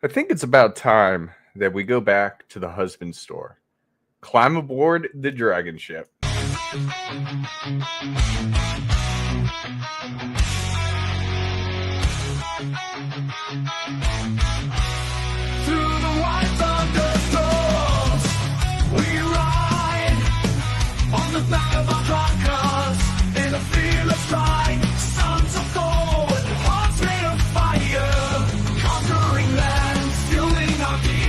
I think it's about time that we go back to the husband store. Climb aboard the DragonShip. Through the white thunderstorms, we ride on the back of our drunkards in a fearless stride. Sons of gold, hearts made of fire, conquering lands, fueling our desires.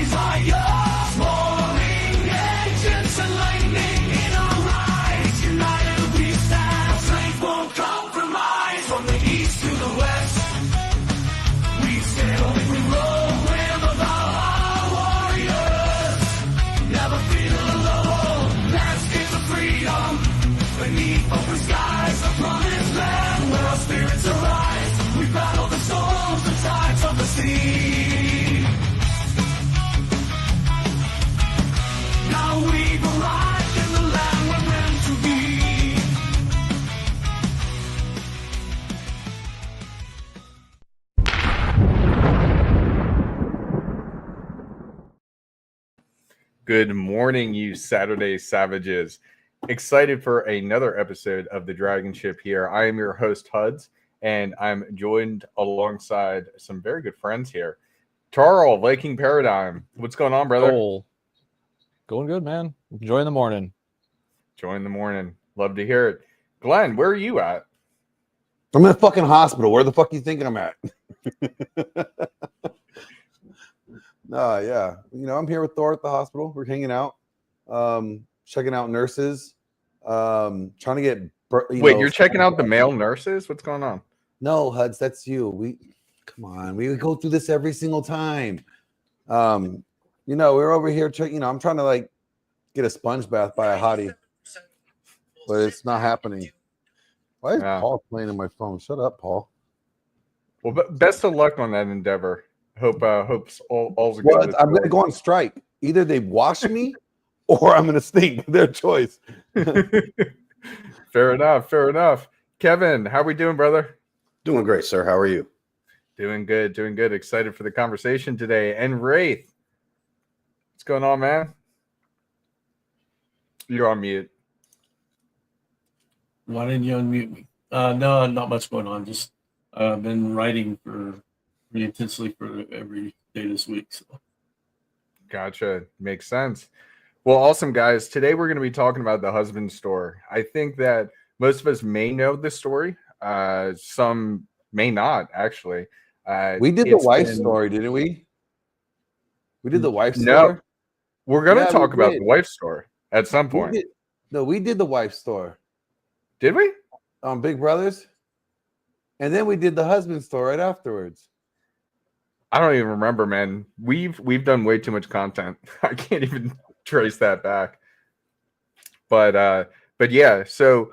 Roaring engines and lightning in our eyes. United we stand, our strength won't compromise. From the east to the west, we sail, we roll, we're the Valhalla warriors. Never feel alone, landscapes of freedom. Beneath open skies, a promised land where our spirits arise. We battle the storms, the tides of the sea. Now we've arrived in the land we're meant to be. Good morning, you Saturday savages. Excited for another episode of the DragonShip here. I am your host, Huds, and I'm joined alongside some very good friends here. Tarl, Viking Paradigm. What's going on, brother? Joel. Going good, man. Enjoying the morning. Join the morning. Love to hear it. Glenn, where are you at? I'm in a fucking hospital. Where the fuck you thinking I'm at? Yeah. I'm here with Thor at the hospital. We're hanging out, checking out nurses, trying to get. Wait, you're checking out the male nurses? What's going on? No, Huds, that's you. Come on. We go through this every single time. We're over here. I'm trying to get a sponge bath by a hottie, but it's not happening. Why is Paul playing on my phone? Shut up, Paul. Well, best of luck on that endeavor. Hope's all's good. Well, I'm going to go on strike. Either they wash me or I'm going to stink. Their choice. Fair enough. Kevin, how we doing, brother? Doing great, sir. How are you? Doing good. Excited for the conversation today. And Wraith, what's going on, man? You're on mute. Why didn't you unmute me? No, not much going on. Just been writing pretty intensely for every day this week. So. Gotcha. Makes sense. Well, awesome, guys. Today we're going to be talking about the husband store. I think that most of us may know the story. Some may not, actually. We did the wife story, didn't we? We did the wife story? No. We're going to talk about the wife story at some point. We did the wife store. Did we? On Big Brothers. And then we did the husband store right afterwards. I don't even remember, man. We've done way too much content. I can't even trace that back. But yeah, so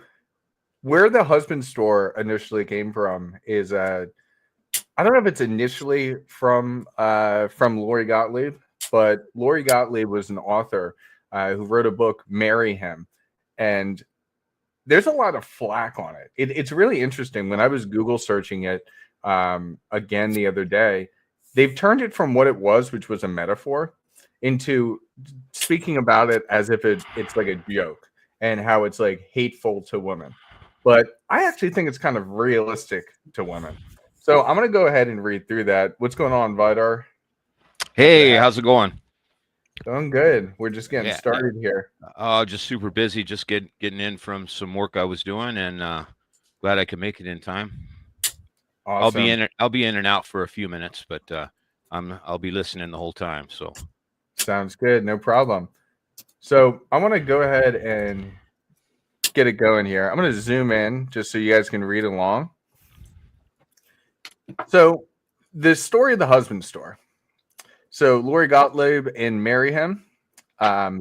where the husband store initially came from is I don't know if it's initially from Lori Gottlieb, but Lori Gottlieb was an author who wrote a book, Marry Him, and there's a lot of flack on it. It's really interesting. When I was Google searching it again the other day, they've turned it from what it was, which was a metaphor, into speaking about it as if it's like a joke and how it's like hateful to women. But I actually think it's kind of realistic to women. So I'm going to go ahead and read through that. What's going on, Vidar? Hey, how's it going? Doing good. We're just getting started here. Just super busy, just getting in from some work I was doing, and glad I could make it in time. Awesome. I'll be in and out for a few minutes, but I'll be listening the whole time. So sounds good. No problem. So I want to go ahead and get it going here. I'm going to zoom in just so you guys can read along. So the story of the husband store. So Lori Gottlieb and Marry Him.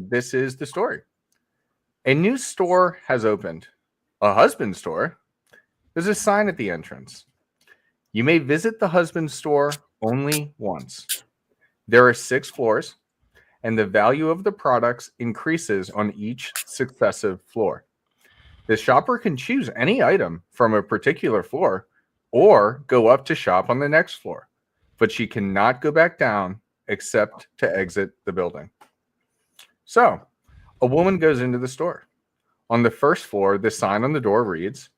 This is the story. A new store has opened. A husband store. There's a sign at the entrance. You may visit the husband store only once. There are 6 floors, and the value of the products increases on each successive floor. The shopper can choose any item from a particular floor or go up to shop on the next floor, but she cannot go back down except to exit the building. So, a woman goes into the store. On the first floor, the sign on the door reads,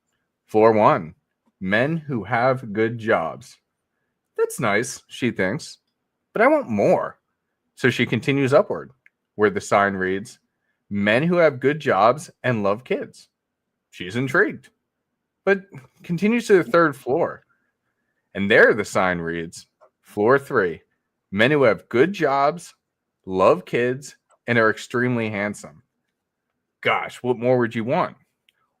Floor 1, men who have good jobs. That's nice, she thinks, but I want more. So she continues upward, where the sign reads, Men who have good jobs and love kids. She's intrigued, but continues to the third floor. And there the sign reads, Floor 3, men who have good jobs, love kids, and are extremely handsome. Gosh, what more would you want?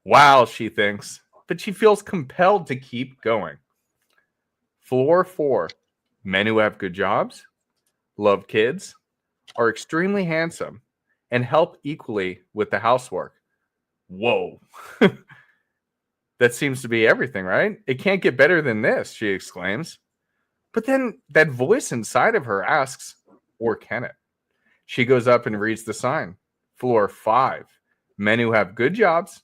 Wow, she thinks, but she feels compelled to keep going. Floor 4, men who have good jobs, love kids, are extremely handsome, and help equally with the housework. Whoa. That seems to be everything, right? It can't get better than this, she exclaims. But then that voice inside of her asks, or can it? She goes up and reads the sign. Floor 5, men who have good jobs,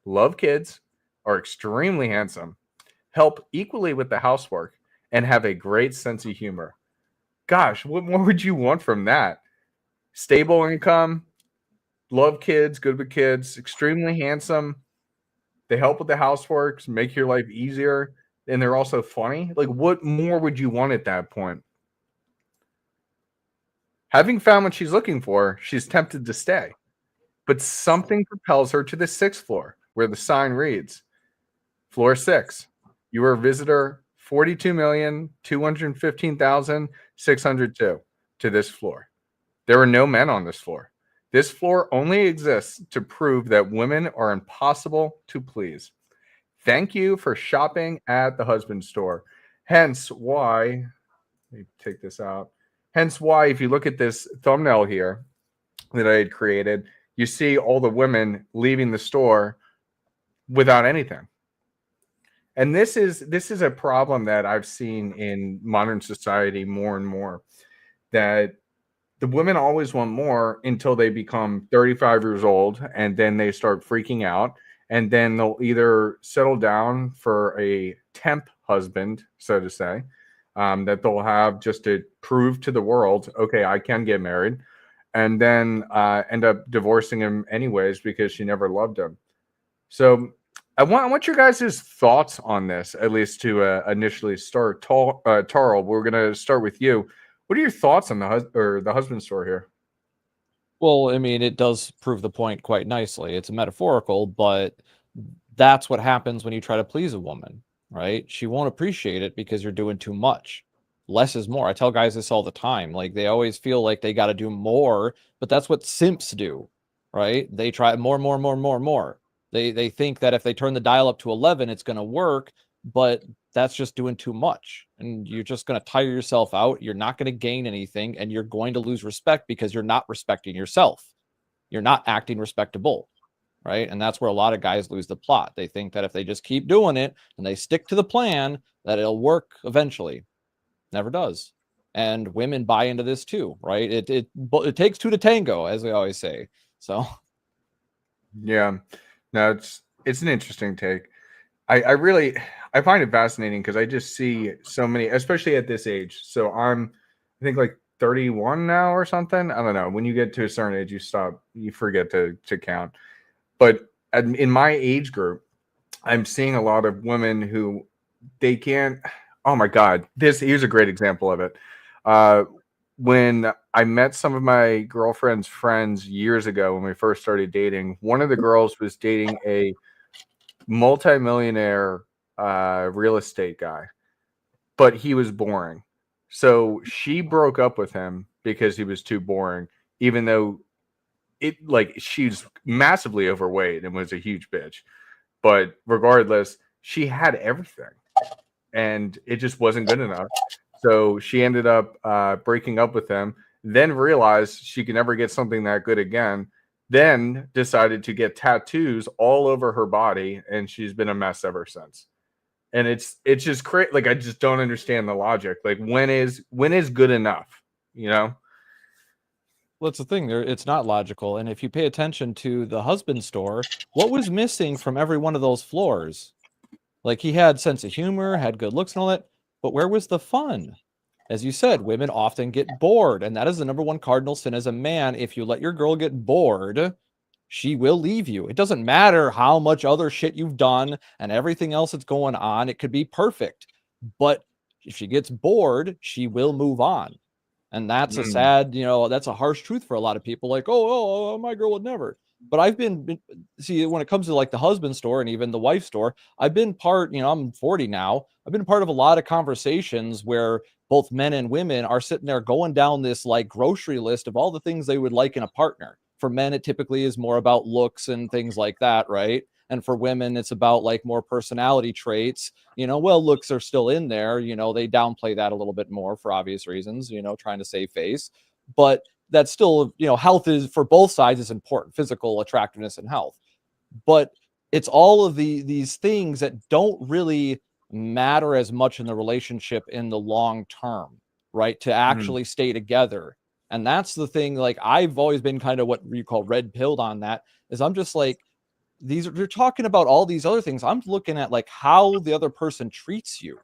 love kids, are extremely handsome, help equally with the housework, and have a great sense of humor. Gosh, what more would you want from that? Stable income, love kids, good with kids, extremely handsome. They help with the housework, make your life easier, and they're also funny. Like, what more would you want at that point? Having found what she's looking for, she's tempted to stay. But something propels her to the 6th floor, where the sign reads, Floor 6, you are visitor 42,215,602 to this floor. There are no men on this floor. This floor only exists to prove that women are impossible to please. Thank you for shopping at the husband store. Hence why, let me take this out. Hence why, if you look at this thumbnail here that I had created, you see all the women leaving the store without anything. And this is a problem that I've seen in modern society more and more, that the women always want more until they become 35 years old, and then they start freaking out, and then they'll either settle down for a temp husband, so to say, that they'll have just to prove to the world, okay, I can get married, and then end up divorcing him anyways because she never loved him. So I want your guys' thoughts on this, at least to initially start. Tarl, we're going to start with you. What are your thoughts on the husband store here? Well, I mean, it does prove the point quite nicely. It's metaphorical, but that's what happens when you try to please a woman, right? She won't appreciate it because you're doing too much. Less is more. I tell guys this all the time. Like, they always feel like they got to do more, but that's what simps do, right? They try more. They think that if they turn the dial up to 11, it's going to work, but that's just doing too much. And you're just going to tire yourself out. You're not going to gain anything, and you're going to lose respect because you're not respecting yourself. You're not acting respectable, right? And that's where a lot of guys lose the plot. They think that if they just keep doing it and they stick to the plan, that it'll work eventually. Never does. And women buy into this too, right? It takes two to tango, as we always say. So, yeah. No, it's an interesting take. I find it fascinating because I just see so many, especially at this age. So I think like 31 now or something. I don't know. When you get to a certain age, you forget to count. But in my age group, I'm seeing a lot of women who they can't. Oh my God, here's a great example of it. When I met some of my girlfriend's friends years ago when we first started dating, one of the girls was dating a multimillionaire real estate guy, but he was boring. So she broke up with him because he was too boring, even though she's massively overweight and was a huge bitch. But regardless, she had everything and it just wasn't good enough. So she ended up breaking up with him, then realized she could never get something that good again, then decided to get tattoos all over her body, and she's been a mess ever since. And it's just crazy. Like, I just don't understand the logic. Like, when is good enough, you know? well, that's the thing. It's not logical. And if you pay attention to the husband store, what was missing from every one of those floors? Like, he had sense of humor, had good looks and all that, but where was the fun? as you said, women often get bored, and that is the number one cardinal sin as a man. If you let your girl get bored, she will leave you. It doesn't matter how much other shit you've done and everything else that's going on. It could be perfect, but if she gets bored, she will move on. And that's a sad, that's a harsh truth for a lot of people. Like, oh, my girl would never. But I've been, see, when it comes to like the husband store and even the wife store, I've been part, I'm 40 now. I've been part of a lot of conversations where both men and women are sitting there going down this like grocery list of all the things they would like in a partner. For men, it typically is more about looks and things like that, right? And for women, it's about like more personality traits. Well, looks are still in there. They downplay that a little bit more for obvious reasons, trying to save face. But that's still, health is for both sides is important, physical attractiveness and health. But it's all of these things that don't really matter as much in the relationship in the long term, right? To actually stay together. And that's the thing, like I've always been kind of what you call red pilled on that, is I'm just like, you're talking about all these other things. I'm looking at like how the other person treats you,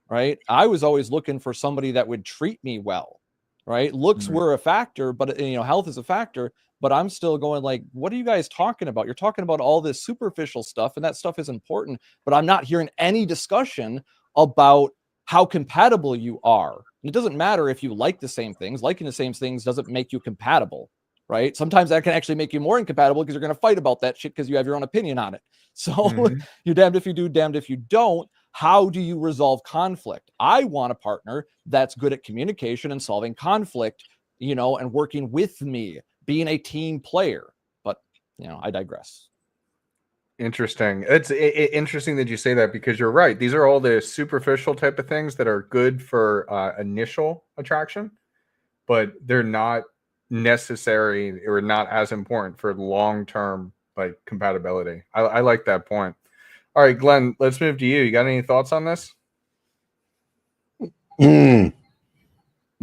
right? I was always looking for somebody that would treat me well, right? Looks were a factor, but health is a factor, but I'm still going like, what are you guys talking about? You're talking about all this superficial stuff, and that stuff is important, but I'm not hearing any discussion about how compatible you are. And it doesn't matter if you like the same things. Liking the same things doesn't make you compatible, right? Sometimes that can actually make you more incompatible because you're going to fight about that shit because you have your own opinion on it. So you're damned if you do, damned if you don't. How do you resolve conflict? I want a partner that's good at communication and solving conflict, and working with me, being a team player. But, I digress. Interesting. It's interesting that you say that, because you're right. These are all the superficial type of things that are good for initial attraction, but they're not necessary or not as important for long-term like compatibility. I like that point. All right, Glenn, let's move to you. You got any thoughts on this?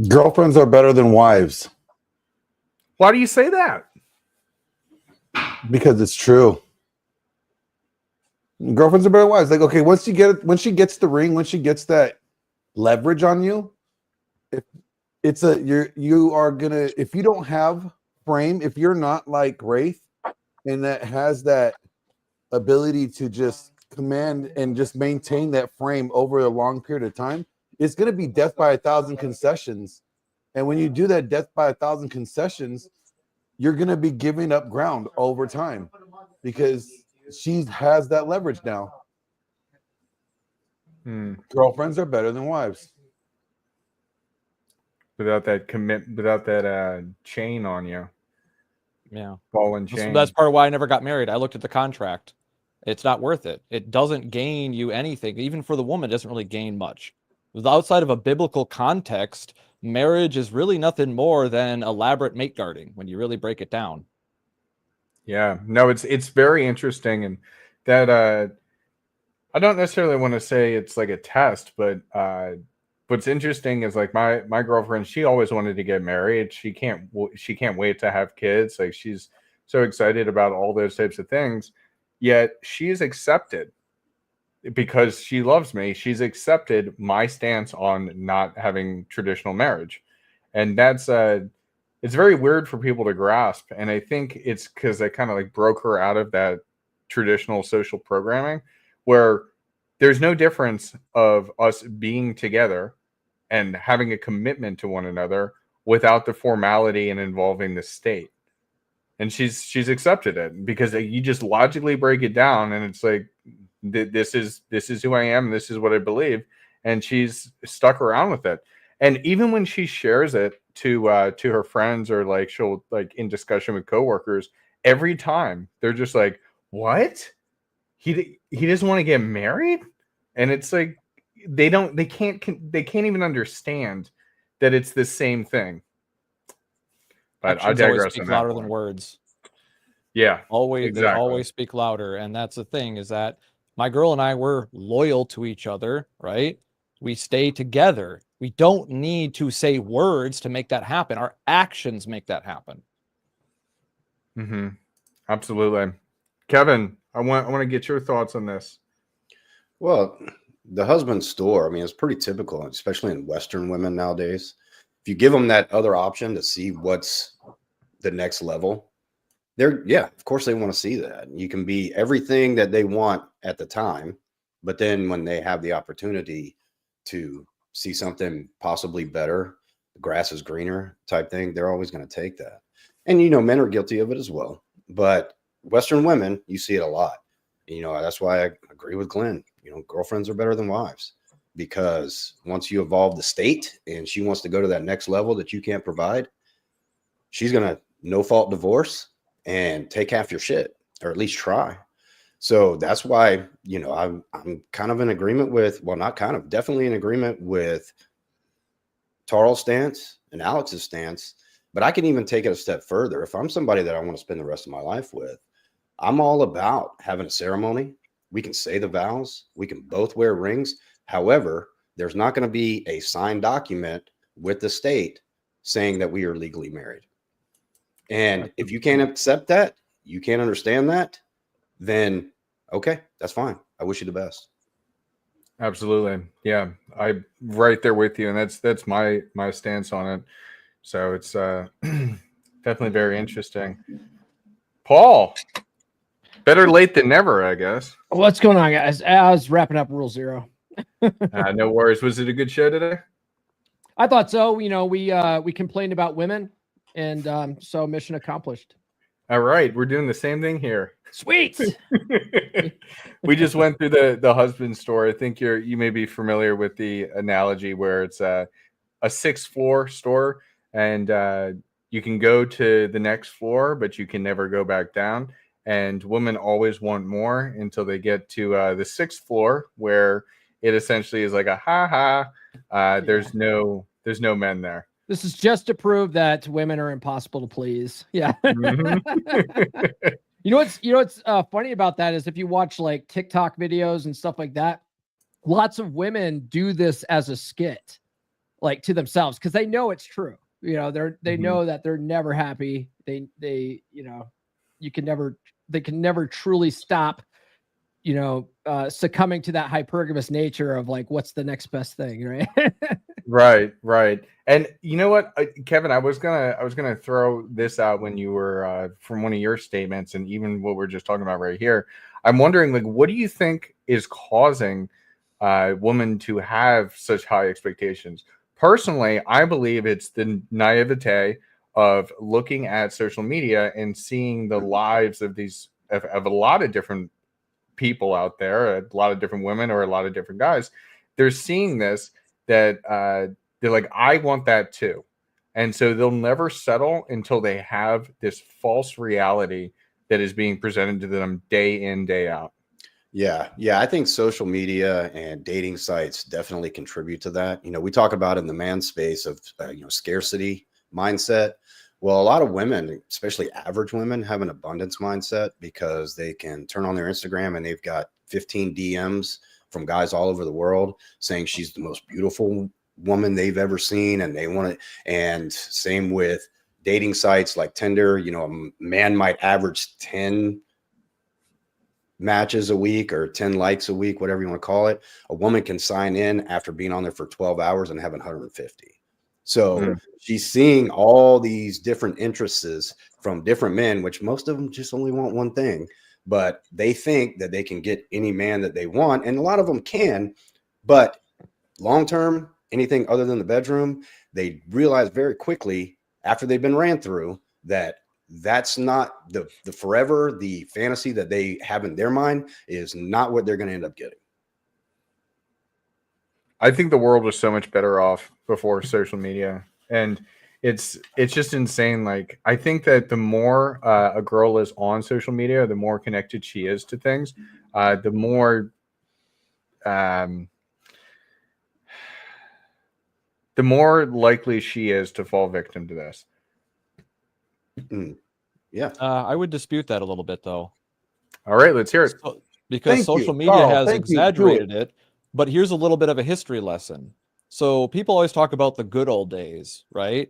Girlfriends are better than wives. Why do you say that? Because it's true. Girlfriends are better than wives. Like, okay, when she gets the ring, when she gets that leverage on you, you are gonna, if you don't have frame, if you're not like Wraith and that has that ability to just command and just maintain that frame over a long period of time, it's going to be death by 1,000 concessions. And when you do that death by 1,000 concessions, you're going to be giving up ground over time because she has that leverage now. Girlfriends are better than wives. Without that without that chain on you. Yeah. Ball and chain. That's part of why I never got married. I looked at the contract. It's not worth it. It doesn't gain you anything. Even for the woman, it doesn't really gain much. Outside of a biblical context, marriage is really nothing more than elaborate mate guarding when you really break it down. Yeah. No, it's very interesting. And that I don't necessarily want to say it's like a test, but what's interesting is like my girlfriend, she always wanted to get married. She can't wait to have kids. Like she's so excited about all those types of things. Yet she's accepted, because she loves me, she's accepted my stance on not having traditional marriage. And that's it's very weird for people to grasp. And I think it's because I kind of like broke her out of that traditional social programming where there's no difference of us being together and having a commitment to one another without the formality and involving the state. And she's accepted it because you just logically break it down, and it's like this is who I am, this is what I believe, and she's stuck around with it. And even when she shares it to her friends, or like she'll like in discussion with coworkers, every time they're just like, "What? He doesn't want to get married?" And it's like they can't even understand that it's the same thing. But I digress. Always speak louder than words. Yeah, always exactly. They always speak louder, and that's the thing, is that my girl and I were loyal to each other, right? We stay together. We don't need to say words to make that happen. Our actions make that happen. Absolutely. Kevin, I want to get your thoughts on this. Well, the husband store, I mean, it's pretty typical, especially in Western women nowadays. If you give them that other option to see what's the next level, yeah, of course they want to see that. You can be everything that they want at the time, but then when they have the opportunity to see something possibly better, the grass is greener type thing, they're always going to take that. And, men are guilty of it as well. But Western women, you see it a lot. That's why I agree with Glenn. Girlfriends are better than wives, because once you evolve the state and she wants to go to that next level that you can't provide, she's going to no fault divorce and take half your shit, or at least try. So that's why, I'm kind of in agreement with, well, not kind of, definitely in agreement with Tarl's stance and Alex's stance. But I can even take it a step further. If I'm somebody that I want to spend the rest of my life with, I'm all about having a ceremony. We can say the vows. We can both wear rings. However, there's not going to be a signed document with the state saying that we are legally married. And if you can't accept that, you can't understand that, then okay, that's fine. I wish you the best. Absolutely. Yeah. I'm right there with you. And that's my stance on it. So it's definitely very interesting. Paul, better late than never, I guess. What's going on, guys? I was wrapping up Rule Zero. No worries. Was it a good show today? I thought so. We complained about women, and so mission accomplished. All right. We're doing the same thing here. Sweet. We just went through the husband store. I think you may be familiar with the analogy where it's a 6th floor store, and you can go to the next floor, but you can never go back down. And women always want more until they get to the 6th floor, where it essentially is like a there's no men there. This is just to prove that women are impossible to please. Yeah. Mm-hmm. You know what's funny about that is if you watch like TikTok videos and stuff like that, lots of women do this as a skit, like to themselves, because they know it's true. They know that they're never happy. They they can never truly stop, succumbing to that hypergamous nature of like, what's the next best thing, right? Right. And you know what, Kevin, I was gonna throw this out when you were from one of your statements, and even what we're just talking about right here. I'm wondering, like, what do you think is causing women to have such high expectations? Personally, I believe it's the naivete of looking at social media and seeing the lives of of a lot of different people out there, a lot of different women or a lot of different guys. They're seeing this, that they're like, I want that too. And so they'll never settle until they have this false reality that is being presented to them day in, day out. Yeah. I think social media and dating sites definitely contribute to that. We talk about in the man space of scarcity mindset. Well, a lot of women, especially average women, have an abundance mindset because they can turn on their Instagram and they've got 15 DMs from guys all over the world saying she's the most beautiful woman they've ever seen, and they want it. And same with dating sites like Tinder. A man might average 10 matches a week or 10 likes a week, whatever you want to call it. A woman can sign in after being on there for 12 hours and have 150. So she's seeing all these different interests from different men, which most of them just only want one thing, but they think that they can get any man that they want. And a lot of them can, but long-term, anything other than the bedroom, they realize very quickly after they've been ran through that that's not the forever, the fantasy that they have in their mind is not what they're going to end up getting. I think the world was so much better off before social media, and it's just insane. Like, I think that the more a girl is on social media, the more connected she is to things, the more likely she is to fall victim to this. Yeah. I would dispute that a little bit, though. All right, let's hear it. Because social media has exaggerated it. But here's a little bit of a history lesson. So people always talk about the good old days, right?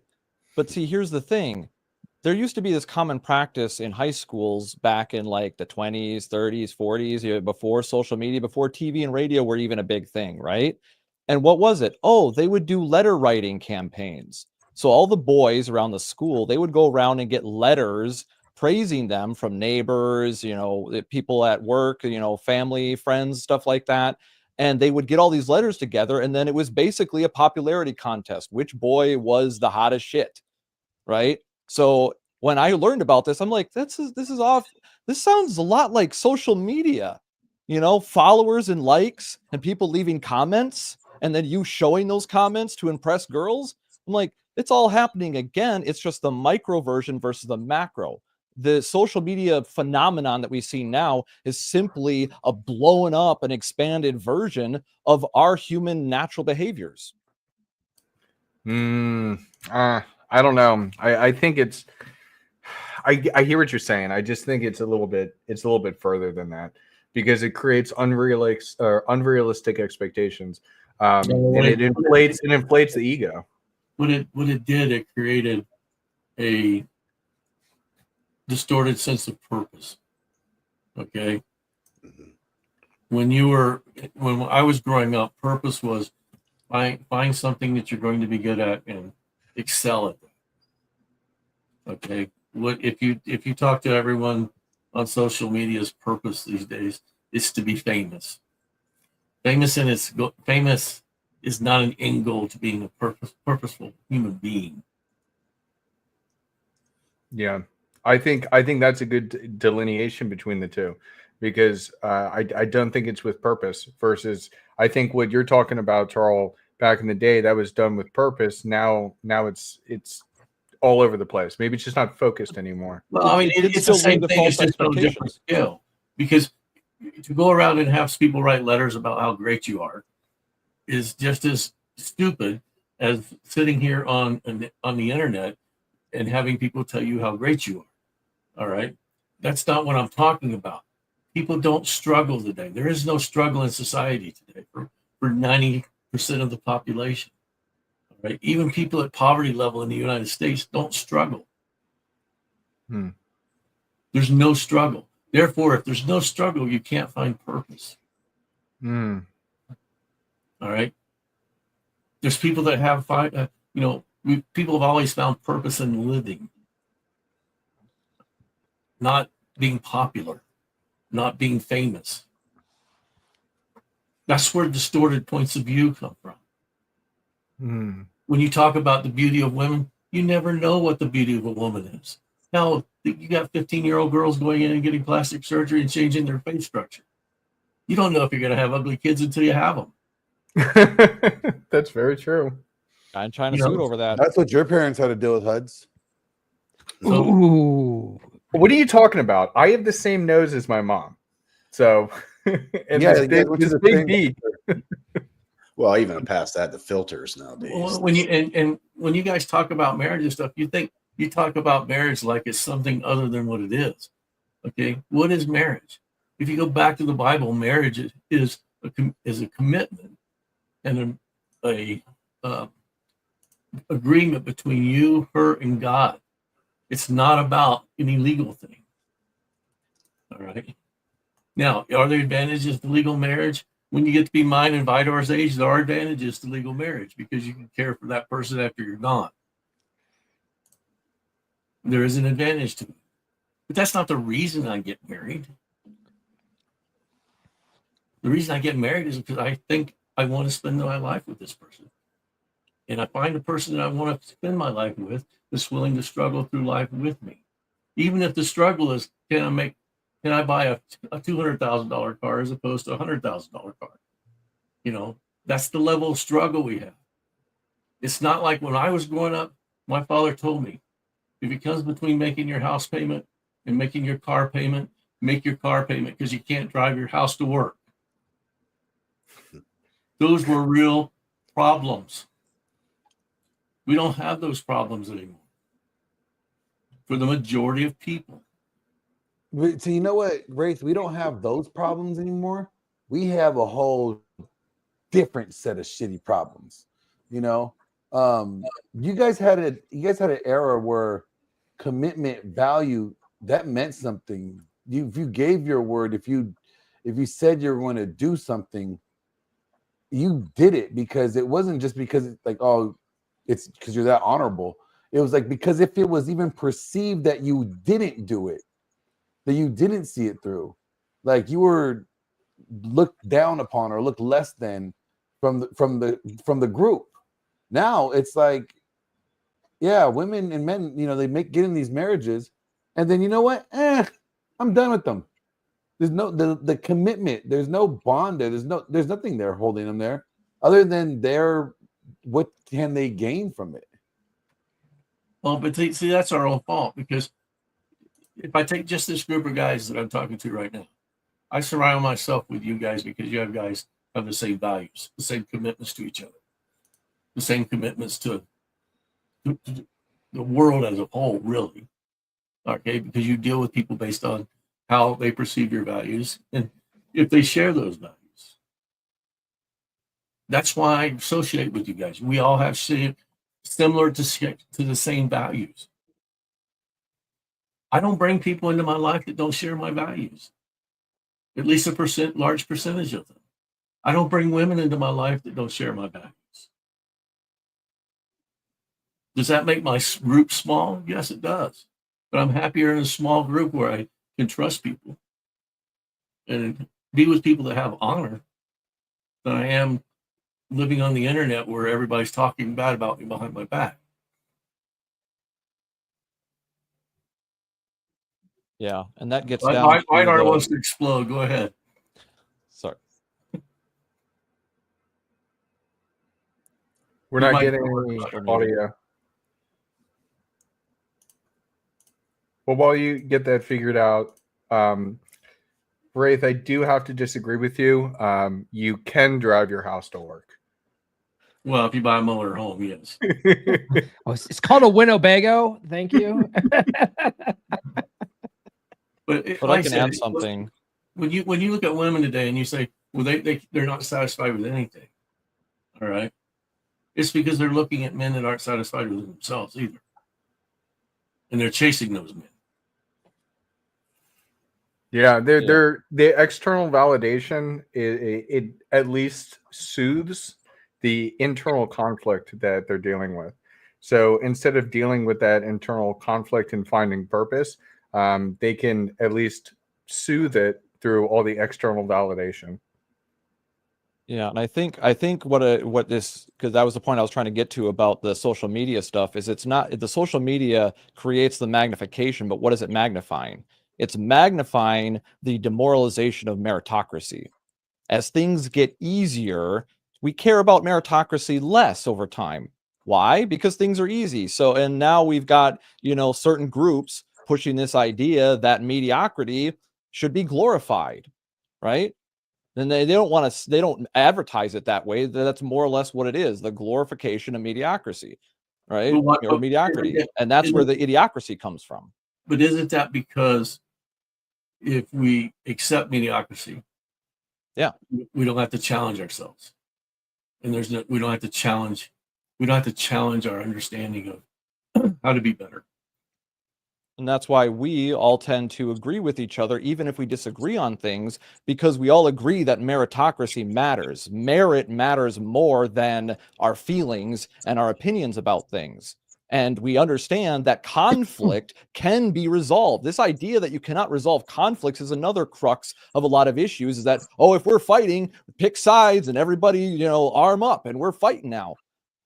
But see, here's the thing. there used to be this common practice in high schools back in like the 20s, 30s, 40s, before social media, before TV and radio were even a big thing, right? And what was it? Oh, they would do letter writing campaigns. So all the boys around the school, they would go around and get letters praising them from neighbors, people at work, family, friends, stuff like that. And they would get all these letters together. And then it was basically a popularity contest. Which boy was the hottest shit, right? So when I learned about this, I'm like, this is off. This sounds a lot like social media, followers and likes and people leaving comments and then you showing those comments to impress girls. I'm like, it's all happening again. It's just the micro version versus the macro. The social media phenomenon that we see now is simply a blown up and expanded version of our human natural behaviors. I don't know. I think it's. I hear what you're saying. I just think it's a little bit further than that because it creates unrealistic expectations, and it inflates the ego. What it did, it created a distorted sense of purpose. Okay. When I was growing up, purpose was find something that you're going to be good at and excel at that. Okay. What if you talk to everyone on social media's purpose these days is to be famous. Famous is not an end goal to being a purposeful human being. Yeah, I think that's a good delineation between the two, because I don't think it's with purpose versus I think what you're talking about, Charles, back in the day that was done with purpose. Now it's all over the place. Maybe it's just not focused anymore. Well, I mean, it's the same thing. It's just on a different scale. Because to go around and have people write letters about how great you are is just as stupid as sitting here on the internet and having people tell you how great you are. All right, that's not what I'm talking about. People don't struggle today. There is no struggle in society today for 90% of the population. Right? Even people at poverty level in the United States don't struggle. There's no struggle. Therefore, if there's no struggle, you can't find purpose. All right. There's people that have people have always found purpose in living, not being popular, not being famous. That's where distorted points of view come from. When you talk about the beauty of women, you never know what the beauty of a woman is. Now, you got 15-year-old girls going in and getting plastic surgery and changing their face structure. You don't know if you're going to have ugly kids until you have them. That's very true. I'm trying to suit over that. That's what your parents had to deal with, Huds. Ooh. What are you talking about? I have the same nose as my mom. So, and Yeah, this big beak. Well, even past that, the filters nowadays. Well, when you guys talk about marriage and stuff, you talk about marriage like it's something other than what it is. Okay, what is marriage? If you go back to the Bible, marriage is a commitment and a agreement between you, her, and God. It's not about any legal thing. All right. Now, are there advantages to legal marriage? When you get to be mine and Vidor's age, there are advantages to legal marriage because you can care for that person after you're gone. There is an advantage to it. But that's not the reason I get married. The reason I get married is because I think I want to spend my life with this person. And I find a person that I want to spend my life with that's willing to struggle through life with me. Even if the struggle is, can I buy a $200,000 car as opposed to a $100,000 car? That's the level of struggle we have. It's not like when I was growing up, my father told me, if it comes between making your house payment and making your car payment, make your car payment because you can't drive your house to work. Those were real problems. We don't have those problems anymore for the majority of people. So you know what, Grace? We don't have those problems anymore. We have a whole different set of shitty problems. You guys had an era where commitment, value, that meant something. If you gave your word, if you said you're going to do something, you did it, because it wasn't just because it's like, oh, it's because you're that honorable. It was like, because if it was even perceived that you didn't do it, that you didn't see it through, like you were looked down upon or looked less than from the group. Now it's like, yeah, women and men, they get in these marriages, and then you know what? I'm done with them. There's no the commitment. There's no bond there. There's nothing there holding them there, other than what can they gain from it? Well, but see, that's our own fault, because if I take just this group of guys that I'm talking to right now, I surround myself with you guys because you have guys have the same values, the same commitments to each other, the same commitments to the world as a whole, really. Okay, because you deal with people based on how they perceive your values and if they share those values. That's why I associate with you guys. We all have similar to the same values. I don't bring people into my life that don't share my values. At least large percentage of them. I don't bring women into my life that don't share my values. Does that make my group small? Yes, it does. But I'm happier in a small group where I can trust people and be with people that have honor than I am living on the internet where everybody's talking bad about me behind my back. Yeah, and that gets down My to heart wants to explode. Go ahead. Sorry. We're You not might- getting any audio. Well, while you get that figured out, Wraith, I do have to disagree with you. You can drive your house to work. Well, if you buy a motor home, yes. Oh, it's called a Winnebago. Thank you. But I can add something. When you look at women today and you say, well, they're not satisfied with anything. All right. It's because they're looking at men that aren't satisfied with themselves either. And they're chasing those men. Yeah, the external validation, it at least soothes the internal conflict that they're dealing with. So instead of dealing with that internal conflict and finding purpose, they can at least soothe it through all the external validation. Yeah, and I think what this, because that was the point I was trying to get to about the social media stuff, is it's not the social media creates the magnification, but what is it magnifying? It's magnifying the demoralization of meritocracy. As things get easier, we care about meritocracy less over time. Why? Because things are easy. So, and now we've got, certain groups pushing this idea that mediocrity should be glorified, right? And they don't advertise it that way. That's more or less what it is, the glorification of mediocrity, right? Or mediocrity. And that's where the idiocracy comes from. But isn't that because if we accept mediocrity, yeah, we don't have to challenge ourselves. And we don't have to challenge our understanding of how to be better. And that's why we all tend to agree with each other, even if we disagree on things, because we all agree that meritocracy matters. Merit matters more than our feelings and our opinions about things. And we understand that conflict can be resolved. This idea that you cannot resolve conflicts is another crux of a lot of issues, is that, if we're fighting, pick sides and everybody, arm up and we're fighting now.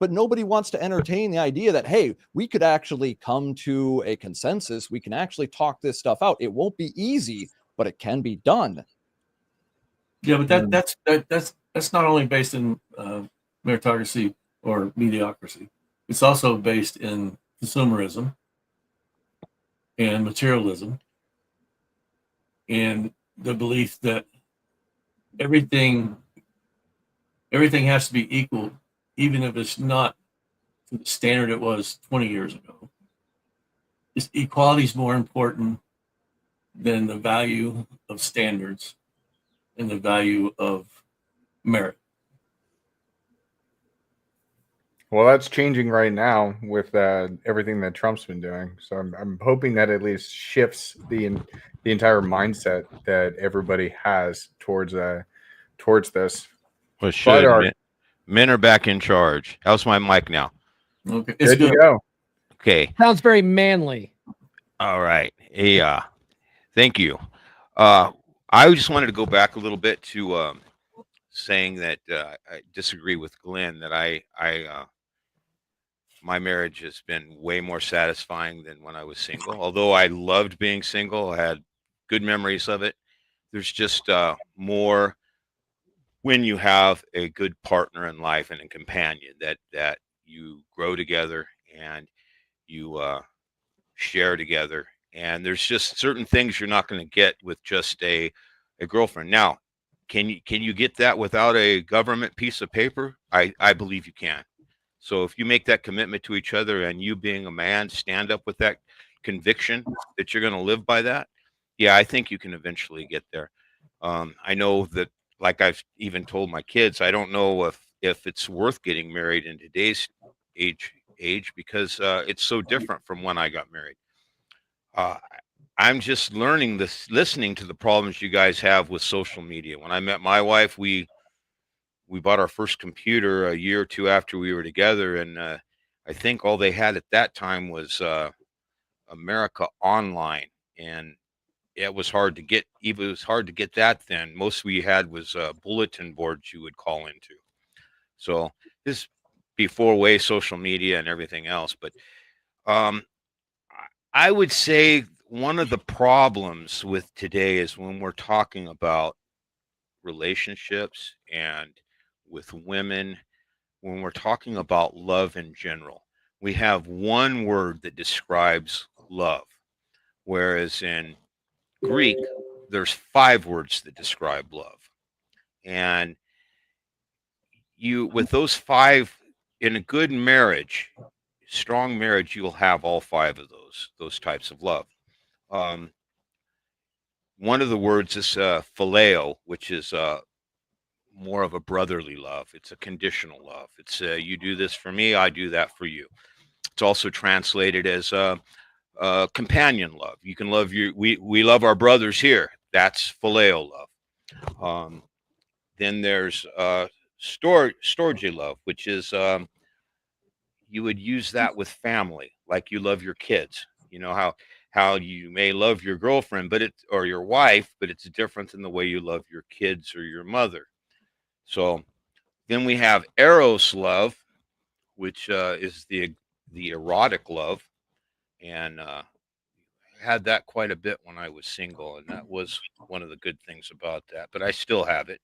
But nobody wants to entertain the idea that, hey, we could actually come to a consensus. We can actually talk this stuff out. It won't be easy, but it can be done. Yeah, but that's not only based in meritocracy or mediocrity. It's also based in consumerism and materialism and the belief that everything has to be equal, even if it's not to the standard it was 20 years ago. Equality is more important than the value of standards and the value of merit. Well, that's changing right now with everything that Trump's been doing. So I'm hoping that at least shifts the entire mindset that everybody has towards this. Well, it But should. our Men are back in charge. How's my mic now? Okay, it's good to good. go. Okay. Sounds very manly. All right. Yeah. Thank you. I just wanted to go back a little bit to saying that I disagree with Glenn that my marriage has been way more satisfying than when I was single. Although I loved being single, I had good memories of it. There's just more when you have a good partner in life and a companion that you grow together and you share together. And there's just certain things you're not going to get with just a girlfriend. Now, can you get that without a government piece of paper? I believe you can. So if you make that commitment to each other and you being a man stand up with that conviction that you're going to live by that, yeah, I think you can eventually get there. I know that, like I've even told my kids, I don't know if it's worth getting married in today's age because it's so different from when I got married. Uh, I'm just learning this, listening to the problems you guys have with social media. When I met my wife, we bought our first computer a year or two after we were together, and I think all they had at that time was America Online, and it was hard to get. Even it was hard to get that then. Most we had was bulletin boards you would call into. So this before way social media and everything else, but um, I would say one of the problems with today is when we're talking about relationships and with women, when we're talking about love in general, we have one word that describes love, whereas in Greek, there's 5 words that describe love. And you, with those 5, in a good marriage, strong marriage, you'll have all 5 of those types of love. One of the words is phileo, which is more of a brotherly love. It's a conditional love. It's you do this for me, I do that for you. It's also translated as companion love. You can love you. We love our brothers here. That's phileo love. Then there's storge love, which is you would use that with family, like you love your kids. You know how you may love your girlfriend, but it's or your wife, but it's different than the way you love your kids or your mother. So then we have eros love, which is the erotic love, and had that quite a bit when I was single, and that was one of the good things about that. But I still have it.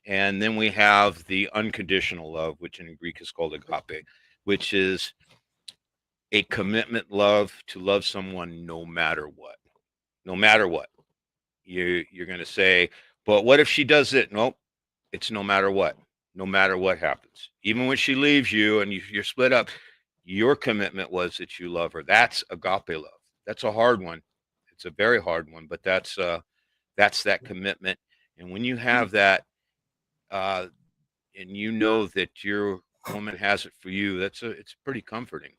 And then we have the unconditional love, which in Greek is called agape, which is a commitment love to love someone no matter what. No matter what. You're going to say, but what if she does it? Nope. It's no matter what. No matter what happens. Even when she leaves you and you're split up, your commitment was that you love her. That's agape love. That's a hard one. It's a very hard one, but that's that commitment. And when you have that, and you know that your woman has it for you, it's pretty comforting.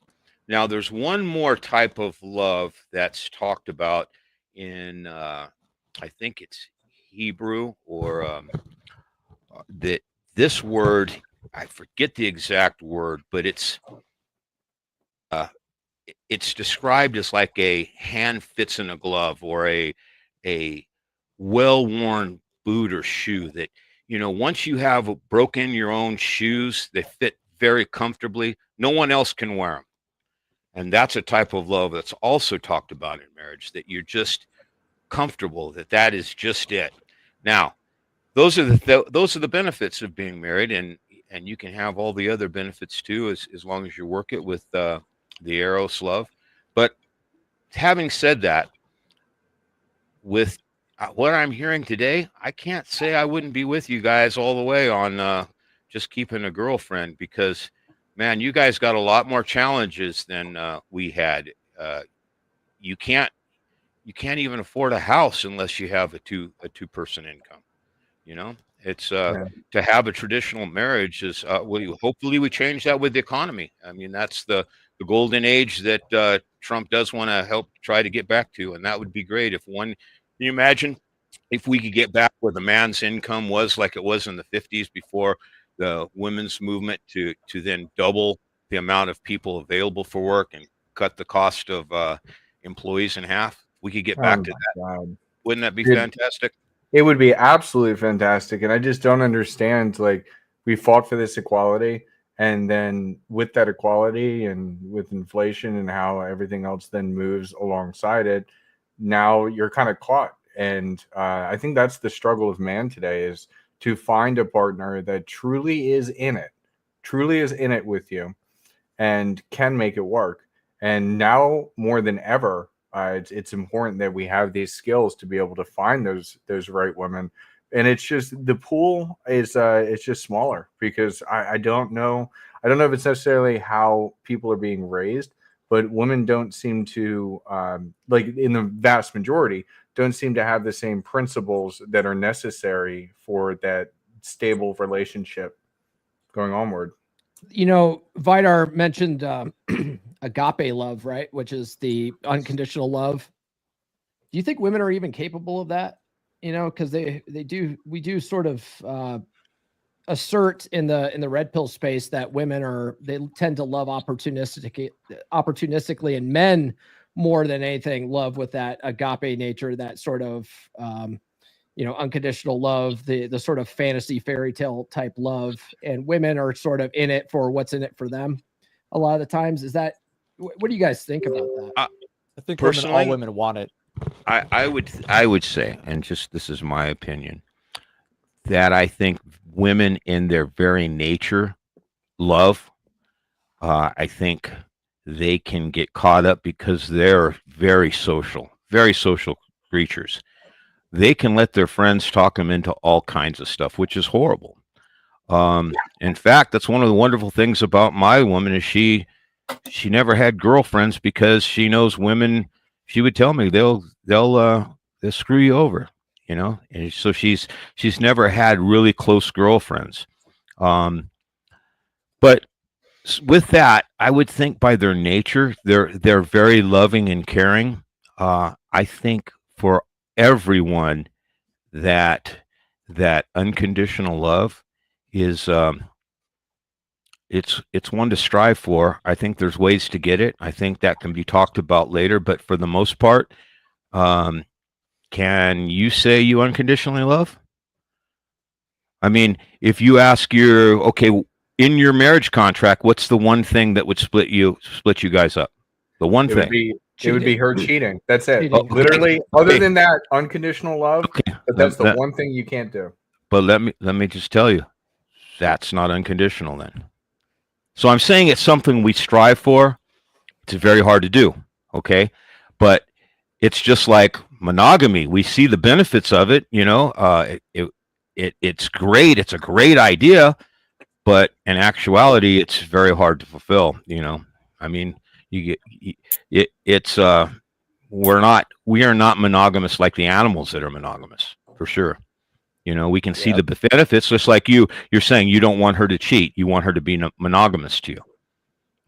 Now, there's one more type of love that's talked about in, I think it's Hebrew or that this word, I forget the exact word, but uh, it's described as like a hand fits in a glove or a well-worn boot or shoe that once you have broken your own shoes, they fit very comfortably. No one else can wear them. And that's a type of love that's also talked about in marriage, that you're just comfortable, that is just it. Now, those are the benefits of being married, and you can have all the other benefits too, as long as you work it with the eros love. But having said that, with what I'm hearing today, I can't say I wouldn't be with you guys all the way on just keeping a girlfriend, because man, you guys got a lot more challenges than we had. You can't even afford a house unless you have a two person income, It's Yeah. to have a traditional marriage is hopefully we change that with the economy. I mean, that's the golden age that Trump does want to help try to get back to, and that would be great if one. Can you imagine if we could get back where the man's income was like it was in the 50s before the women's movement to then double the amount of people available for work and cut the cost of employees in half? We could get back Oh to my that. God. Wouldn't that be Dude, fantastic? it would be absolutely fantastic. And I just don't understand. Like, we fought for this equality. And then with that equality and with inflation and how everything else then moves alongside it, now you're kind of caught. And I think that's the struggle of man today, is to find a partner that truly is in it with you and can make it work. And now more than ever, it's important that we have these skills to be able to find those right women. And it's just the pool is it's just smaller because I don't know if it's necessarily how people are being raised, but women don't seem to like in the vast majority don't seem to have the same principles that are necessary for that stable relationship going onward. You know, Vidar mentioned agape love, right? Which is the unconditional love. Do you think women are even capable of that? You know, because we do sort of assert in the red pill space that they tend to love opportunistically, and men more than anything love with that agape nature, that sort of unconditional love, the sort of fantasy fairy tale type love, and women are sort of in it for what's in it for them a lot of the times. Is that, what do you guys think about that? I think Personally, all women want it. I would say, and just this is my opinion, that I think women in their very nature love. I think they can get caught up because they're very social creatures. They can let their friends talk them into all kinds of stuff, which is horrible. In fact, that's one of the wonderful things about my woman is she never had girlfriends because she knows women. She would tell me they'll screw you over, you know. And so she's never had really close girlfriends. But with that, I would think by their nature, they're very loving and caring. I think for everyone that unconditional love is it's one to strive for. I think there's ways to get it. I think that can be talked about later, but for the most part, can you say you unconditionally love? I mean, if you ask in your marriage contract, what's the one thing that would split you guys up? The one It thing. would be her cheating. That's it. Cheating. Literally, other than that, unconditional love. Okay. But that's the one thing you can't do. But let me just tell you, that's not unconditional then. So I'm saying it's something we strive for. It's very hard to do, okay? But it's just like monogamy. We see the benefits of it, you know. It's great. It's a great idea, but in actuality, it's very hard to fulfill. You know, I mean, we are not monogamous like the animals that are monogamous, for sure. You know, we can see the benefits, just like you're saying you don't want her to cheat. You want her to be monogamous to you.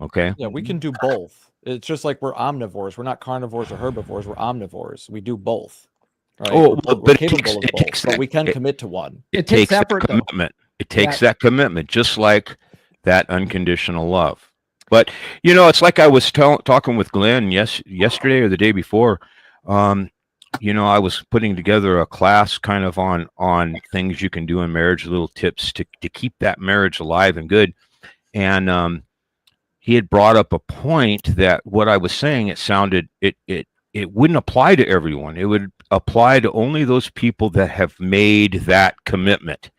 Okay. Yeah, we can do both. It's just like we're omnivores. We're not carnivores or herbivores. We're omnivores. We do both. Right? Oh, we're capable of both, but we can commit to one. It takes that effort, though. commitment. It takes that commitment, just like that unconditional love. But you know, it's like I was talking with Glenn yesterday or the day before. You know, I was putting together a class kind of on things you can do in marriage, little tips to keep that marriage alive and good. And he had brought up a point that what I was saying, it sounded it wouldn't apply to everyone. It would apply to only those people that have made that commitment.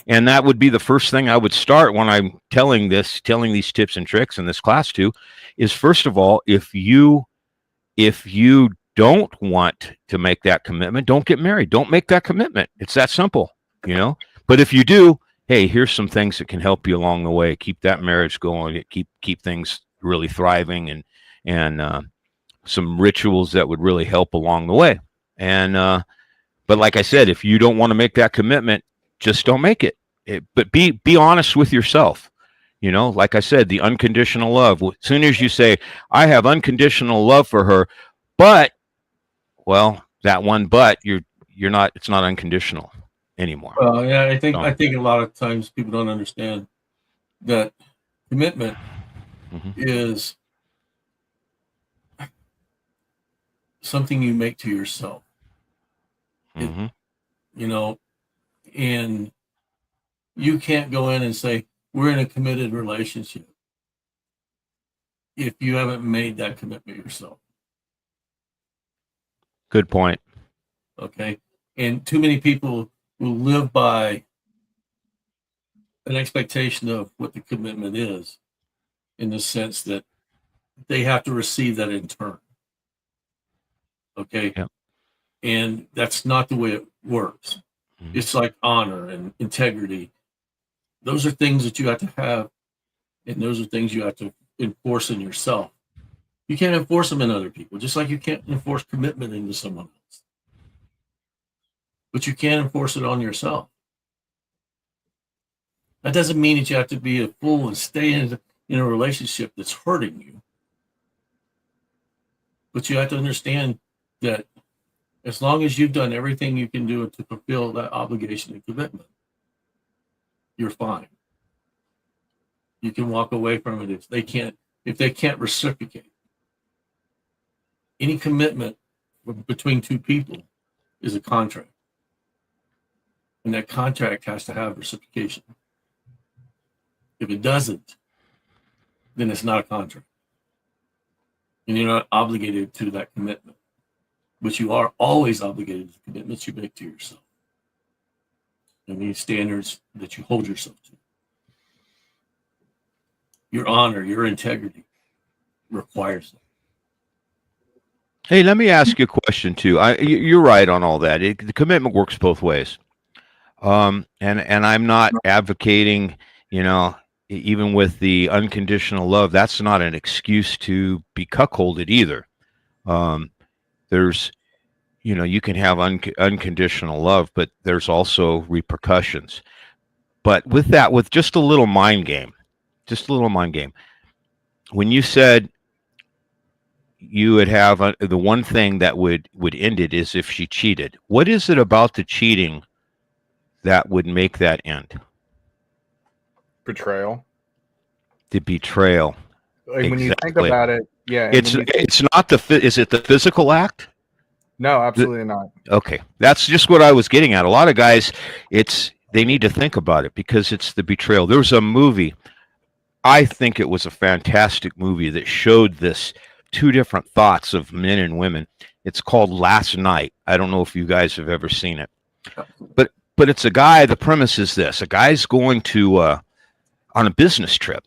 And that would be the first thing I would start when I'm telling these tips and tricks in this class to, is first of all, if you don't want to make that commitment, don't get married. Don't make that commitment. It's that simple, you know. But if you do, hey, here's some things that can help you along the way. Keep that marriage going. Keep things really thriving, and some rituals that would really help along the way. And but like I said, if you don't want to make that commitment, just don't make it. But be honest with yourself. You know, like I said, the unconditional love. As soon as you say, I have unconditional love for her, but, well, that one but, you're not, it's not unconditional anymore. Well, yeah, I think No. a lot of times people don't understand that commitment Mhm. is something you make to yourself. Mhm. You know, and you can't go in and say we're in a committed relationship if you haven't made that commitment yourself. Good point. Okay, and too many people will live by an expectation of what the commitment is, in the sense that they have to receive that in turn. Okay, Yep. and that's not the way it works. Mhm. It's like honor and integrity. Those are things that you have to have, and those are things you have to enforce in yourself. You can't enforce them in other people, just like you can't enforce commitment into someone else. But you can enforce it on yourself. That doesn't mean that you have to be a fool and stay in a relationship that's hurting you. But you have to understand that as long as you've done everything you can do to fulfill that obligation and commitment, you're fine. You can walk away from it if they can't reciprocate. Any commitment between two people is a contract. And that contract has to have reciprocation. If it doesn't, then it's not a contract. And you're not obligated to that commitment. But you are always obligated to the commitments you make to yourself and the standards that you hold yourself to. Your honor, your integrity requires that. Hey, let me ask you a question too. You're right on all that. The commitment works both ways. And I'm not advocating, you know, even with the unconditional love, that's not an excuse to be cuckolded either. There's, you know, you can have unconditional love, but there's also repercussions. But with that, with just a little mind game, when you said you would have the one thing that would end it is if she cheated. What is it about the cheating that would make that end? Betrayal. The betrayal. Like when you think Exactly. about it, yeah. and It's when you think- it's not the is it the physical act? no, absolutely not. Okay, that's just what I was getting at. A lot of guys, they need to think about it because it's the betrayal. There was a movie, I think it was a fantastic movie that showed this two different thoughts of men and women. It's called Last Night. I don't know if you guys have ever seen it, but it's a guy. The premise is this: a guy's going to on a business trip,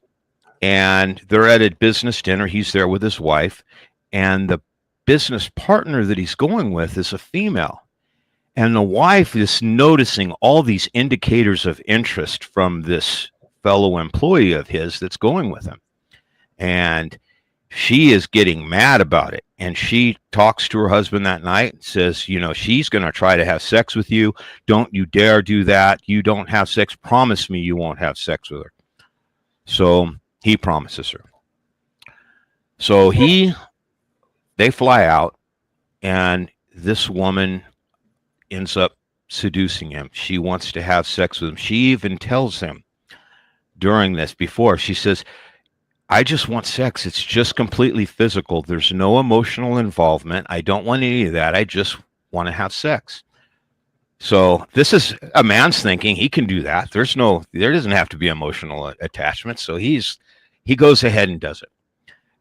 and they're at a business dinner. He's there with his wife, and the business partner that he's going with is a female. And the wife is noticing all these indicators of interest from this fellow employee of his that's going with him. And she is getting mad about it. And she talks to her husband that night and says, you know, she's going to try to have sex with you. Don't you dare do that. You don't have sex. Promise me you won't have sex with her. So he promises her. So they fly out, and this woman ends up seducing him. She wants to have sex with him. She even tells him during this, before, she says, I just want sex. It's just completely physical. There's no emotional involvement. I don't want any of that. I just want to have sex. So this is a man's thinking. He can do that. There doesn't have to be emotional attachment. So he goes ahead and does it.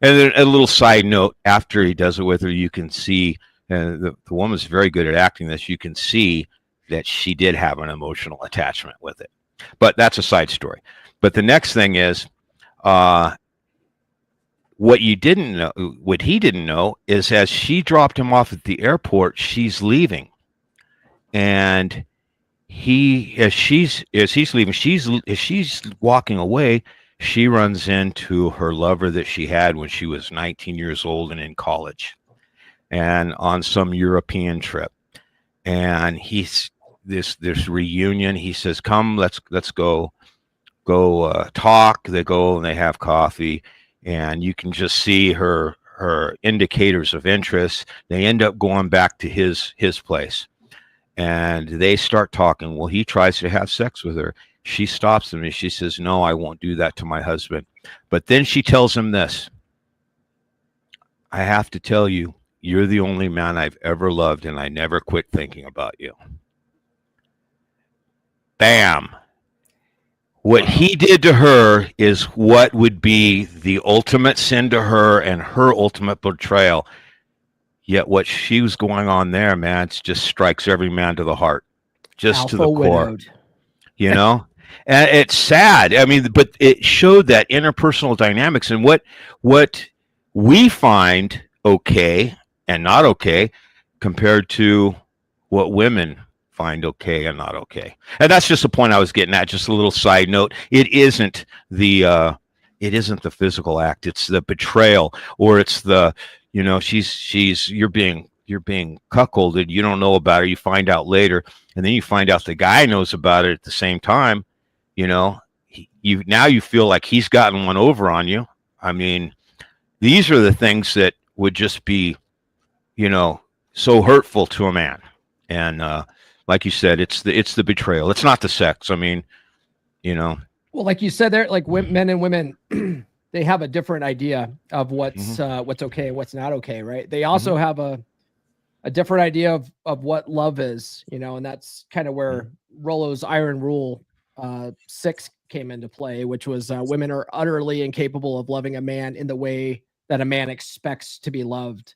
And then a little side note, after he does it with her, you can see, the woman's very good at acting this, you can see that she did have an emotional attachment with it. But that's a side story. But the next thing is, what he didn't know is as she dropped him off at the airport, she's leaving. And as she's leaving, as she's walking away, she runs into her lover that she had when she was 19 years old and in college and on some European trip. And this reunion. He says, "Come, let's go talk." They go and they have coffee, and you can just see her indicators of interest. They end up going back to his place, and they start talking. Well, he tries to have sex with her. She stops him and she says, "No, I won't do that to my husband." But then she tells him this: "I have to tell you, you're the only man I've ever loved, and I never quit thinking about you." Bam. What he did to her is what would be the ultimate sin to her and her ultimate betrayal. Yet what she was going on there, man, it just strikes every man to the heart, just to the Alpha core, widowed. you know? And it's sad. I mean, but it showed that interpersonal dynamics and what we find okay and not okay compared to what women find okay and not okay. And that's just the point I was getting at. Just a little side note. It isn't the physical act. It's the betrayal, or it's the, you're being cuckolded. You don't know about it. You find out later, and then you find out the guy knows about it at the same time. You feel like he's gotten one over on you. I mean, these are the things that would just be, so hurtful to a man. And like you said, it's the betrayal. It's not the sex. I mean, Well, like you said there, like men and women, they have a different idea of what's okay and what's not okay, right? They also have a different idea of what love is, and that's kind of where Rollo's Iron Rule 6 came into play, which was women are utterly incapable of loving a man in the way that a man expects to be loved.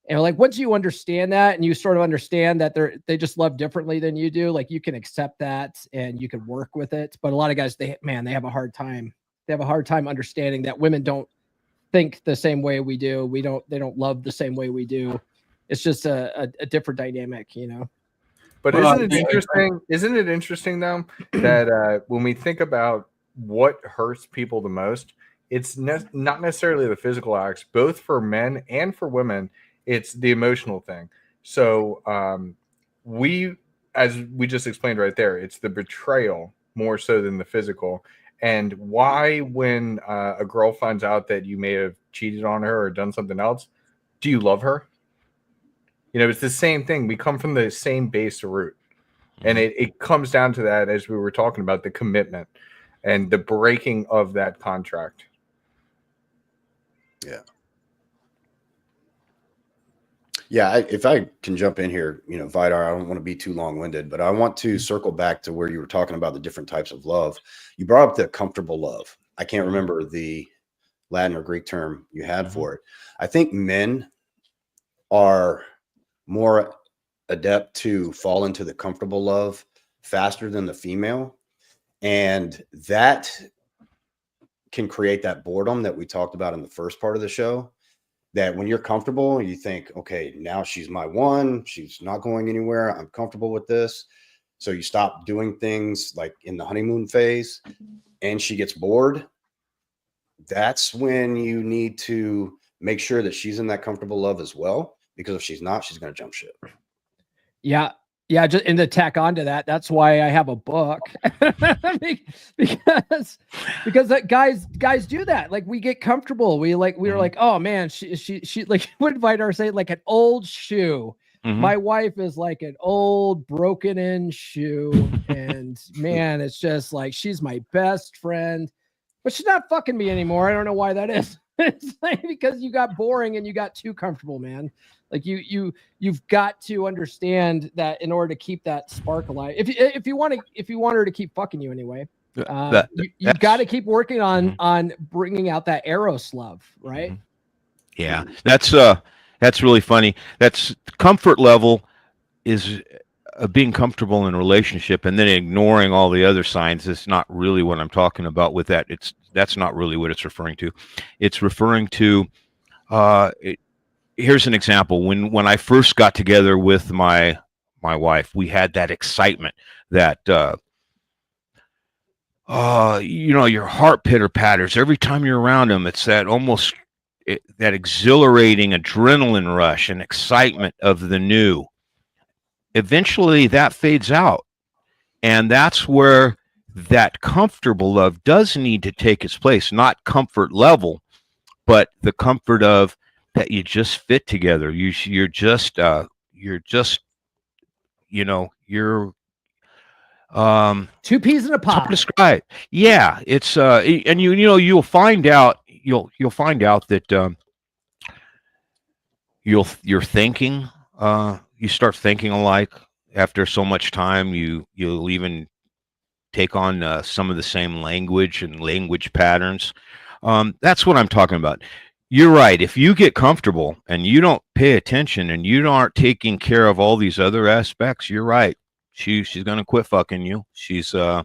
And like, once you understand that and you sort of understand that they just love differently than you do, like you can accept that and you can work with it. But a lot of guys, they have a hard time. They have a hard time understanding that women don't think the same way we do. They don't love the same way we do. It's just a different dynamic, But isn't it interesting though, that when we think about what hurts people the most, it's not necessarily the physical acts, both for men and for women. It's the emotional thing. So as we just explained right there, it's the betrayal more so than the physical. And why, when a girl finds out that you may have cheated on her or done something else, do you love her? It's the same thing. We come from the same base root. And it comes down to that, as we were talking about, the commitment and the breaking of that contract. Yeah. Yeah, if I can jump in here, Vidar, I don't want to be too long-winded, but I want to circle back to where you were talking about the different types of love. You brought up the comfortable love. I can't remember the Latin or Greek term you had for it. I think men are more adept to fall into the comfortable love faster than the female. And that can create that boredom that we talked about in the first part of the show. That when you're comfortable, you think, okay, now she's my one, she's not going anywhere, I'm comfortable with this. So you stop doing things like in the honeymoon phase and she gets bored. That's when you need to make sure that she's in that comfortable love as well, because if she's not, she's going to jump ship. Yeah. Just and to tack onto that, that's why I have a book. because that guys do that. Like, we get comfortable. We were like, oh man, she like, what did Vidar say? Like an old shoe. My wife is like an old broken in shoe. And man, it's just like, she's my best friend, but she's not fucking me anymore. I don't know why that is. It's like, because you got boring and you got too comfortable, man. Like you've got to understand that in order to keep that spark alive, if you want her to keep fucking you anyway, you've got to keep working on bringing out that Eros love, right? Yeah, that's really funny. That's comfort level is being comfortable in a relationship, and then ignoring all the other signs. It's not really what I'm talking about with that. That's not really what it's referring to. It's referring to here's an example. When I first got together with my wife, we had that excitement that your heart pitter patters every time you're around them. It's that that exhilarating adrenaline rush and excitement of the new. eventually that fades out. And that's where that comfortable love does need to take its place, not comfort level, but the comfort of that you just fit together. You're just, you know, you're, Two peas in a it's hard to pod. describe. Yeah, it's and you'll find out that you're thinking you start thinking alike after so much time. You'll even take on some of the same language and language patterns. That's what I'm talking about. You're right. If you get comfortable and you don't pay attention and you aren't taking care of all these other aspects, you're right. She's gonna quit fucking you. She's I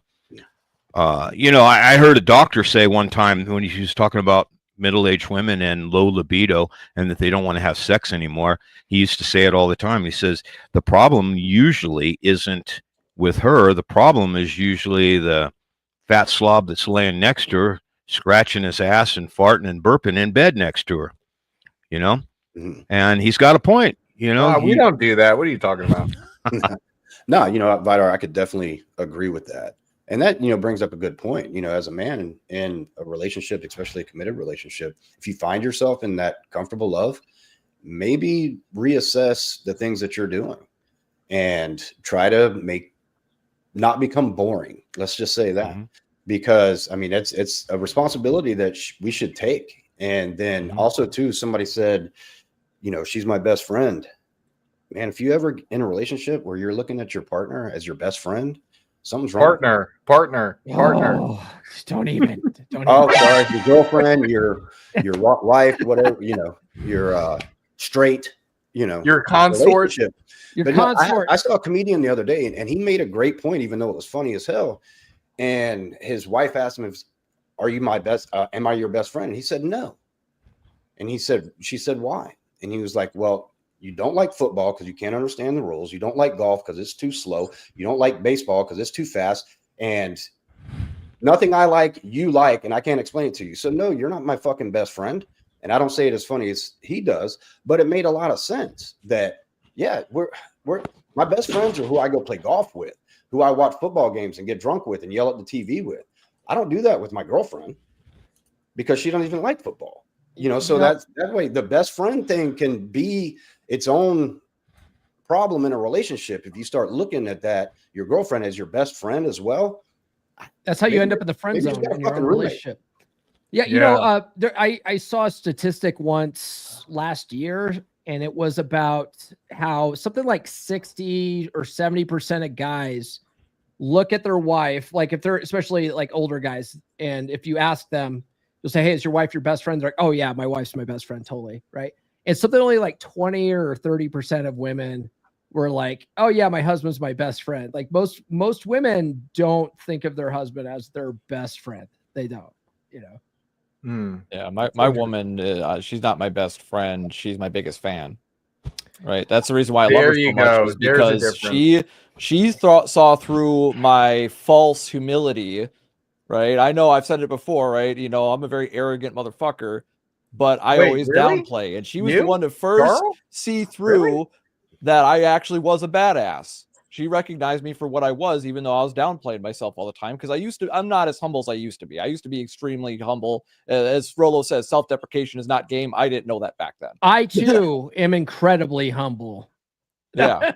heard a doctor say one time when he was talking about middle-aged women and low libido and that they don't want to have sex anymore. He used to say it all the time. He says the problem usually isn't with her. The problem is usually the fat slob that's laying next to her, scratching his ass and farting and burping in bed next to her. You know, and he's got a point. You know, we don't do that. What are you talking about? No, Vidar, I could definitely agree with that. And that, brings up a good point. As a man in a relationship, especially a committed relationship, if you find yourself in that comfortable love, maybe reassess the things that you're doing and try to not become boring. Let's just say that, because it's a responsibility that we should take. And then also too, somebody said, she's my best friend. Man, if you ever in a relationship where you're looking at your partner as your best friend, something's wrong. Partner. Oh, don't even. Oh, sorry, your girlfriend, your wife, whatever, your straight, your consort. Your But consort. I saw a comedian the other day, and he made a great point, even though it was funny as hell. And his wife asked him, "Are you my best? Am I your best friend?" And he said, "No." And she said, "Why?" And he was like, "Well, you don't like football because you can't understand the rules. You don't like golf because it's too slow. You don't like baseball because it's too fast. And nothing I like, you like, and I can't explain it to you. So no, you're not my fucking best friend." And I don't say it as funny as he does, but it made a lot of sense that, yeah, we're my best friends are who I go play golf with, who I watch football games and get drunk with and yell at the TV with. I don't do that with my girlfriend because she don't even like football. So that way the best friend thing can be its own problem in a relationship. If you start looking at that, your girlfriend as your best friend as well. That's how you end up in the friend zone in your own relationship. Yeah, I saw a statistic once last year, and it was about how something like 60 or 70% of guys look at their wife, like if they're especially like older guys, and if you ask them, you'll say, "Hey, is your wife your best friend?" They're like, "Oh yeah, my wife's my best friend." Totally. Right. And something only like 20 or 30% of women were like, "Oh yeah, my husband's my best friend." Like most women don't think of their husband as their best friend. They don't, Yeah, my woman, she's not my best friend. She's my biggest fan. Right. That's the reason why I love her so much, is because she saw through my false humility. Right. I know I've said it before, right? I'm a very arrogant motherfucker, but I always downplay. And she was the one to first see through that I actually was a badass. She recognized me for what I was, even though I was downplaying myself all the time. Because I'm not as humble as I used to be. I used to be extremely humble. As Rolo says, self-deprecation is not game. I didn't know that back then. I too am incredibly humble. Yeah,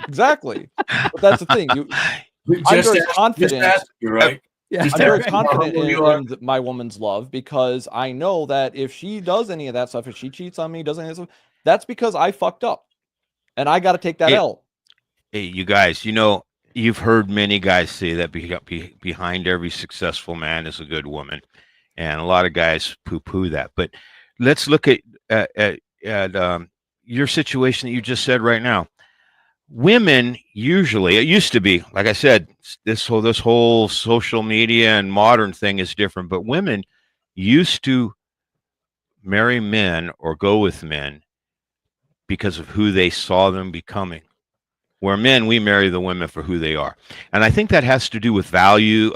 exactly. But that's the thing. I'm very confident. You're right. Yeah, I'm very confident in my woman's love, because I know that if she does any of that stuff, if she cheats on me, does any of that stuff, that's because I fucked up, and I got to take that L. Hey, you guys, you've heard many guys say that behind every successful man is a good woman, and a lot of guys poo-poo that. But let's look at your situation that you just said right now. Women usually, it used to be, like I said, this whole social media and modern thing is different, but women used to marry men or go with men because of who they saw them becoming. Where men, we marry the women for who they are. And I think that has to do with value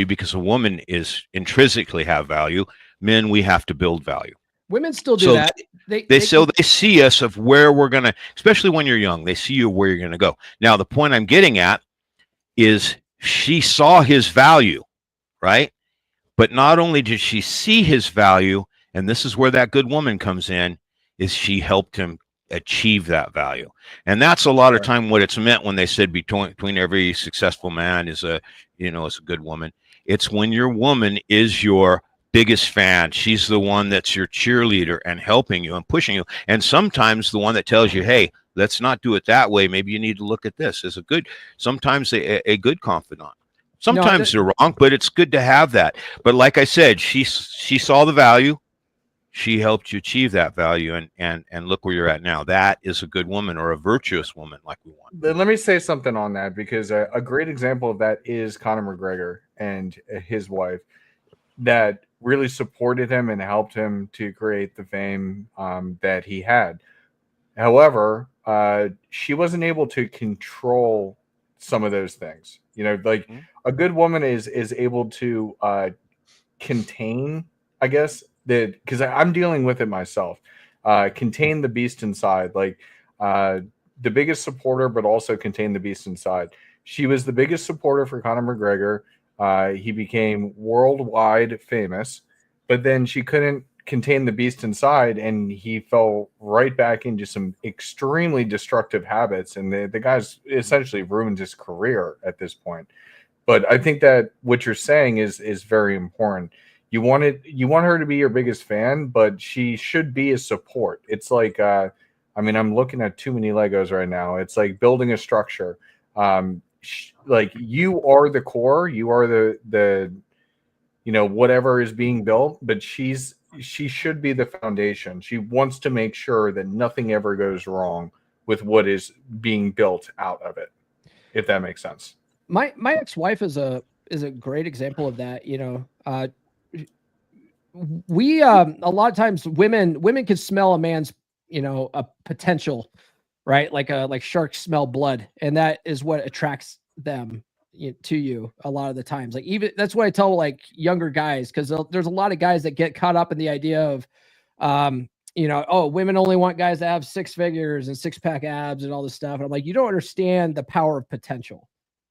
because a woman is intrinsically have value. Men, we have to build value. Women still do So that. they see us of where we're gonna, especially when you're young. They see you where you're gonna go. Now, the point I'm getting at is she saw his value, right? But not only did she see his value, and this is where that good woman comes in, is she helped him achieve that value. And that's a lot of time what it's meant when they said between every successful man is a, is a good woman. It's when your woman is your biggest fan. She's the one that's your cheerleader and helping you and pushing you. And sometimes the one that tells you, hey, let's not do it that way. Maybe you need to look at this as sometimes a good confidant. Sometimes they're wrong, but it's good to have that. But like I said, she saw the value. She helped you achieve that value, and look where you're at now. That is a good woman, or a virtuous woman, like we want. Let me say something on that, because a great example of that is Conor McGregor and his wife, that really supported him and helped him to create the fame that he had. However, she wasn't able to control some of those things. Like a good woman is able to contain, I guess, that, because I'm dealing with it myself. Contain the beast inside, like the biggest supporter, but also contain the beast inside. She was the biggest supporter for Conor McGregor. He became worldwide famous, but then she couldn't contain the beast inside, and he fell right back into some extremely destructive habits, and the guy's essentially ruined his career at this point. But I think that what you're saying is very important. You want her to be your biggest fan, but she should be a support. It's like I'm looking at too many Legos right now. It's like building a structure. Like, you are the core, you are the whatever is being built, but she should be the foundation. She wants to make sure that nothing ever goes wrong with what is being built out of it, if that makes sense. My ex-wife is a great example of that. We a lot of times women can smell a man's a potential, right? Like sharks smell blood, and that is what attracts them to you a lot of the times. Like, even that's what I tell like younger guys, because there's a lot of guys that get caught up in the idea of women only want guys that have 6 figures and 6-pack abs and all this stuff. And I'm like, you don't understand the power of potential,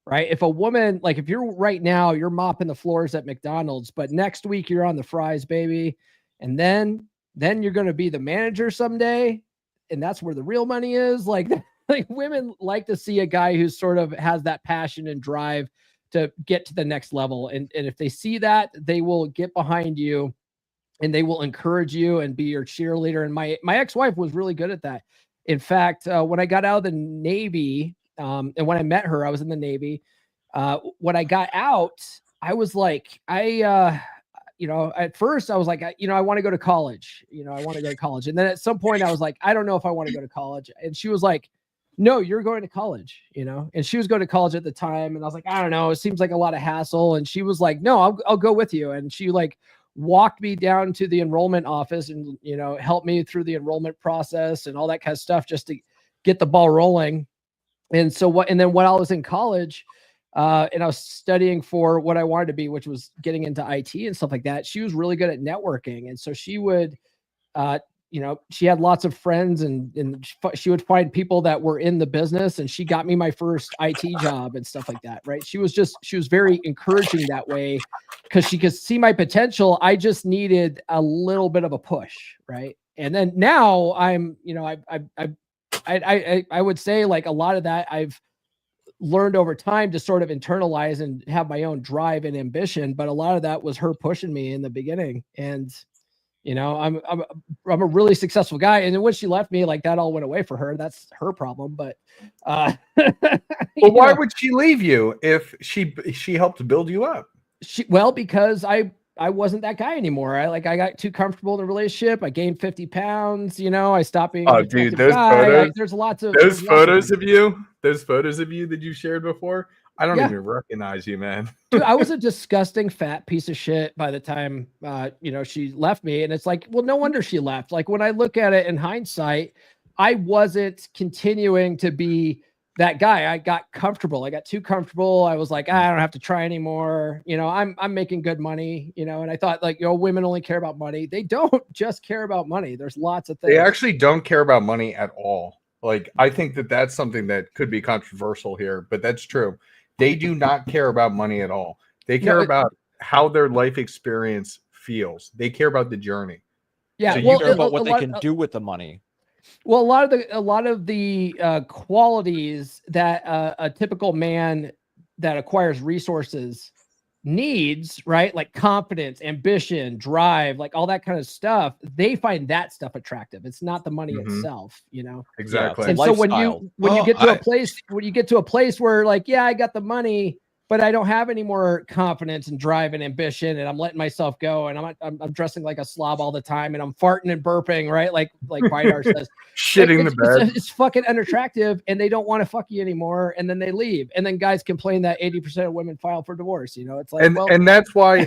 right? If a woman, like, if you're right now, you're mopping the floors at McDonald's, but next week you're on the fries, baby. And then you're going to be the manager someday. And that's where the real money is. Like women like to see a guy who sort of has that passion and drive to get to the next level. And if they see that, they will get behind you and they will encourage you and be your cheerleader. And my ex-wife was really good at that. In fact, when I got out of the Navy, and when I met her, I was in the Navy. When I got out, I was like, at first I was like, I want to go to college. I want to go to college. And then at some point I was like, I don't know if I want to go to college. And she was like, no, you're going to college, and she was going to college at the time. And I was like, I don't know. It seems like a lot of hassle. And she was like, no, I'll go with you. And she like walked me down to the enrollment office and, helped me through the enrollment process and all that kind of stuff just to get the ball rolling. And then when I was in college, and I was studying for what I wanted to be, which was getting into IT and stuff like that, she was really good at networking. And so she would, she had lots of friends and she would find people that were in the business, and she got me my first IT job and stuff like that. Right. She was very encouraging that way because she could see my potential. I just needed a little bit of a push. Right. And then now I'm, I would say like a lot of that I've learned over time to sort of internalize and have my own drive and ambition. But a lot of that was her pushing me in the beginning. And, I'm a really successful guy. And then when she left me, like, that all went away for her. That's her problem. But, well, why would she leave you if she helped build you up? Because I wasn't that guy anymore. I got too comfortable in the relationship. I gained 50 pounds. I stopped being. Oh, dude, those photos. There's lots of those photos of you. Those photos of you that you shared before. I don't even recognize you, man. Dude, I was a disgusting fat piece of shit by the time she left me. And it's like, well, no wonder she left. Like, when I look at it in hindsight, I wasn't continuing to be that guy, I got comfortable. I got too comfortable. I was like, I don't have to try anymore. You know, I'm making good money, you know, and I thought like, women only care about money. They don't just care about money. There's lots of things. They actually don't care about money at all. Like, I think that that's something that could be controversial here, but that's true. They do not care about money at all. They care about how their life experience feels. They care about the journey. Yeah. So well, you care about what they can do with the money. Well, a lot of the qualities that a typical man that acquires resources needs, right? Like confidence, ambition, drive, like all that kind of stuff. They find that stuff attractive. It's not the money itself, you know. Exactly. And so when you get to a place where like, yeah, I got the money, but I don't have any more confidence and drive and ambition, and I'm letting myself go, and I'm dressing like a slob all the time, and I'm farting and burping, right? Like Vidar says, shitting the bed. It's fucking unattractive, and they don't want to fuck you anymore, and then they leave, and then guys complain that 80% of women file for divorce. You know, it's like, and that's why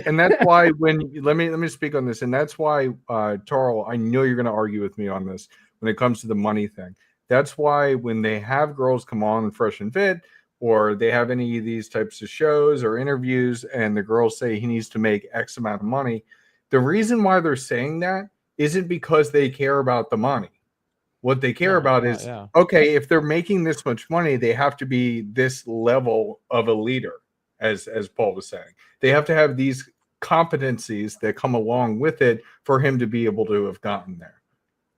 when let me speak on this, and that's why Tarl, I know you're going to argue with me on this when it comes to the money thing. That's why when they have girls come on Fresh and Fit, or they have any of these types of shows or interviews, and the girls say he needs to make X amount of money, the reason why they're saying that isn't because they care about the money. What they care about is, okay, if they're making this much money, they have to be this level of a leader, as Paul was saying. They have to have these competencies that come along with it for him to be able to have gotten there.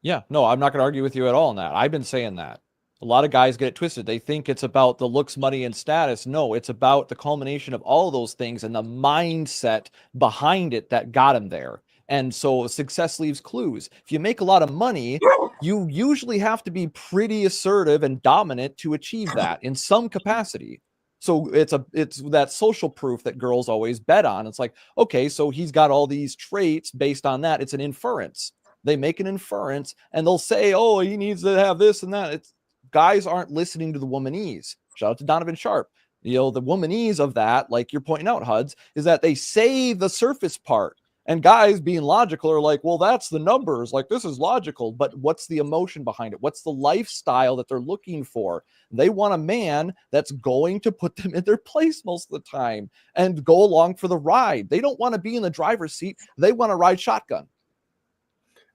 Yeah, no, I'm not going to argue with you at all on that. I've been saying that. A lot of guys get it twisted. They think it's about the looks, money, and status. No, it's about the culmination of all of those things and the mindset behind it that got him there. And so success leaves clues. If you make a lot of money, you usually have to be pretty assertive and dominant to achieve that in some capacity. So it's that social proof that girls always bet on. It's like, okay, so he's got all these traits based on that. It's an inference. They make an inference and they'll say, oh, he needs to have this and that. Guys aren't listening to the womanese. Shout out to Donovan Sharp. You know, the womanese of that, like you're pointing out, Huds, is that they say the surface part. And guys being logical are like, well, that's the numbers. Like, this is logical. But what's the emotion behind it? What's the lifestyle that they're looking for? They want a man that's going to put them in their place most of the time and go along for the ride. They don't want to be in the driver's seat. They want to ride shotgun.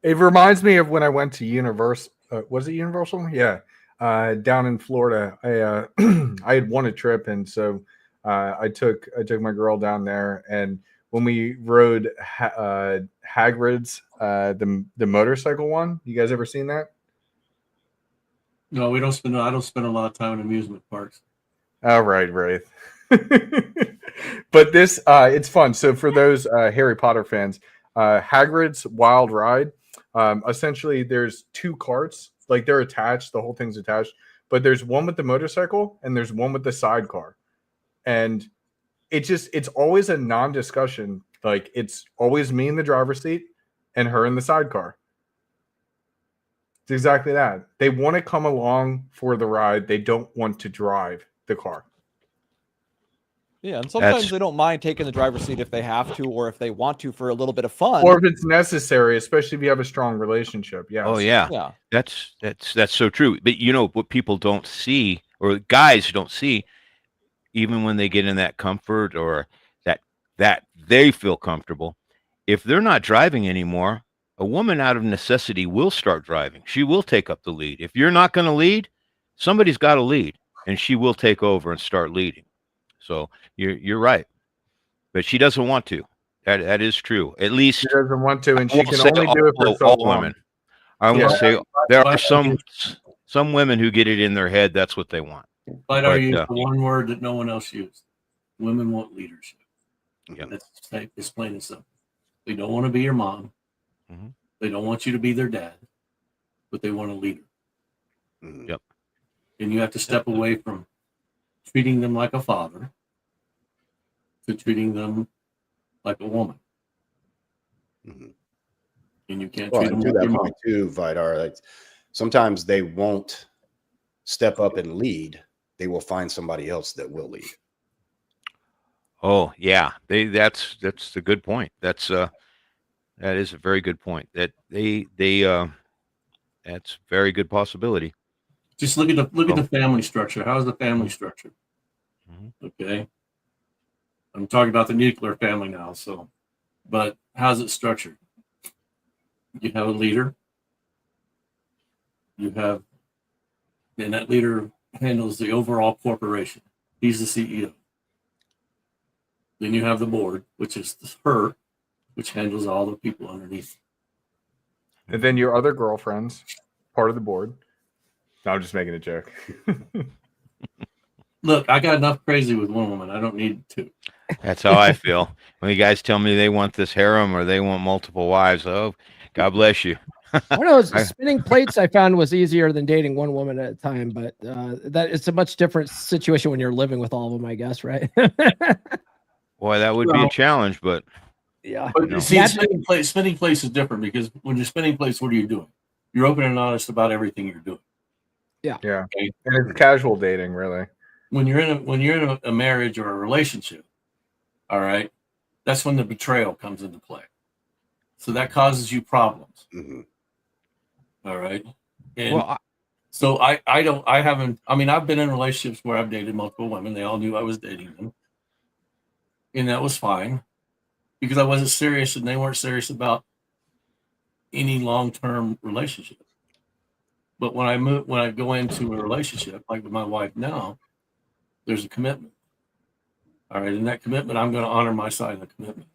It reminds me of when I went to Universal. Was it Universal? Yeah. Down in Florida, I had won a trip, and so I took my girl down there, and when we rode Hagrid's the motorcycle one, you guys ever seen that? No, we don't spend. I don't spend a lot of time in amusement parks. Oh, right. But this it's fun. So for those Harry Potter fans, Hagrid's Wild Ride, essentially there's two carts. Like, they're attached, the whole thing's attached, but there's one with the motorcycle and there's one with the sidecar. And it's always a non-discussion. Like, it's always me in the driver's seat and her in the sidecar. It's exactly that. They want to come along for the ride. They don't want to drive the car. Yeah, and sometimes they don't mind taking the driver's seat if they have to, or if they want to for a little bit of fun, or if it's necessary, especially if you have a strong relationship. Yeah. Oh yeah. That's so true. But you know what people don't see, or guys don't see, even when they get in that comfort or that they feel comfortable, if they're not driving anymore, a woman out of necessity will start driving. She will take up the lead. If you're not going to lead, somebody's got to lead, and she will take over and start leading. So you're right, but she doesn't want to. That is true. At least she doesn't want to, and she can only do it for so long. Women. I want to say there are some women who get it in their head that's what they want. But I use the one word that no one else used. Women want leadership. Yeah, it's plain and simple. They don't want to be your mom. Mm-hmm. They don't want you to be their dad, but they want a leader. Mm-hmm. Yep. And you have to step away from treating them like a father to treating them like a woman. Mm-hmm. And you can't treat them to that point too, Vidar. Like, sometimes they won't step up and lead. They will find somebody else that will lead. Oh yeah, that's a good point. That is a very good point. That that's a very good possibility. Just look at the family structure. How's the family structure? Mhm. Okay. I'm talking about the nuclear family now. So, but how's it structured? You have a leader. And that leader handles the overall corporation. He's the CEO. Then you have the board, which is her, which handles all the people underneath. And then your other girlfriends, part of the board. No, I'm just making a joke. Look, I got enough crazy with one woman. I don't need two. That's how I feel. When you guys tell me they want this harem or they want multiple wives, oh, God bless you. One of those I- spinning plates I found was easier than dating one woman at a time, but that it's a much different situation when you're living with all of them, I guess, right? Boy, that would be Well- a challenge, but Yeah. But No. see, spinning plates is different because when you're spinning plates, what are you doing? You're open and honest about everything you're doing. Yeah. Okay. And it's casual dating, really. When you're in a marriage or a relationship, all right, that's when the betrayal comes into play. So that causes you problems. Mhm. All right. And Well, so I've been in relationships where I've dated multiple women. They all knew I was dating them. And that was fine because I wasn't serious and they weren't serious about any long-term relationship. But when I go into a relationship, like with my wife now, there's a commitment. All right. And that commitment, I'm going to honor my side of the commitment.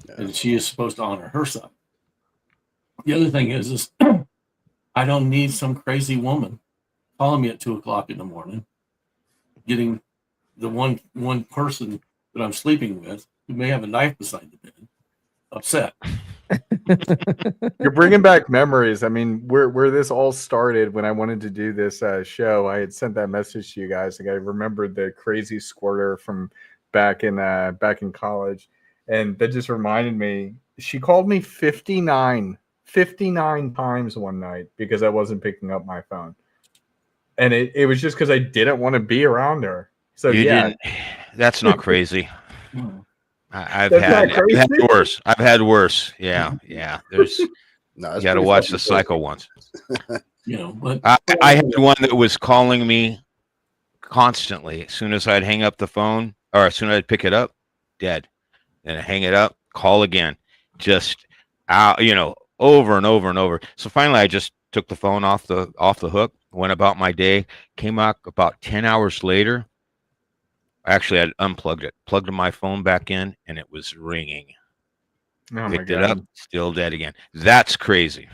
Yeah. And she is supposed to honor her side. The other thing is I don't need some crazy woman calling me at 2:00 in the morning, getting the one person that I'm sleeping with who may have a knife beside the bed upset. You're bringing back memories. I mean, where this all started when I wanted to do this show, I had sent that message to you guys. Like I remembered the crazy squirter from back in college, and that just reminded me. She called me 59 times one night because I wasn't picking up my phone, and it was just because I didn't want to be around her. So you yeah, didn't. That's not crazy. I've That's had not crazy? worse. I've had worse. Yeah. There's No, you that's got to pretty watch fucking the crazy. cycle ones. But I had one that was calling me constantly. As soon as I'd hang up the phone, or as soon as I'd pick it up, dead. Then I hang it up, call again, just out, over and over and over. So finally, I just took the phone off the hook, went about my day. Came out about 10 hours later. Actually, I'd unplugged it, plugged my phone back in, and it was ringing. oh my Picked it up, god, still dead again. That's crazy.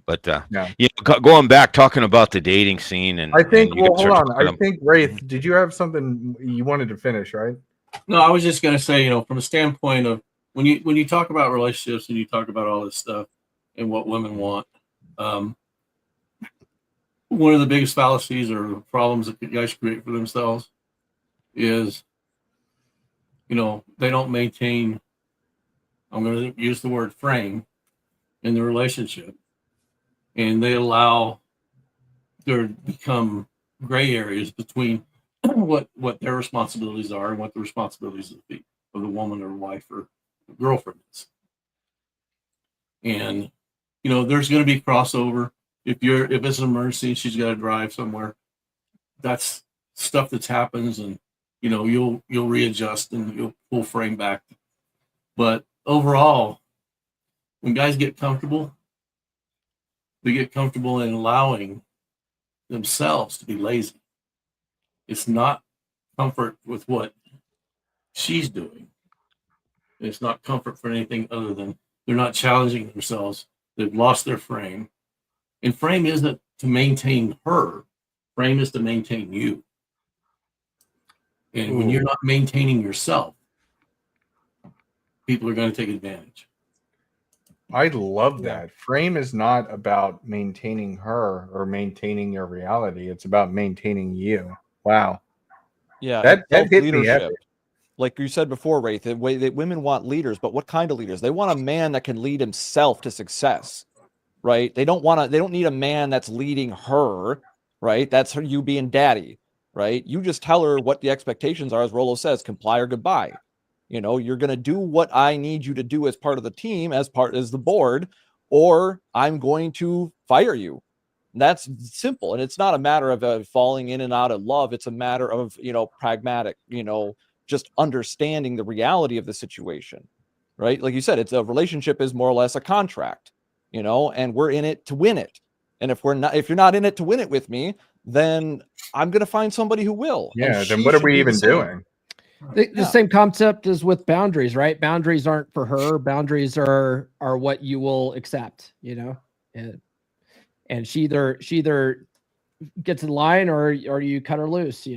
But Yeah. Going back, talking about the dating scene, and I think. and you Well, guys hold are on. talking I think Wraith, did you have something you wanted to finish, right? no, I was just going to say, from a standpoint of when you talk about relationships and you talk about all this stuff and what women want, one of the biggest fallacies or problems that guys create for themselves is, they don't maintain, I'm going to use the word frame in the relationship, and they allow there to become gray areas between what their responsibilities are and what the responsibilities of the woman or wife or girlfriend is. And there's going to be crossover. If it's an emergency and she's got to drive somewhere, that's stuff that happens, and you'll readjust and you'll pull frame back. But overall, when guys get comfortable, they get comfortable in allowing themselves to be lazy. It's not comfort with what she's doing. It's not comfort for anything other than they're not challenging themselves. They've lost their frame. And frame isn't to maintain her. Frame is to maintain you. And when you're not maintaining yourself, people are going to take advantage. I love that. Frame is not about maintaining her or maintaining your reality. It's about maintaining you. Wow. yeah, That and hit me self-leadership. heavy. Like you said before, Wraith, the way that women want leaders, but what kind of leaders? They want a man that can lead himself to success, right? They don't need a man that's leading her, right? That's you being daddy, right? You just tell her what the expectations are, as Rolo says, comply or goodbye. You're going to do what I need you to do as part of the team, as the board, or I'm going to fire you, That's simple. And it's not a matter of falling in and out of love. It's a matter of, pragmatic, just understanding the reality of the situation, right? Like you said, it's a relationship is more or less a contract, and we're in it to win it. And if you're not in it to win it with me, then I'm going to find somebody who will. Yeah. Then what are we even doing? The same concept is with boundaries, right? Boundaries aren't for her. Boundaries are what you will accept, and she either gets in line or you cut her loose,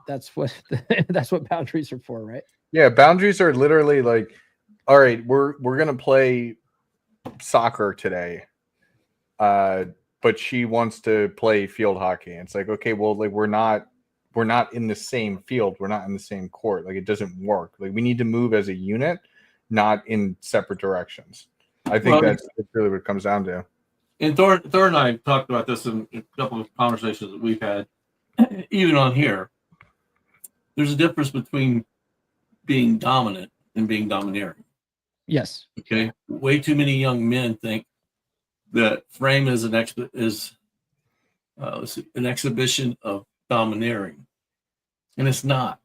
that's what boundaries are for, right? Yeah, boundaries are literally like, all right, we're gonna play soccer today, but she wants to play field hockey. And it's like, okay, well, like we're not in the same field, we're not in the same court. Like it doesn't work. Like we need to move as a unit, not in separate directions. I think that's really what it comes down to. And Thor and I talked about this in a couple of conversations that we've had, even on here. There's a difference between being dominant and being domineering. Yes. Okay. Way too many young men think that frame is an exhibition of domineering, and it's not.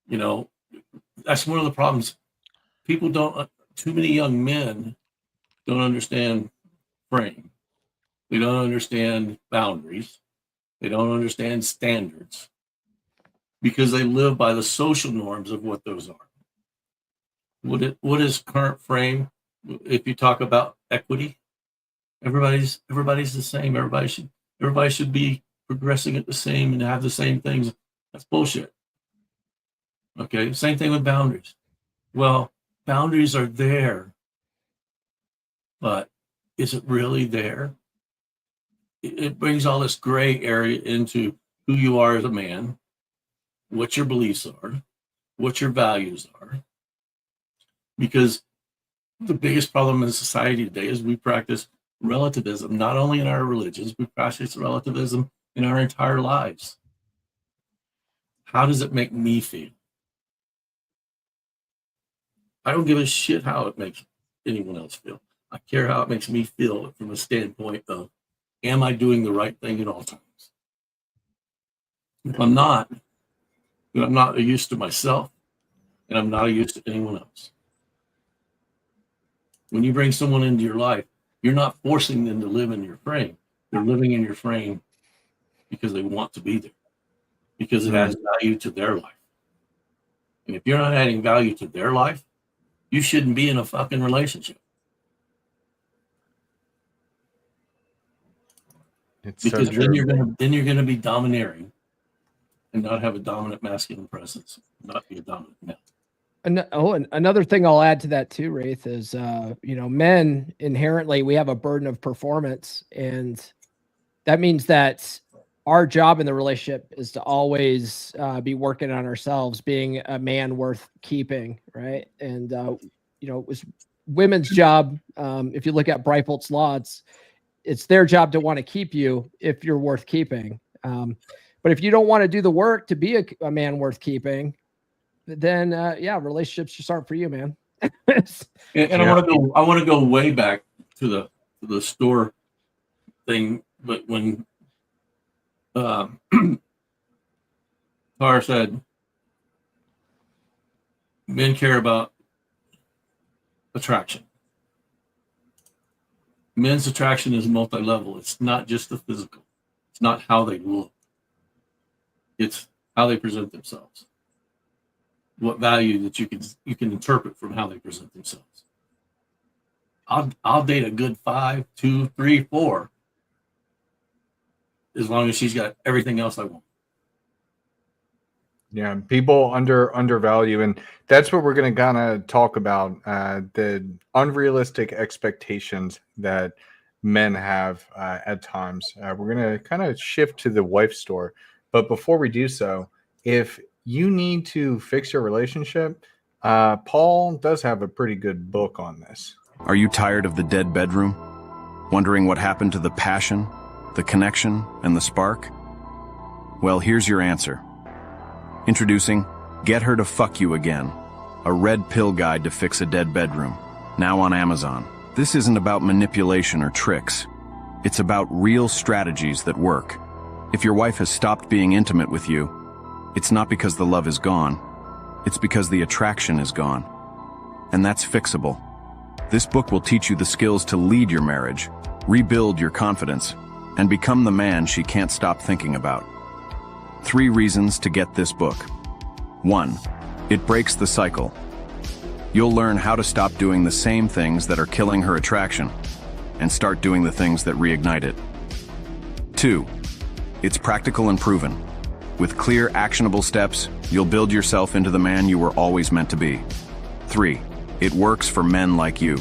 That's one of the problems. People don't. Too many young men don't understand frame. They don't understand boundaries. They don't understand standards because they live by the social norms of what those are. What is current frame? If you talk about equity, everybody's the same. Everybody should be progressing at the same and have the same things. That's bullshit. Okay, same thing with boundaries. Well, boundaries are there, but is it really there? It brings all this gray area into who you are as a man, what your beliefs are, what your values are. Because the biggest problem in society today is we practice relativism, not only in our religions, we practice relativism in our entire lives. How does it make me feel? I don't give a shit how it makes anyone else feel. I care how it makes me feel from a standpoint of, am I doing the right thing at all times? If I'm not, then I'm not a use to myself, and I'm not a use to anyone else. When you bring someone into your life, you're not forcing them to live in your frame. They're living in your frame because they want to be there, because it adds value to their life. And if you're not adding value to their life, you shouldn't be in a fucking relationship. Because then you're gonna be domineering and not have a dominant masculine presence, not be a dominant male. And another thing I'll add to that too, Wraith, is men inherently we have a burden of performance, and that means that our job in the relationship is to always be working on ourselves, being a man worth keeping, right? And it was women's job. If you look at Breitbolt's law, it's their job to want to keep you if you're worth keeping. But if you don't want to do the work to be a man worth keeping, then relationships just aren't for you, man. And I want to go way back to the store thing, but when Thor said men care about attraction. Men's attraction is multi-level. It's not just the physical. It's not how they look. It's how they present themselves. What value that you can interpret from how they present themselves. I'll date a good 5, 2, 3, 4, as long as she's got everything else I want. Yeah, people undervalue, and that's what we're going to kind of talk about, the unrealistic expectations that men have at times. We're going to kind of shift to the wife store, but before we do so, if you need to fix your relationship, Paul does have a pretty good book on this. Are you tired of the dead bedroom? Wondering what happened to the passion, the connection, and the spark? Well, here's your answer. Introducing Get Her to Fuck You Again, a red pill guide to fix a dead bedroom, now on Amazon. This isn't about manipulation or tricks. It's about real strategies that work. If your wife has stopped being intimate with you, it's not because the love is gone. It's because the attraction is gone. And that's fixable. This book will teach you the skills to lead your marriage, rebuild your confidence, and become the man she can't stop thinking about. 3 reasons to get this book. 1. It breaks the cycle. You'll learn how to stop doing the same things that are killing her attraction and start doing the things that reignite it. 2. It's practical and proven. With clear, actionable steps, you'll build yourself into the man you were always meant to be. 3. It works for men like you.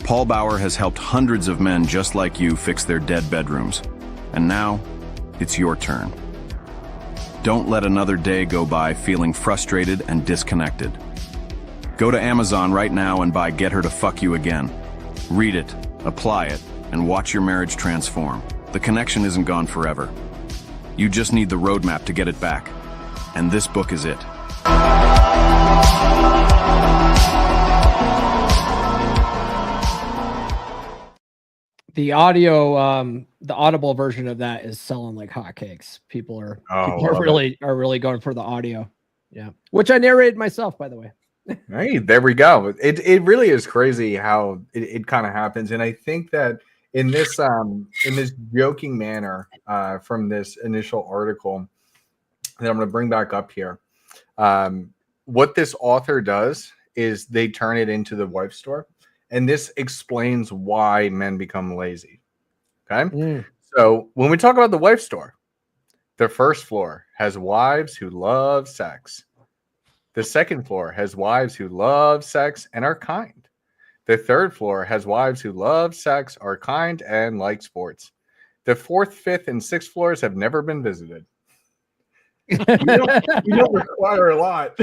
Paul Bauer has helped hundreds of men just like you fix their dead bedrooms. And now, it's your turn. Don't let another day go by feeling frustrated and disconnected. Go to Amazon right now and buy Get Her to Fuck You Again. Read it, apply it, and watch your marriage transform. The connection isn't gone forever. You just need the roadmap to get it back. And this book is it. The audio, the audible version of that is selling like hotcakes. People are really going for the audio. Yeah, which I narrated myself, by the way. Hey, there we go. It really is crazy how it kind of happens, and I think that in this joking manner from this initial article that I'm going to bring back up here, what this author does is they turn it into the wife store. And this explains why men become lazy. Okay. So when we talk about the wife store, the first floor has wives who love sex. The second floor has wives who love sex and are kind. The third floor has wives who love sex, are kind, and like sports. The fourth, fifth, and sixth floors have never been visited. We don't require a lot.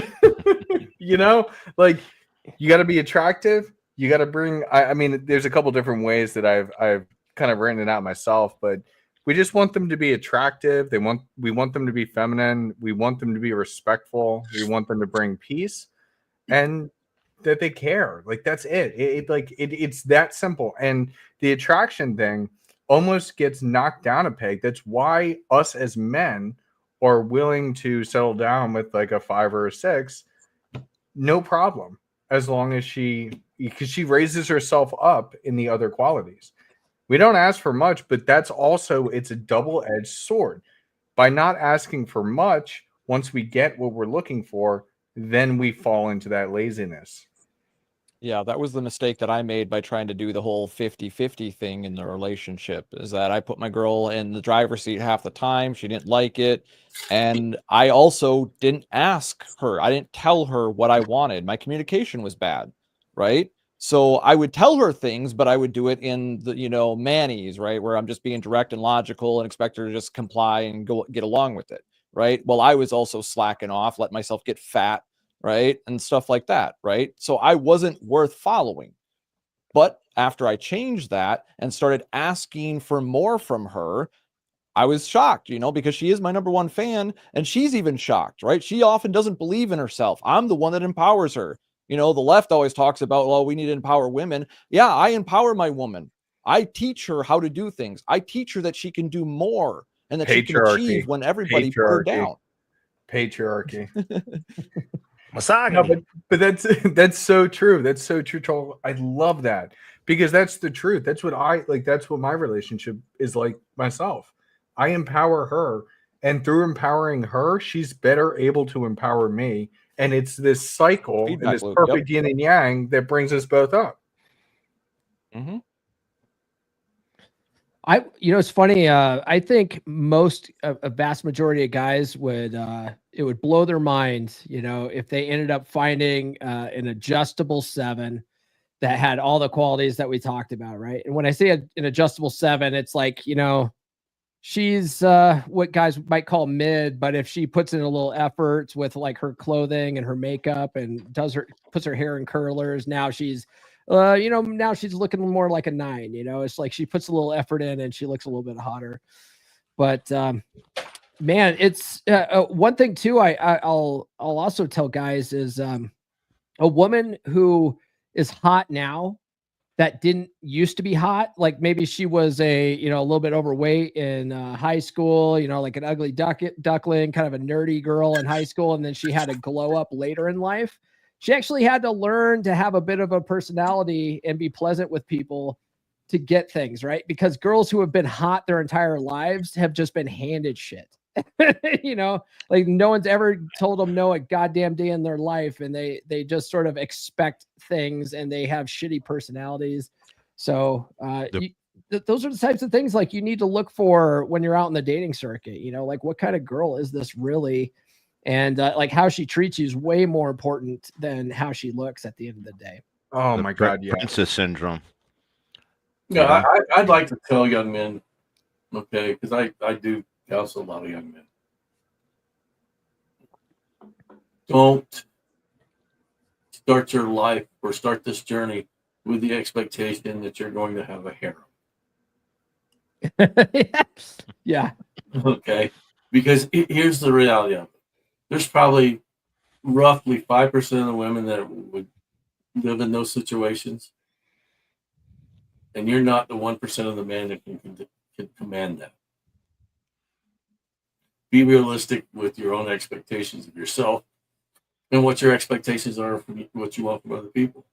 Like you got to be attractive. You got to bring. I mean, there's a couple different ways that I've kind of written it out myself, but we just want them to be attractive. We want them to be feminine. We want them to be respectful. We want them to bring peace, and that they care. Like that's it. It's that simple. And the attraction thing almost gets knocked down a peg. That's why us as men are willing to settle down with like a 5 or a 6, no problem, as long as because she raises herself up in the other qualities. We don't ask for much, but it's a double-edged sword. By not asking for much, once we get what we're looking for, then we fall into that laziness. Yeah, that was the mistake that I made by trying to do the whole 50-50 thing in the relationship, is that I put my girl in the driver's seat half the time. She didn't like it. And I also didn't ask her. I didn't tell her what I wanted. My communication was bad, right? So I would tell her things, but I would do it in the, mannies, right? Where I'm just being direct and logical and expect her to just comply and get along with it, right? Well, I was also slacking off, let myself get fat, right? And stuff like that, right? So I wasn't worth following. But after I changed that and started asking for more from her, I was shocked, because she is my #1 fan, and she's even shocked, right? She often doesn't believe in herself. I'm the one that empowers her. The left always talks about, well, we need to empower women. Yeah, I empower my woman. I teach her how to do things. I teach her that she can do more and that she can achieve when everybody put her down. Patriarchy. Misogyny. No, but that's so true. That's so true, Joel. I love that because that's the truth. That's what that's what my relationship is like myself. I empower her, and through empowering her, she's better able to empower me. And it's this cycle, and this perfect yin and yang that brings us both up. Mm-hmm. It's funny. I think a vast majority of guys it would blow their mind, if they ended up finding an adjustable 7 that had all the qualities that we talked about, right? And when I say an adjustable 7, it's like, she's what guys might call mid, but if she puts in a little effort with like her clothing and her makeup and puts her hair in curlers, now she's now she's looking more like a 9. It's like she puts a little effort in and she looks a little bit hotter. But man, it's one thing too. I'll also tell guys is a woman who is hot now that didn't used to be hot. Like maybe she was a little bit overweight in high school, like an ugly duckling, kind of a nerdy girl in high school, and then she had a glow up later in life. She actually had to learn to have a bit of a personality and be pleasant with people to get things right, because girls who have been hot their entire lives have just been handed shit. Like no one's ever told them no a goddamn day in their life, and they just sort of expect things, and they have shitty personalities. So those are the types of things like you need to look for when you're out in the dating circuit. Like what kind of girl is this really, and like how she treats you is way more important than how she looks at the end of the day. Oh my God, yeah. Princess syndrome. Yeah, I'd like to tell young men, okay, because I do counsel a lot of young men. Don't start your life or start this journey with the expectation that you're going to have a harem. Yeah. Okay. Because here's the reality of it. There's probably roughly 5% of the women that would live in those situations. And you're not the 1% of the men that can command that. Be realistic with your own expectations of yourself and what your expectations are for what you want from other people.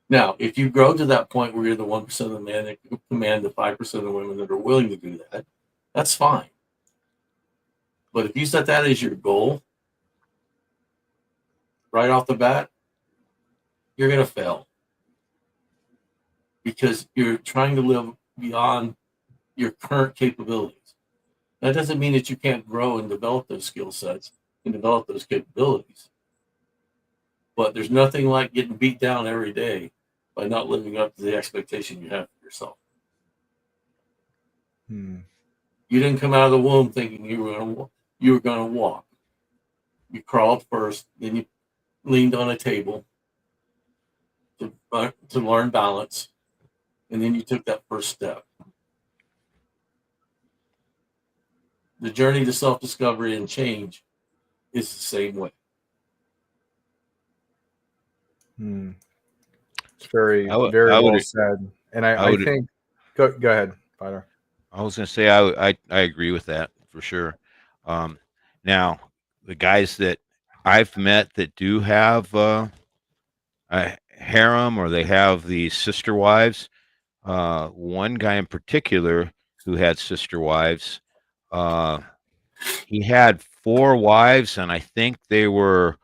Now, if you grow to that point where you're the 1% of the men that can command the 5% of the women that are willing to do that, that's fine. But if you set that as your goal right off the bat, you're going to fail. Because you're trying to live beyond your current capabilities. That doesn't mean that you can't grow and develop those skill sets and develop those capabilities. But there's nothing like getting beat down every day by not living up to the expectation you have for yourself. You didn't come out of the womb thinking you were going to walk. You crawled first, then you leaned on a table to learn balance, and then you took that first step. The journey to self-discovery and change is the same way. It's very well said. And I think, go ahead, Fighter. I was going to say I agree with that for sure. Now, the guys that I've met that do have a harem or they have these sister wives, one guy in particular who had sister wives, he had 4 wives, and I think they were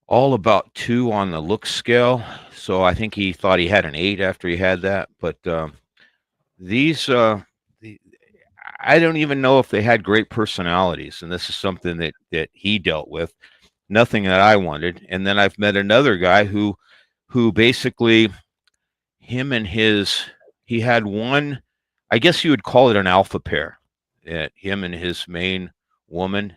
all about 2 on the look scale. So I think he thought he had an 8 after he had that. But I don't even know if they had great personalities, and this is something that he dealt with. Nothing that I wanted. And then I've met another guy who basically he had one, I guess you would call it an alpha pair. Him and his main woman,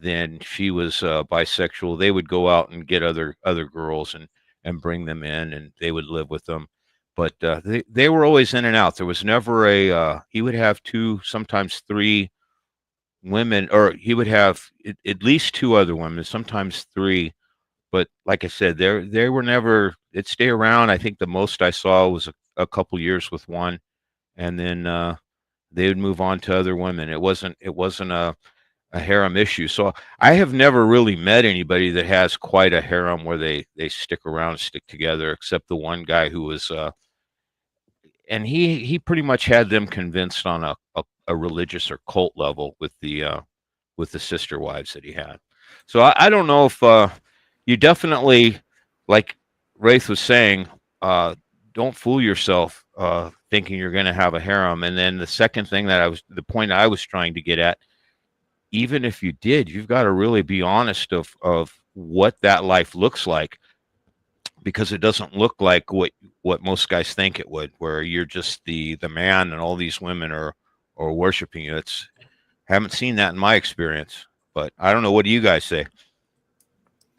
then she was bisexual. They would go out and get other girls and bring them in, and they would live with them. But they were always in and out. There was never he would have 2, sometimes 3 women, or he would have at least 2 other women, sometimes 3. But like I said, they were never, it'd stay around. I think the most I saw was a couple years with one, and then they would move on to other women. It wasn't a harem issue. So I have never really met anybody that has quite a harem where they stick around and stick together, except the one guy who was and he pretty much had them convinced on a religious or cult level with the sister wives that he had. So I don't know if you definitely, like Wraith was saying, don't fool yourself thinking you're going to have a harem. And then the second thing the point I was trying to get at, even if you did, you've got to really be honest of what that life looks like, because it doesn't look like what most guys think it would, where you're just the man and all these women are worshiping you. Haven't seen that in my experience, but I don't know. What do you guys say?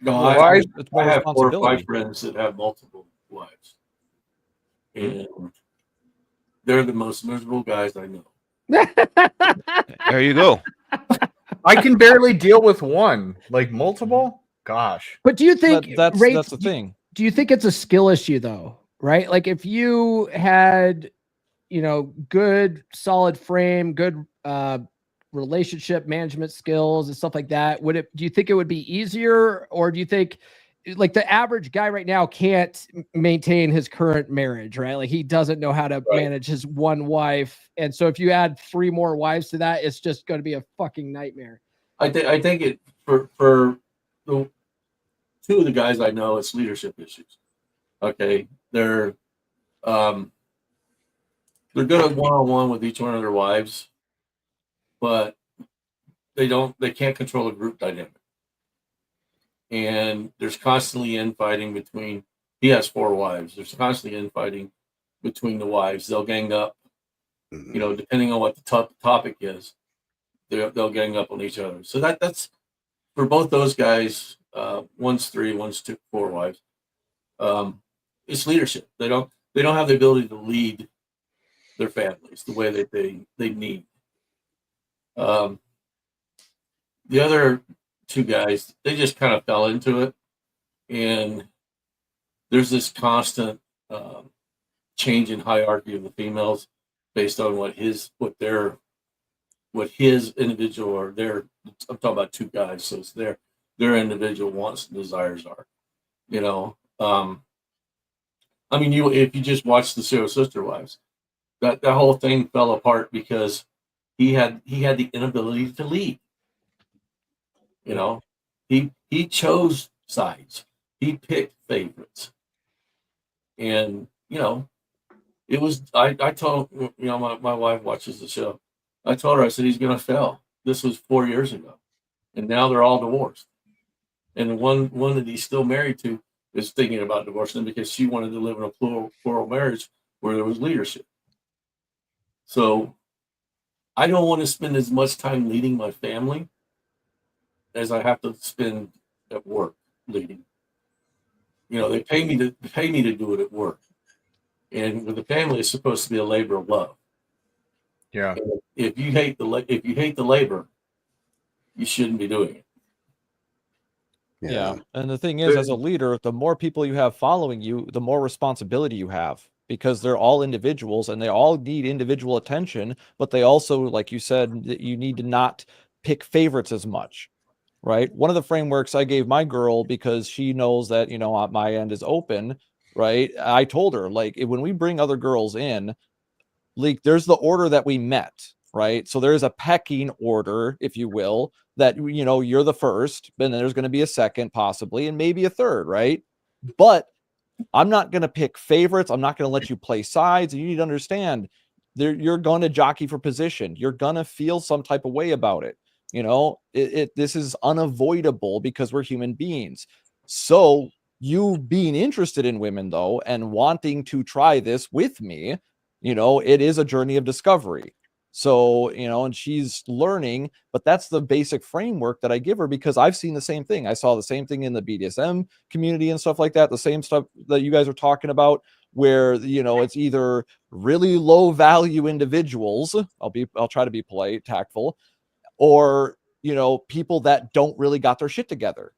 No, Well, I it's more have 4 or 5 responsibility. friends that have multiple wives, and they're the most miserable guys I know. There you go. I can barely deal with one, like multiple. Gosh. But do you think That's Wraith, the thing. do you think it's a skill issue though, right? Like if you had, you know, good solid frame, good relationship management skills and stuff like that, do you think it would be easier, or do you think like the average guy right now can't maintain his current marriage, right? Like he doesn't know how to manage his one wife. And so if you add 3 more wives to that, it's just going to be a fucking nightmare. I think it for the 2 of the guys I know, it's leadership issues. Okay, they're good at one-on-one with each one of their wives, but they can't control a group dynamic. And there's constantly infighting between. He has 4 wives. There's constantly infighting between the wives. They'll gang up, you know, depending on what the topic is. They'll gang up on each other. So that's for both those guys. One's 3, one's 4 wives. It's leadership. They don't have the ability to lead their families the way that they need. The other 2 guys, they just kind of fell into it, and there's this constant change in hierarchy of the females based on what his individual, or I'm talking about 2 guys, so it's their individual wants and desires are, you know. I mean, if you just watch the Zero Sister Wives, that whole thing fell apart because he had the inability to lead. You know, he chose sides. He picked favorites. And, you know, it was, I told, you know, my wife watches the show. I told her, I said, he's going to fail. This was 4 years ago. And now they're all divorced. And the one that he's still married to is thinking about divorcing him because she wanted to live in a plural marriage where there was leadership. So I don't want to spend as much time leading my family as I have to spend at work leading. You know, they pay me to do it at work, and with the family, it's supposed to be a labor of love. Yeah. And if you hate the labor, you shouldn't be doing it. Yeah. And the thing is, as a leader, the more people you have following you, the more responsibility you have, because they're all individuals and they all need individual attention. But they also, like you said, that you need to not pick favorites as much. Right. One of the frameworks I gave my girl, because she knows that, you know, my end is open. Right. I told her, like, when we bring other girls in, like, there's the order that we met. Right. So there's a pecking order, if you will, that, you know, you're the first, and then there's going to be a second, possibly, and maybe a third. Right. But I'm not going to pick favorites. I'm not going to let you play sides. And you need to understand, you're going to jockey for position. You're going to feel some type of way about it. You know, this is unavoidable because we're human beings. So you being interested in women, though, and wanting to try this with me, you know, it is a journey of discovery. So, you know, and she's learning, but that's the basic framework that I give her, because I've seen the same thing. I saw the same thing in the BDSM community and stuff like that. The same stuff that you guys are talking about, where, you know, it's either really low value individuals. I'll try to be polite, tactful, or, you know, people that don't really got their shit together.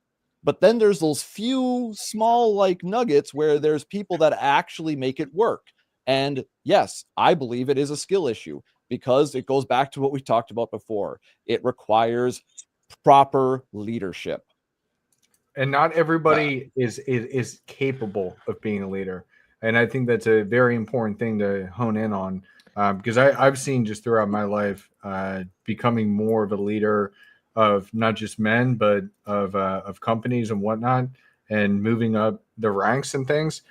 But then there's those few small like nuggets where there's people that actually make it work. And yes, I believe it is a skill issue, because it goes back to what we talked about before. It requires proper leadership. And not everybody is capable of being a leader. And I think that's a very important thing to hone in on, because I've seen just throughout my life becoming more of a leader of not just men, but of companies and whatnot, and moving up the ranks and things.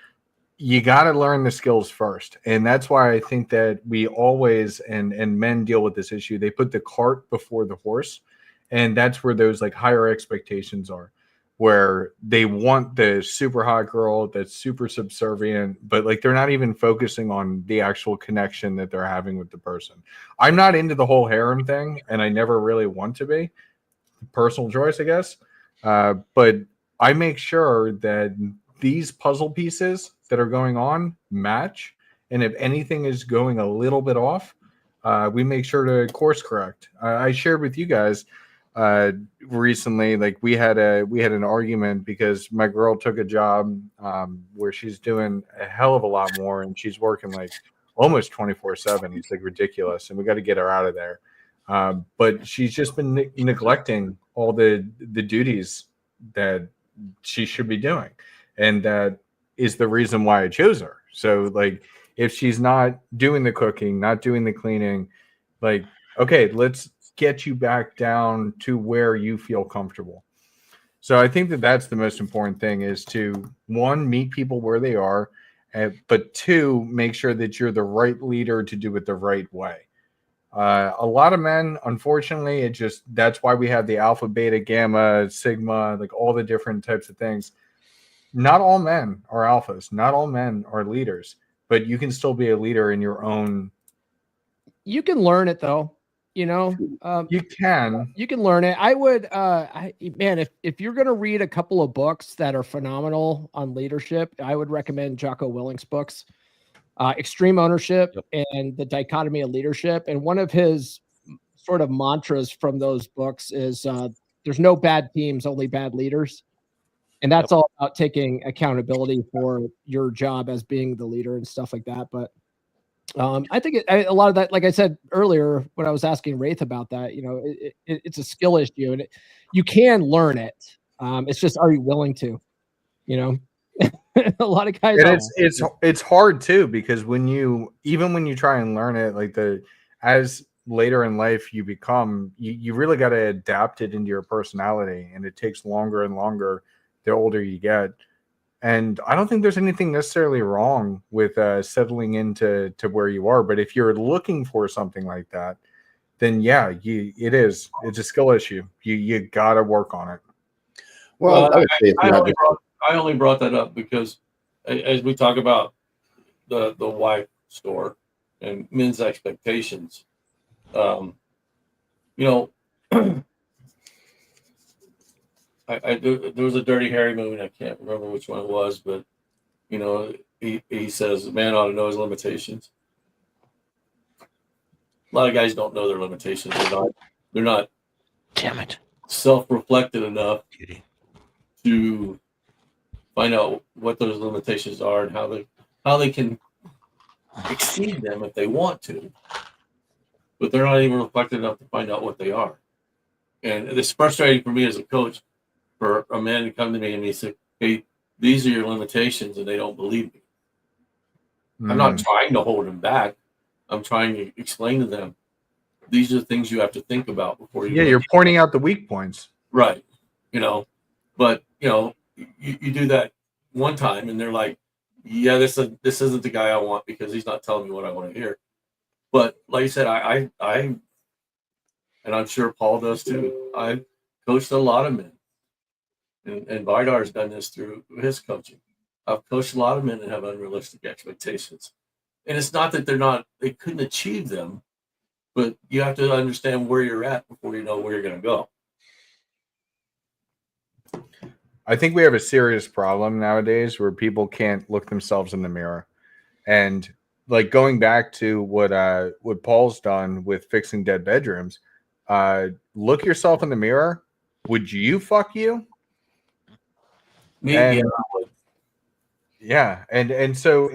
You got to learn the skills first. And that's why I think that we always, and men deal with this issue, they put the cart before the horse. And that's where those like higher expectations are, where they want the super hot girl that's super subservient, but like they're not even focusing on the actual connection that they're having with the person. I'm not into the whole harem thing, and I never really want to be. Personal choice, I guess. But I make sure that these puzzle pieces that are going on match. And if anything is going a little bit off, we make sure to course correct. I shared with you guys, recently. Like we had an argument because my girl took a job where she's doing a hell of a lot more, and she's working like almost 24/7. It's like ridiculous, and we got to get her out of there. But she's just been neglecting all the duties that she should be doing, and that is the reason why I chose her. So like, if she's not doing the cooking, not doing the cleaning, like, okay, let's get you back down to where you feel comfortable. So I think that that's the most important thing, is to, one, meet people where they are, but two, make sure that you're the right leader to do it the right way. A lot of men, unfortunately, that's why we have the alpha, beta, gamma, sigma, like all the different types of things. Not all men are alphas. Not all men are leaders, but you can still be a leader in your own. You can learn it though. You can learn it. I would, man, if you're going to read a couple of books that are phenomenal on leadership, I would recommend Jocko Willink's books, Extreme Ownership and The Dichotomy of Leadership. And one of his sort of mantras from those books is there's no bad teams, only bad leaders. And that's all about taking accountability for your job as being the leader and stuff like that. But I think a lot of that, like I said earlier, when I was asking Wraith about that, it's a skill issue, and you can learn it. It's just, are you willing to? A lot of guys. It's hard too, because when you try and learn it, as later in life you become, you really got to adapt it into your personality, and it takes longer and longer the older you get. And I don't think there's anything necessarily wrong with settling into where you are. But if you're looking for something like that, then yeah, it's a skill issue. You got to work on it. Well, I only brought that up because as we talk about the wife store and men's expectations, there was a Dirty Harry movie. I can't remember which one it was, but he says a man ought to know his limitations. A lot of guys don't know their limitations. They're not Damn it. Self-reflected enough to find out what those limitations are and how they can exceed them if they want to. But they're not even reflected enough to find out what they are. And it's frustrating for me as a coach for a man to come to me and he said, "Hey, these are your limitations," and they don't believe me. I'm not trying to hold them back. I'm trying to explain to them, these are the things you have to think about before you. Yeah, you're pointing out the weak points. Right. But you do that one time and they're like, yeah, this isn't the guy I want because he's not telling me what I want to hear. But like I said, I and I'm sure Paul does too. I've coached a lot of men. And Vidar's done this through his coaching. I've coached a lot of men that have unrealistic expectations. And it's not that they couldn't achieve them, but you have to understand where you're at before you know where you're going to go. I think we have a serious problem nowadays where people can't look themselves in the mirror. And like going back to what Paul's done with fixing dead bedrooms, look yourself in the mirror. Would you fuck you? Yeah, and so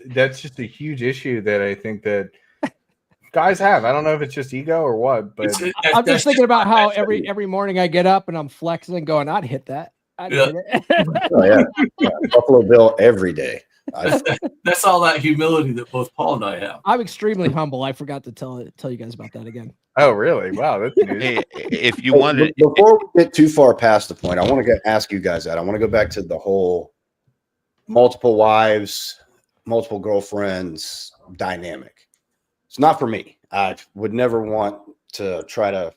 that's just a huge issue that I think that guys have. I don't know if it's just ego or what, but I'm just thinking about how every morning I get up and I'm flexing and going, I'd hit that. I'd hit it. Oh, yeah. Buffalo Bill every day. That's all that humility that both Paul and I have. I'm extremely humble. I forgot to tell you guys about that again. Oh, really? Wow, that's news. Hey, if you wanted, before we get too far past the point, I want to ask you guys that. I want to go back to the whole multiple wives, multiple girlfriends dynamic. It's not for me. I would never want to try to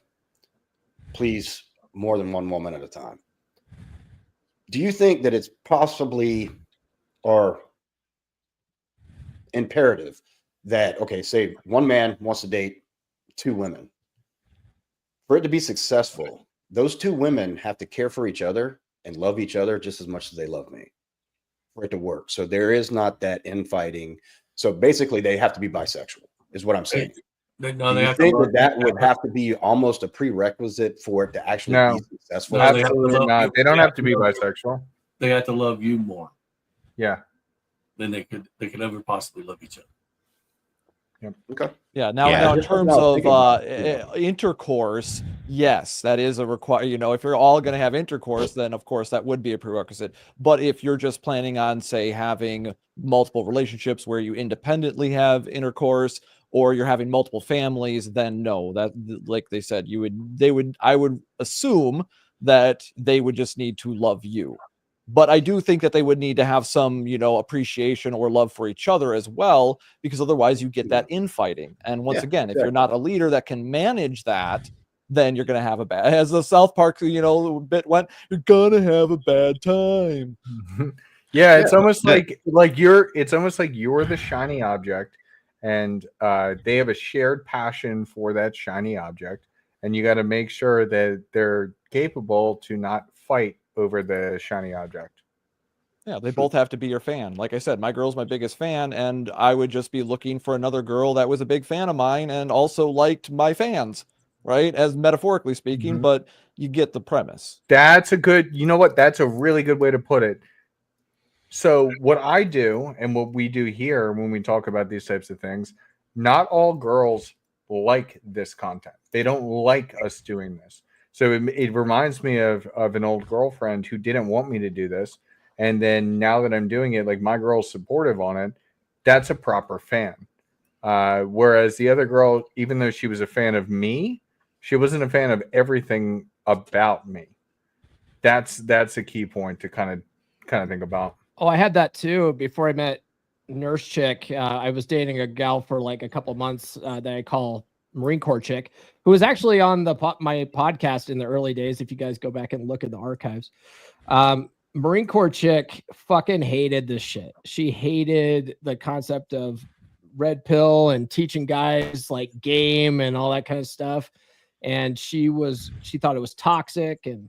please more than one woman at a time. Do you think that it's possibly or imperative that, okay, say one man wants to date two women? For it to be successful, those two women have to care for each other and love each other just as much as they love me for it to work. So there is not that infighting. So basically they have to be bisexual is what I'm saying. No, Do they you have think to love that would have to be almost a prerequisite for it to actually No. be successful? No, they have to Absolutely love not. you. They don't They have have to to be love bisexual. They have to love you more Yeah. than they could ever possibly love each other. Okay. Yeah. Now, Yeah. now in Just something terms I was of thinking about, yeah. intercourse, yes, that is a require. If you're all going to have intercourse, then of course that would be a prerequisite. But if you're just planning on, say, having multiple relationships where you independently have intercourse, or you're having multiple families, then no. That, like they said, I would assume that they would just need to love you. But I do think that they would need to have some, appreciation or love for each other as well, because otherwise you get that infighting. And once Yeah, again, if you're not a leader that can manage that, then you're going to have a bad, as the South Park, bit went, you're going to have a bad time. Yeah, it's Yeah. almost it's almost like you're the shiny object, and they have a shared passion for that shiny object, and you got to make sure that they're capable to not fight over the shiny object. Yeah, they both have to be your fan. Like I said, my girl's my biggest fan, and I would just be looking for another girl that was a big fan of mine and also liked my fans, right? As metaphorically speaking, Mhm. but you get the premise. That's a good, you know what? That's a really good way to put it. So, what I do and what we do here when we talk about these types of things, not all girls like this content. They don't like us doing this. So, it reminds me of an old girlfriend who didn't want me to do this. And then now that I'm doing it, like my girl's supportive on it, that's a proper fan. Whereas the other girl, even though she was a fan of me, she wasn't a fan of everything about me. That's a key point to kind of think about. Oh, I had that too before I met Nurse Chick. I was dating a gal for like a couple months that I call Marine Corps Chick, who was actually on my podcast in the early days. If you guys go back and look at the archives, Marine Corps Chick fucking hated this shit. She hated the concept of red pill and teaching guys like game and all that kind of stuff. And she thought it was toxic, and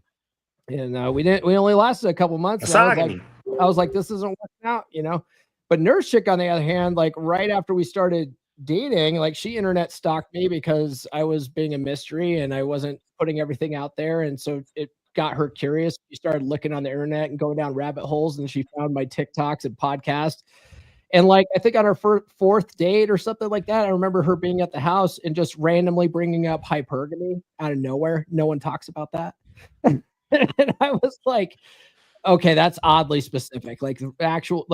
we only lasted a couple months. And I was like, this isn't working out, But Nurse Chick, on the other hand, like right after we started dating, like she internet stalked me because I was being a mystery and I wasn't putting everything out there. And so it got her curious. She started looking on the internet and going down rabbit holes, and she found my TikToks and podcast. And like, I think on our fourth date or something like that, I remember her being at the house and just randomly bringing up hypergamy out of nowhere. No one talks about that. And I was like, okay, that's oddly specific. Like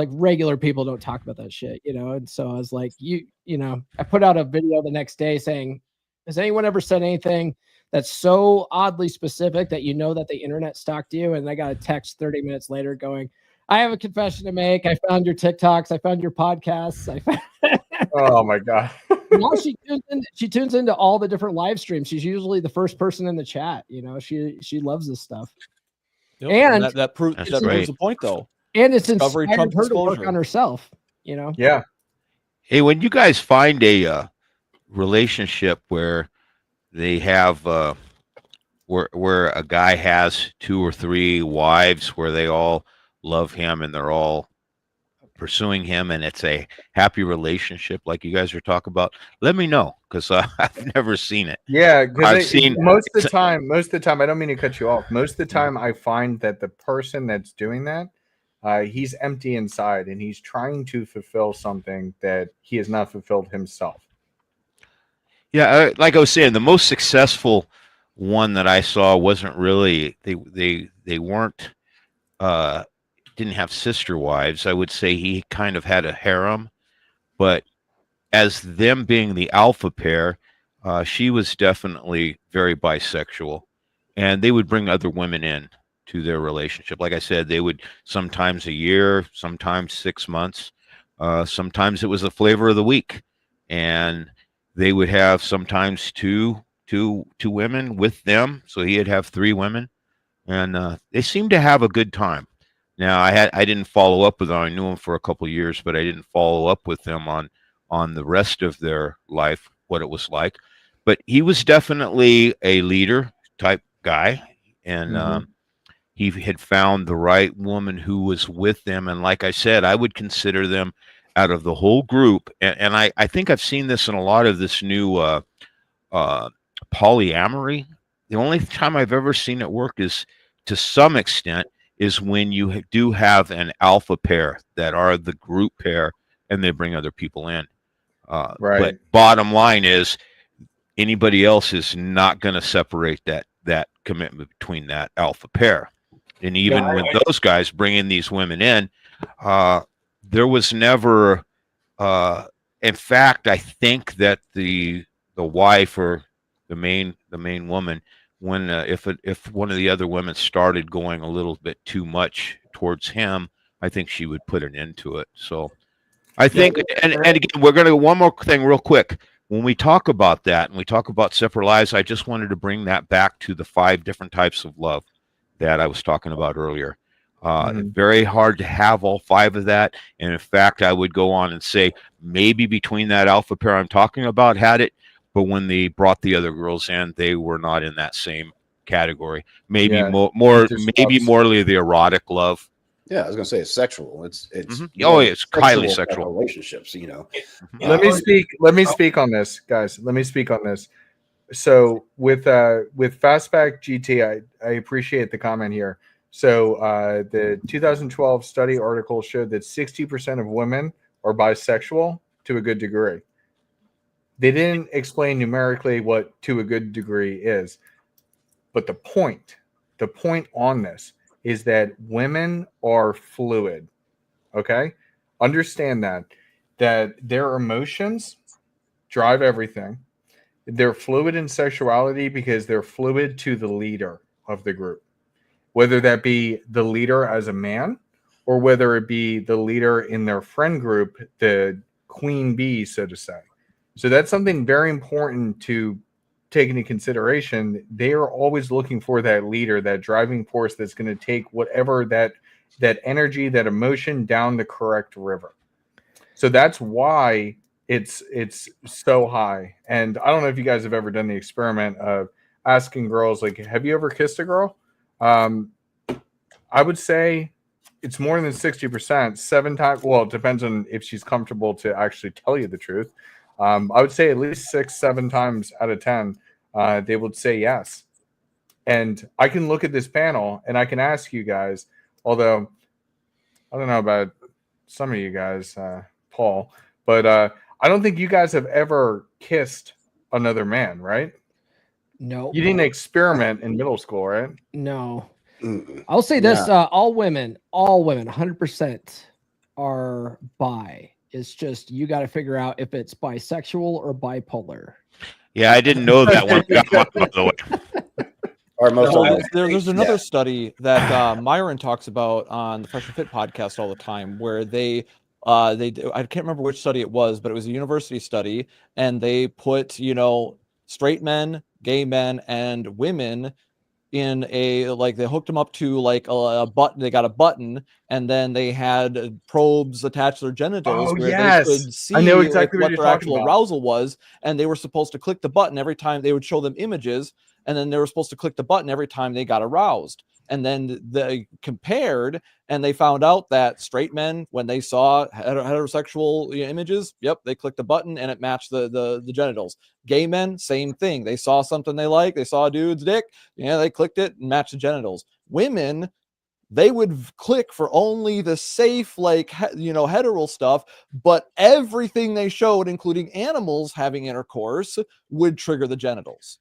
regular people don't talk about that shit, And so I was like, I put out a video the next day saying, has anyone ever said anything that's so oddly specific that that the internet stalked you? And I got a text 30 minutes later going, I have a confession to make. I found your TikToks. I found your podcasts. Oh my God. Now she tunes into all the different live streams. She's usually the first person in the chat. She loves this stuff. Yep. And that proves the point, though. And it's Discovery inspired trumps her to work disclosure. on herself. Yeah. Hey, when you guys find a relationship where they have where a guy has 2 or 3 wives, where they all love him and they're all pursuing him, and it's a happy relationship like you guys are talking about, let me know, because I've never seen it. Yeah, I've seen most of the time, I don't mean to cut you off. Most of the time I find that the person that's doing that, he's empty inside and he's trying to fulfill something that he has not fulfilled himself. Yeah, like I was saying, the most successful one that I saw wasn't really, they weren't didn't have sister wives. I would say he kind of had a harem, but as them being the alpha pair, she was definitely very bisexual, and they would bring other women in to their relationship. Like I said, they would sometimes a year, sometimes 6 months, sometimes it was the flavor of the week, and they would have sometimes two women with them, so he'd have 3 women, and they seemed to have a good time. Now, I didn't follow up with them. I knew them for a couple of years, but I didn't follow up with them on the rest of their life, what it was like. But he was definitely a leader type guy, and he had found the right woman who was with them. And like I said, I would consider them out of the whole group, and I think I've seen this in a lot of this new polyamory. The only time I've ever seen it work is to some extent is when you do have an alpha pair that are the group pair and they bring other people in. Right. But bottom line is anybody else is not going to separate that commitment between that alpha pair. And even when those guys bring in these women in, there was never, in fact, I think that the wife or the main woman, when if one of the other women started going a little bit too much towards him, I think she would put an end to it. So I think, and again, we're going to one more thing real quick. When we talk about that and we talk about separate lives, I just wanted to bring that back to the 5 different types of love that I was talking about earlier. Very hard to have all 5 of that. And in fact, I would go on and say maybe between that alpha pair I'm talking about had it, but when they brought the other girls in, they were not in that same category. Maybe maybe morely the erotic love. Yeah, I was gonna say it's sexual. It's it's highly sexual relationships. You know. Let me speak. Let me speak on this, guys. Let me speak on this. So with Fastback GT, I appreciate the comment here. So the 2012 study article showed that 60% of women are bisexual to a good degree. They didn't explain numerically what to a good degree is, but the point on this is that women are fluid. Okay, understand that their emotions drive everything. They're fluid in sexuality because they're fluid to the leader of the group, whether that be the leader as a man or whether it be the leader in their friend group, the queen bee, so to say. So that's something very important to take into consideration. They are always looking for that leader, that driving force that's going to take whatever that energy, that emotion down the correct river. So that's why it's so high. And I don't know if you guys have ever done the experiment of asking girls, like, have you ever kissed a girl? I would say it's more than 60%, 7 times. Well, it depends on if she's comfortable to actually tell you the truth. I would say at least 6-7 times out of 10, they would say yes. And I can look at this panel and I can ask you guys, although I don't know about some of you guys, Paul, but I don't think you guys have ever kissed another man, right? No. You didn't experiment in middle school, right? No. Mm-mm. I'll say this: all women, 100% are bi. It's just you got to figure out if it's bisexual or bipolar. Yeah, I didn't know that one. By the way. Or most Well, of them. there's another study that Myron talks about on the Fresh and Fit podcast all the time, where they I can't remember which study it was, but it was a university study, and they put straight men, gay men, and women in they hooked them up to like a button. They got a button, and then they had probes attached to their genitals where they could see I know exactly what what their you're actual talking about. arousal was, and they were supposed to click the button every time. They would show them images, and then they were supposed to click the button every time they got aroused. And then they compared, and they found out that straight men, when they saw heterosexual images, they clicked the button and it matched the genitals. Gay men, same thing. They saw something they liked. They saw a dude's dick. They clicked it and matched the genitals. Women, they would click for only the safe, hetero stuff, but everything they showed, including animals having intercourse, would trigger the genitals.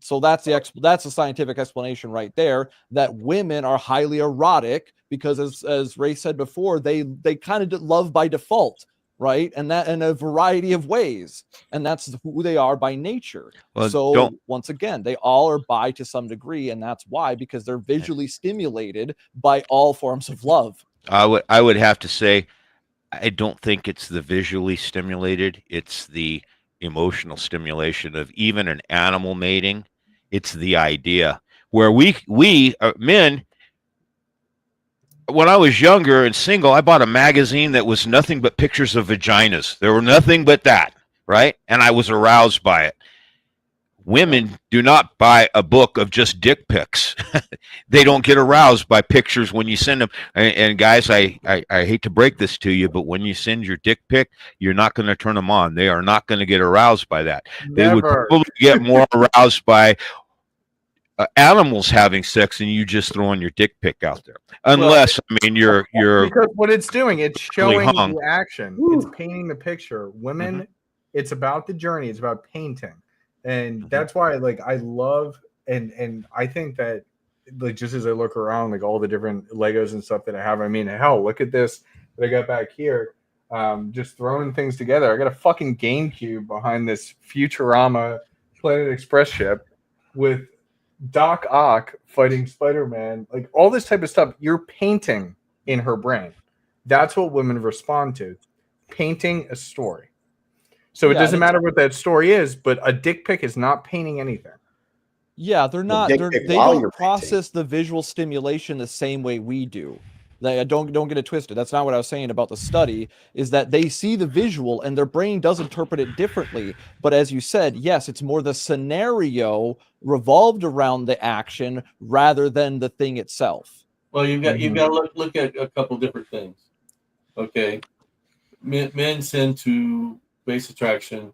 So that's the scientific explanation right there, that women are highly erotic because, as Ray said before, they kind of love by default, right? And that in a variety of ways, and that's who they are by nature. Well, so once again, they all are bi to some degree, and that's why, because they're visually stimulated by all forms of love. I would have to say, I don't think it's the visually stimulated. It's the emotional stimulation of even an animal mating. It's the idea where we men, when I was younger and single, I bought a magazine that was nothing but pictures of vaginas. There were nothing but that, right? And I was aroused by it. Women do not buy a book of just dick pics. They don't get aroused by pictures when you send them. And guys, I hate to break this to you, but when you send your dick pic, you're not going to turn them on. They are not going to get aroused by that. They would Never. probably get more aroused by animals having sex and you just throwing your dick pic out there. Unless, I mean, you're Because what it's doing, it's showing hung. the action. It's painting the picture. Women, it's about the journey. It's about painting, and that's why, like, I love and I think that, like, just as I look around, like all the different Legos and stuff that I have. I mean, hell, look at this that I got back here. Just throwing things together. I got a fucking GameCube behind this Futurama Planet Express ship with Doc Ock fighting Spider-Man, like all this type of stuff. You're painting in her brain. That's what women respond to. Painting a story. So it Yeah, doesn't and matter what that story is, but a dick pic is not painting anything. Yeah, they're not. dick They pic while don't you're process the visual stimulation the same way we do. Like, don't get it twisted. That's not what I was saying about the study. Is that they see the visual and their brain does interpret it differently. But as you said, yes, it's more the scenario revolved around the action rather than the thing itself. Well, you've got to look at a couple different things. Okay, men tend to base attraction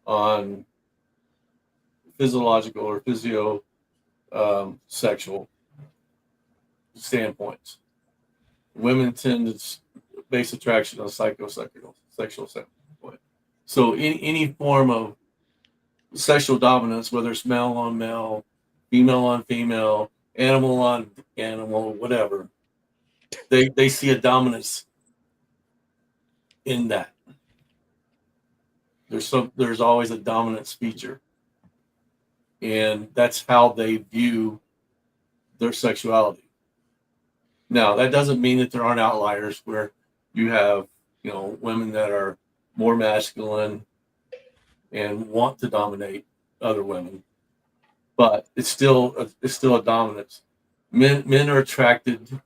on physiological or physio sexual standpoints. Women tend to base attraction on psychosexual sexual standpoint. So any form of sexual dominance, whether it's male on male, female on female, animal on animal, whatever, they see a dominance in that. There's always a dominance feature, and that's how they view their sexuality. Now, that doesn't mean that there aren't outliers where you have, women that are more masculine and want to dominate other women, but it's still a dominance. Men are attracted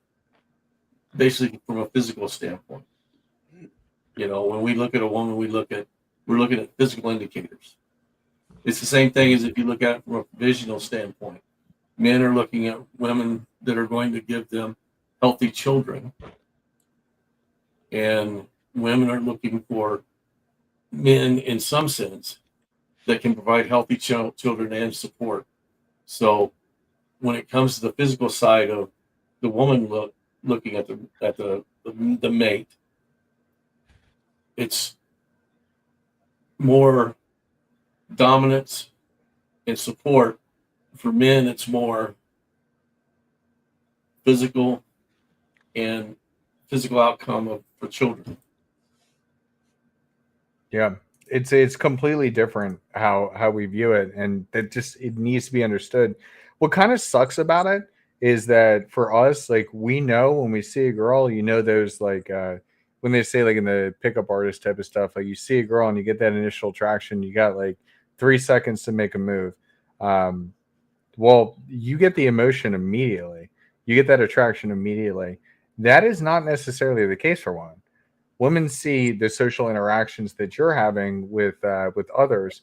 basically from a physical standpoint. When we look at a woman, we're looking at physical indicators. It's the same thing as if you look at it from a visional standpoint. Men are looking at women that are going to give them healthy children, and women are looking for men in some sense that can provide healthy children and support. So when it comes to the physical side of the woman looking at the mate, it's more dominance and support. For men, it's more physical and physical outcome for children. Yeah, it's completely different how we view it, and it needs to be understood. What kind of sucks about it is that for us, like, we know when we see a girl, those, like, when they say, like, in the pickup artist type of stuff, like, you see a girl and you get that initial attraction, you got like 3 seconds to make a move. Well, you get the emotion immediately. You get that attraction immediately. That is not necessarily the case for women. Women see the social interactions that you're having with others,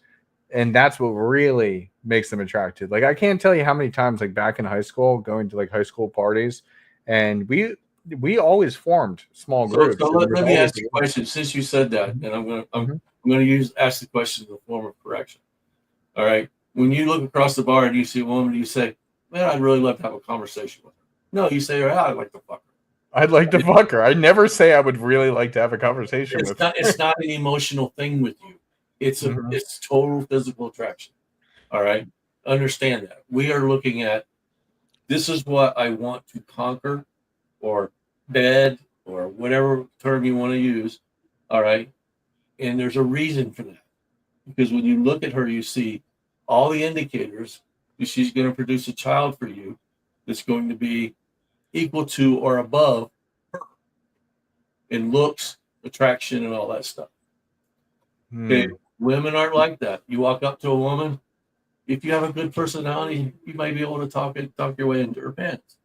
and that's what really makes them attracted. Like, I can't tell you how many times, like, back in high school, going to, like, high school parties, and we always formed small groups. So let me ask you a question. Since you said that, and I'm going to ask the question in the form of correction. All right. When you look across the bar and you see a woman, you say, "Man, I'd really love to have a conversation with her." No, you say, "I'd like to fuck her." I'd like to fuck her. I never say I would really like to have a conversation with her. It's not an emotional thing with you. It's total physical attraction. All right. Understand that. We are looking at, this is what I want to conquer, or bed, or whatever term you want to use. All right. And there's a reason for that. Because when you look at her, you see all the indicators that she's going to produce a child for you that's going to be equal to or above her in looks, attraction, and all that stuff. Okay, women aren't like that. You walk up to a woman, if you have a good personality, you might be able to talk your way into her pants.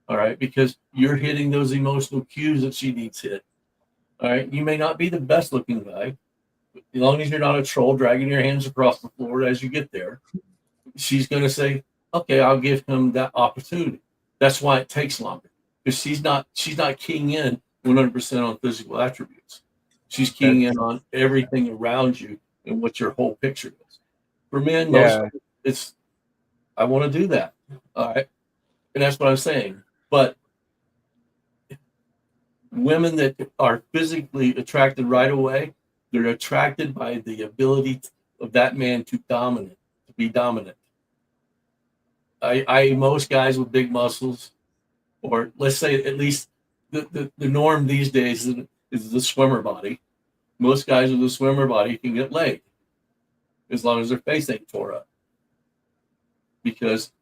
All right, because you're hitting those emotional cues that she needs hit. All right, you may not be the best looking guy, as long as you're not a troll dragging your hands across the floor as you get there. she's going to say, okay, I'll give him that opportunity. That's why it takes longer, because she's not keying in 100% on physical attributes. She's keying in on everything around you and what your whole picture is. For men, most it's I want to do that. All right. And that's what I'm saying. But women that are physically attracted right away, they're attracted by the ability of that man to be dominant. Most guys with big muscles, or let's say at least the norm these days is the swimmer body. Most guys with a swimmer body can get laid as long as their face ain't tore up, because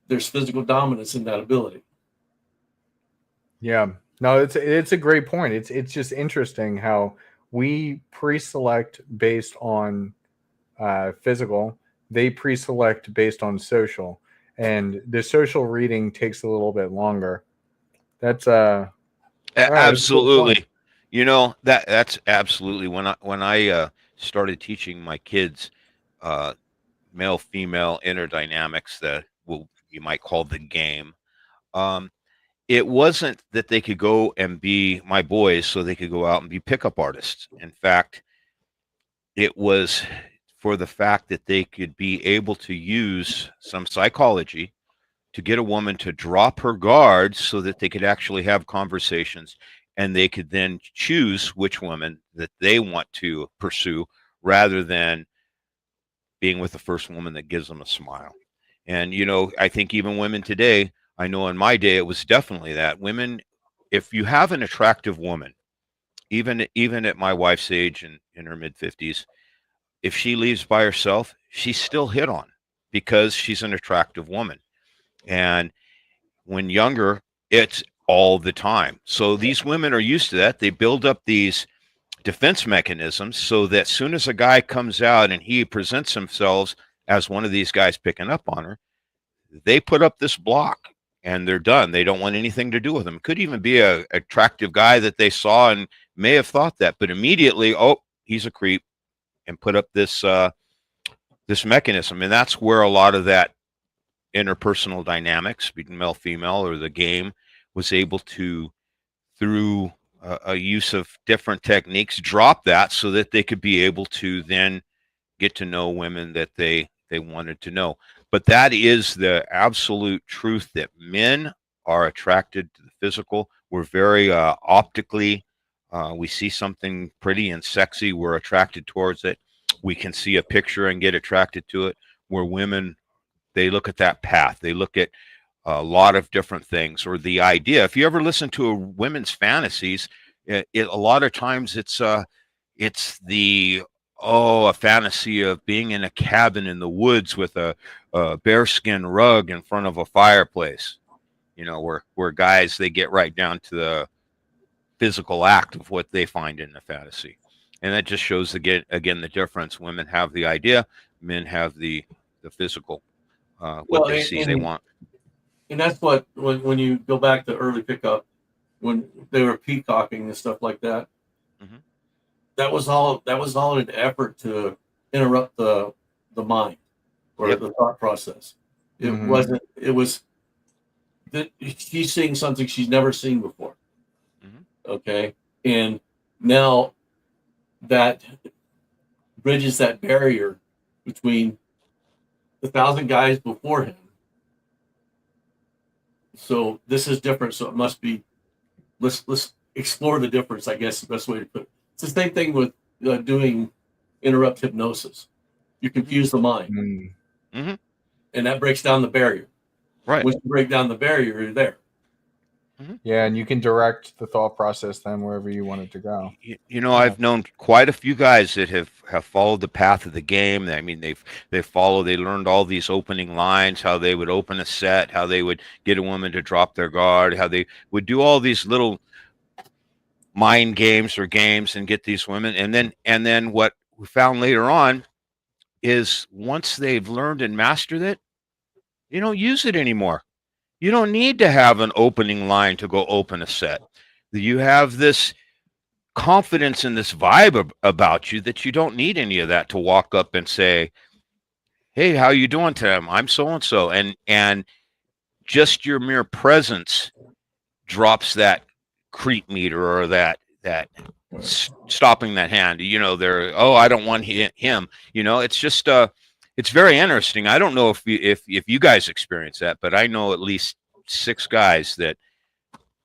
there's physical dominance in that ability. Yeah. No, it's a great point. It's just interesting how we pre-select based on physical, they pre-select based on social, and the social reading takes a little bit longer. That's all right, Absolutely. You know, that's absolutely when I started teaching my kids male female interdynamics, that you might call the game. It wasn't that they could go and be my boys so they could go out and be pickup artists. In fact, it was for the fact that they could be able to use some psychology to get a woman to drop her guard so that they could actually have conversations, and they could then choose which woman that they want to pursue, rather than being with the first woman that gives them a smile. And, you know, I think even women today, I know in my day, it was definitely that. Women, if you have an attractive woman, even at my wife's age and in her mid 50s, if she leaves by herself, she's still hit on because she's an attractive woman. And when younger, it's all the time. So these women are used to that. They build up these defense mechanisms so that as soon as a guy comes out and he presents himself as one of these guys picking up on her, they put up this block and they're done. They don't want anything to do with him. Could even be a attractive guy that they saw and may have thought that, but immediately, oh, he's a creep, and put up this this mechanism. And that's where a lot of that interpersonal dynamics between male female, or the game, was able to, through a use of different techniques, drop that so that they could be able to then get to know women that they wanted to know. But that is the absolute truth, that men are attracted to the physical. We're very optically, we see something pretty and sexy, we're attracted towards it. We can see a picture and get attracted to it. Where women, they look at that path. They look at a lot of different things, or the idea. If you ever listen to a women's fantasies, a lot of times it's a fantasy of being in a cabin in the woods with a bearskin rug in front of a fireplace. You know, where guys, they get right down to the physical act of what they find in the fantasy. And that just shows again the difference. Women have the idea, men have the physical, what they see they want. And that's what, when you go back to early pickup, when they were peacocking and stuff like that, that was all an effort to interrupt the mind, or the thought process. It wasn't. It was that she's seeing something she's never seen before. Okay, and now that bridges that barrier between the 1,000 guys before him. So this is different. So it must be. Let's explore the difference, I guess, the best way to put it. It's the same thing with doing interrupt hypnosis. You confuse the mind, and that breaks down the barrier. Right. Once you break down the barrier, you're there. Yeah, and you can direct the thought process then wherever you want it to go. You know, I've known quite a few guys that have followed the path of the game. I mean, they learned all these opening lines, how they would open a set, how they would get a woman to drop their guard, how they would do all these little mind games or games and get these women. And then what we found later on is, once they've learned and mastered it, you don't use it anymore. You don't need to have an opening line to go open a set. You have this confidence and this vibe about you that you don't need any of that to walk up and say, hey, how you doing today? I'm so and so, and just your mere presence drops that creep meter or that stopping that hand. You know, they're, oh, I don't want him. You know, it's just it's very interesting. I don't know if you guys experience that, but I know at least 6 guys that,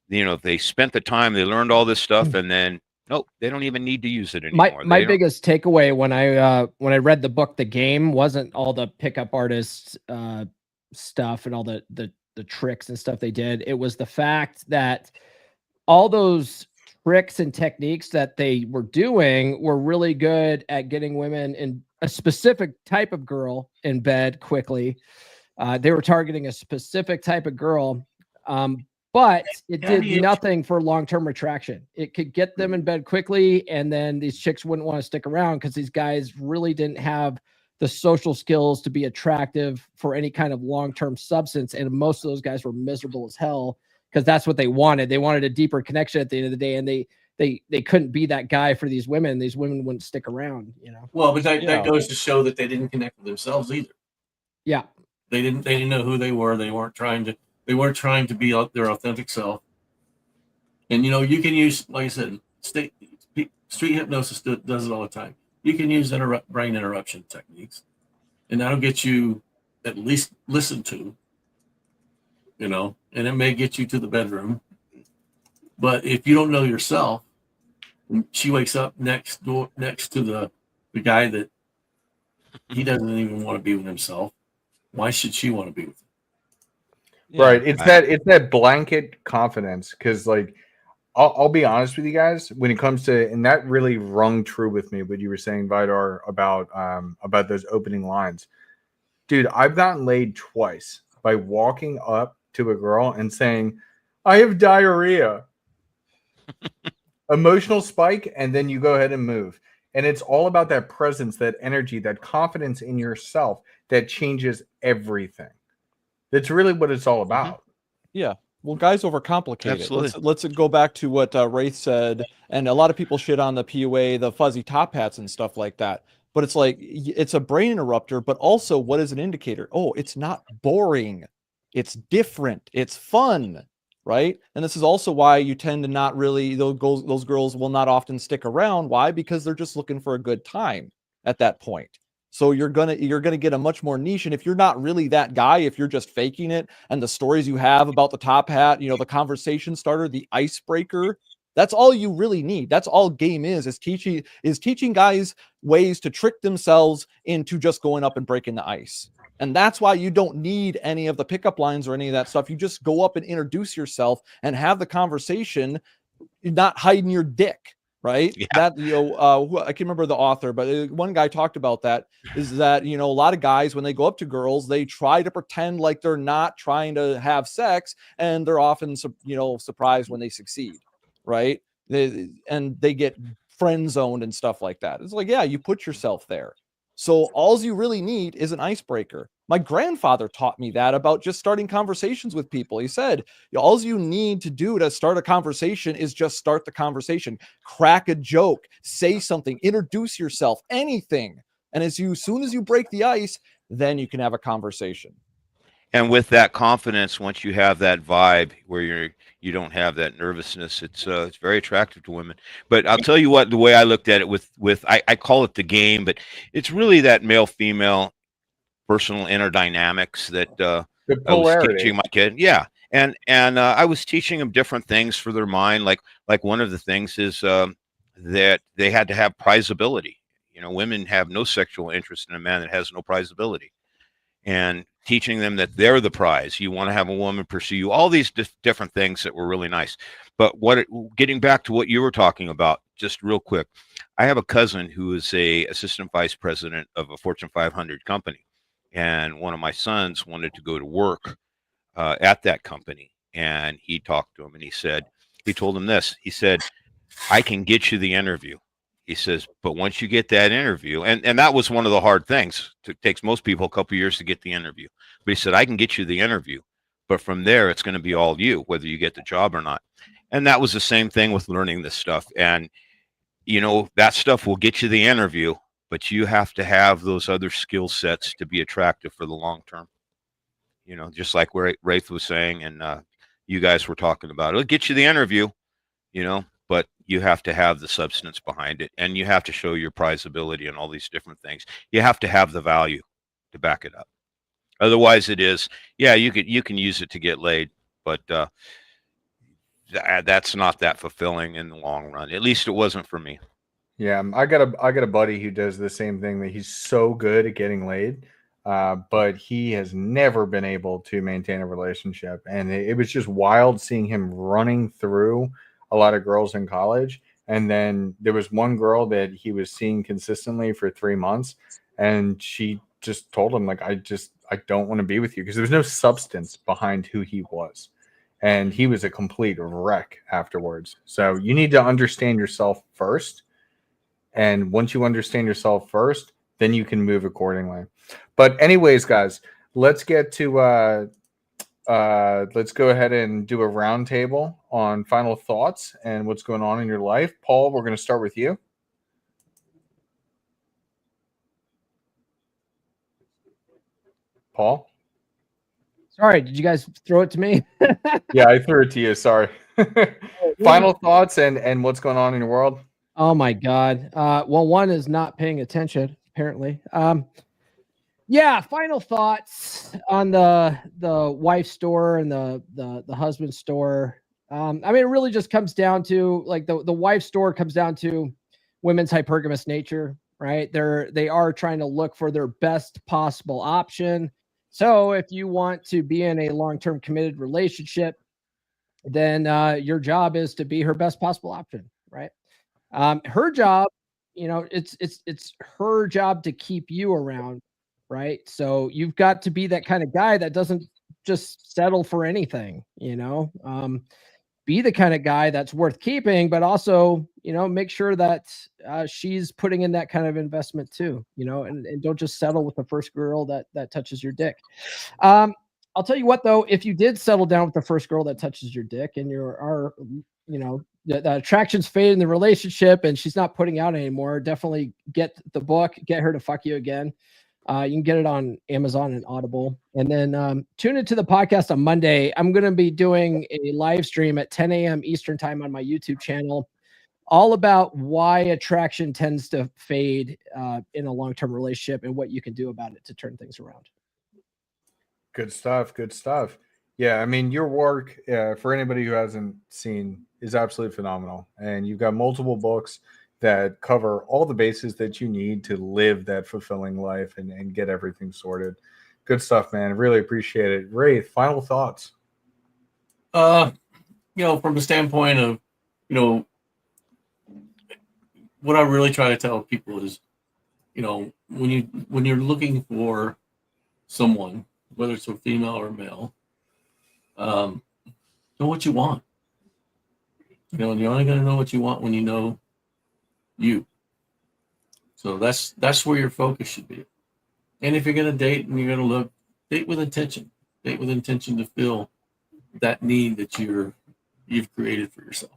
you know, they spent the time, they learned all this stuff, and then nope, they don't even need to use it anymore. My They don't- biggest takeaway when I read the book The Game wasn't all the pickup artists stuff and all the tricks and stuff they did. It was the fact that all those tricks and techniques that they were doing were really good at getting women in a specific type of girl in bed quickly. They were targeting a specific type of girl, but it did nothing for long-term attraction. It could get them in bed quickly, and then these chicks wouldn't want to stick around because these guys really didn't have the social skills to be attractive for any kind of long-term substance. And most of those guys were miserable as hell because that's what they wanted. They wanted a deeper connection at the end of the day, and they couldn't be that guy for these women. These women wouldn't stick around, you know. Well, but that goes to show that they didn't connect with themselves either. Yeah. They didn't know who they were. They weren't trying to be their authentic self. And you know, you can use, like I said, street hypnosis does it all the time. You can use brain interruption techniques, and that'll get you at least listened to, you know, and it may get you to the bedroom. But if you don't know yourself, she wakes up next to the guy that he doesn't even want to be with himself. Why should she want to be with him? Yeah. Right. It's that blanket confidence. Because like I'll be honest with you guys, when it comes to, and that really rung true with me what you were saying, Vidar, about those opening lines. Dude, I've gotten laid twice by walking up to a girl and saying, I have diarrhea. Emotional spike, and then you go ahead and move. And it's all about that presence, that energy, that confidence in yourself that changes everything. That's really what it's all about. Yeah. Well, guys overcomplicate Absolutely. it. Let's go back to what Wraith said, and a lot of people shit on the PUA, the fuzzy top hats and stuff like that. But it's like, it's a brain interrupter, but also what is an indicator? Oh, it's not boring. It's different. It's fun, right? And this is also why you tend to not really, those girls will not often stick around. Why? Because they're just looking for a good time at that point. So you're gonna get a much more niche. And if you're not really that guy, if you're just faking it, and the stories you have about the top hat, you know, the conversation starter, the icebreaker, that's all you really need. That's all game is teaching guys ways to trick themselves into just going up and breaking the ice. And that's why you don't need any of the pickup lines or any of that stuff. You just go up and introduce yourself and have the conversation, not hiding your dick. Right. Yeah. That, you know, I can't remember the author, but one guy talked about that, is that, you know, a lot of guys, when they go up to girls, they try to pretend like they're not trying to have sex, and they're often, you know, surprised when they succeed. Right. And they get friend zoned and stuff like that. It's like, yeah, you put yourself there. So all you really need is an icebreaker. My grandfather taught me that about just starting conversations with people. He said, all you need to do to start a conversation is just start the conversation, crack a joke, say something, introduce yourself, anything. And soon as you break the ice, then you can have a conversation. And with that confidence, once you have that vibe where you don't have that nervousness, it's very attractive to women. But I'll tell you what, the way I looked at it with I call it the game, but it's really that male female personal inner dynamics that The I was polarity. teaching my kid. Yeah. And I was teaching them different things for their mind. Like one of the things is that they had to have prizability. You know, women have no sexual interest in a man that has no prizability. And teaching them that they're the prize. You want to have a woman pursue you. All these different things that were really nice. But getting back to what you were talking about, just real quick, I have a cousin who is a assistant vice president of a Fortune 500 company, and one of my sons wanted to go to work at that company, and he talked to him, and he told him this. He said, "I can get you the interview." He says, but once you get that interview, and that was one of the hard things. It takes most people a couple of years to get the interview. But he said, I can get you the interview, but from there, it's going to be all you, whether you get the job or not. And that was the same thing with learning this stuff. And, you know, that stuff will get you the interview, but you have to have those other skill sets to be attractive for the long term. You know, just like Wraith was saying, and you guys were talking about, it'll get you the interview, you know, but you have to have the substance behind it, and you have to show your prizability and all these different things. You have to have the value to back it up. Otherwise, it is, yeah, you can use it to get laid, but that's not that fulfilling in the long run. At least it wasn't for me. Yeah, I got a buddy who does the same thing. That he's so good at getting laid, but he has never been able to maintain a relationship. And it was just wild seeing him running through a lot of girls in college. And then there was one girl that he was seeing consistently for 3 months, and she just told him, like, I don't want to be with you, because there was no substance behind who he was. And he was a complete wreck afterwards. So you need to understand yourself first. And once you understand yourself first, then you can move accordingly. But anyways, guys, let's get to let's go ahead and do a roundtable on final thoughts and what's going on in your life. Paul, we're going to start with you. Paul? Sorry, did you guys throw it to me? Yeah, I threw it to you. Sorry. Final thoughts and what's going on in your world? Oh my God. Well, one is not paying attention, apparently. Yeah, final thoughts on the wife store and the husband store. I mean, it really just comes down to, like, the wife store comes down to women's hypergamous nature, right? They are trying to look for their best possible option. So if you want to be in a long-term committed relationship, then your job is to be her best possible option, right? Her job, it's her job to keep you around, right? So you've got to be that kind of guy that doesn't just settle for anything, be the kind of guy that's worth keeping, but also, make sure that she's putting in that kind of investment too, and don't just settle with the first girl that touches your dick. I'll tell you what, though, if you did settle down with the first girl that touches your dick and the attraction's faded in the relationship and she's not putting out anymore, definitely get the book, Get Her to Fuck You Again. You can get it on Amazon and Audible. And then tune into the podcast on Monday. I'm going to be doing a live stream at 10 a.m. Eastern time on my YouTube channel, all about why attraction tends to fade in a long-term relationship and what you can do about it to turn things around. Good stuff. Good stuff. Yeah, I mean, your work, for anybody who hasn't seen, is absolutely phenomenal. And you've got multiple books that cover all the bases that you need to live that fulfilling life and get everything sorted. Good stuff, man. Really appreciate it. Wraith, final thoughts? From the standpoint of, what I really try to tell people is, when you're looking for someone, whether it's a female or male, know what you want. And you're only going to know what you want when you know you. So that's where your focus should be. And if you're going to date and you're going to date with intention. Date with intention to fill that need that you've created for yourself.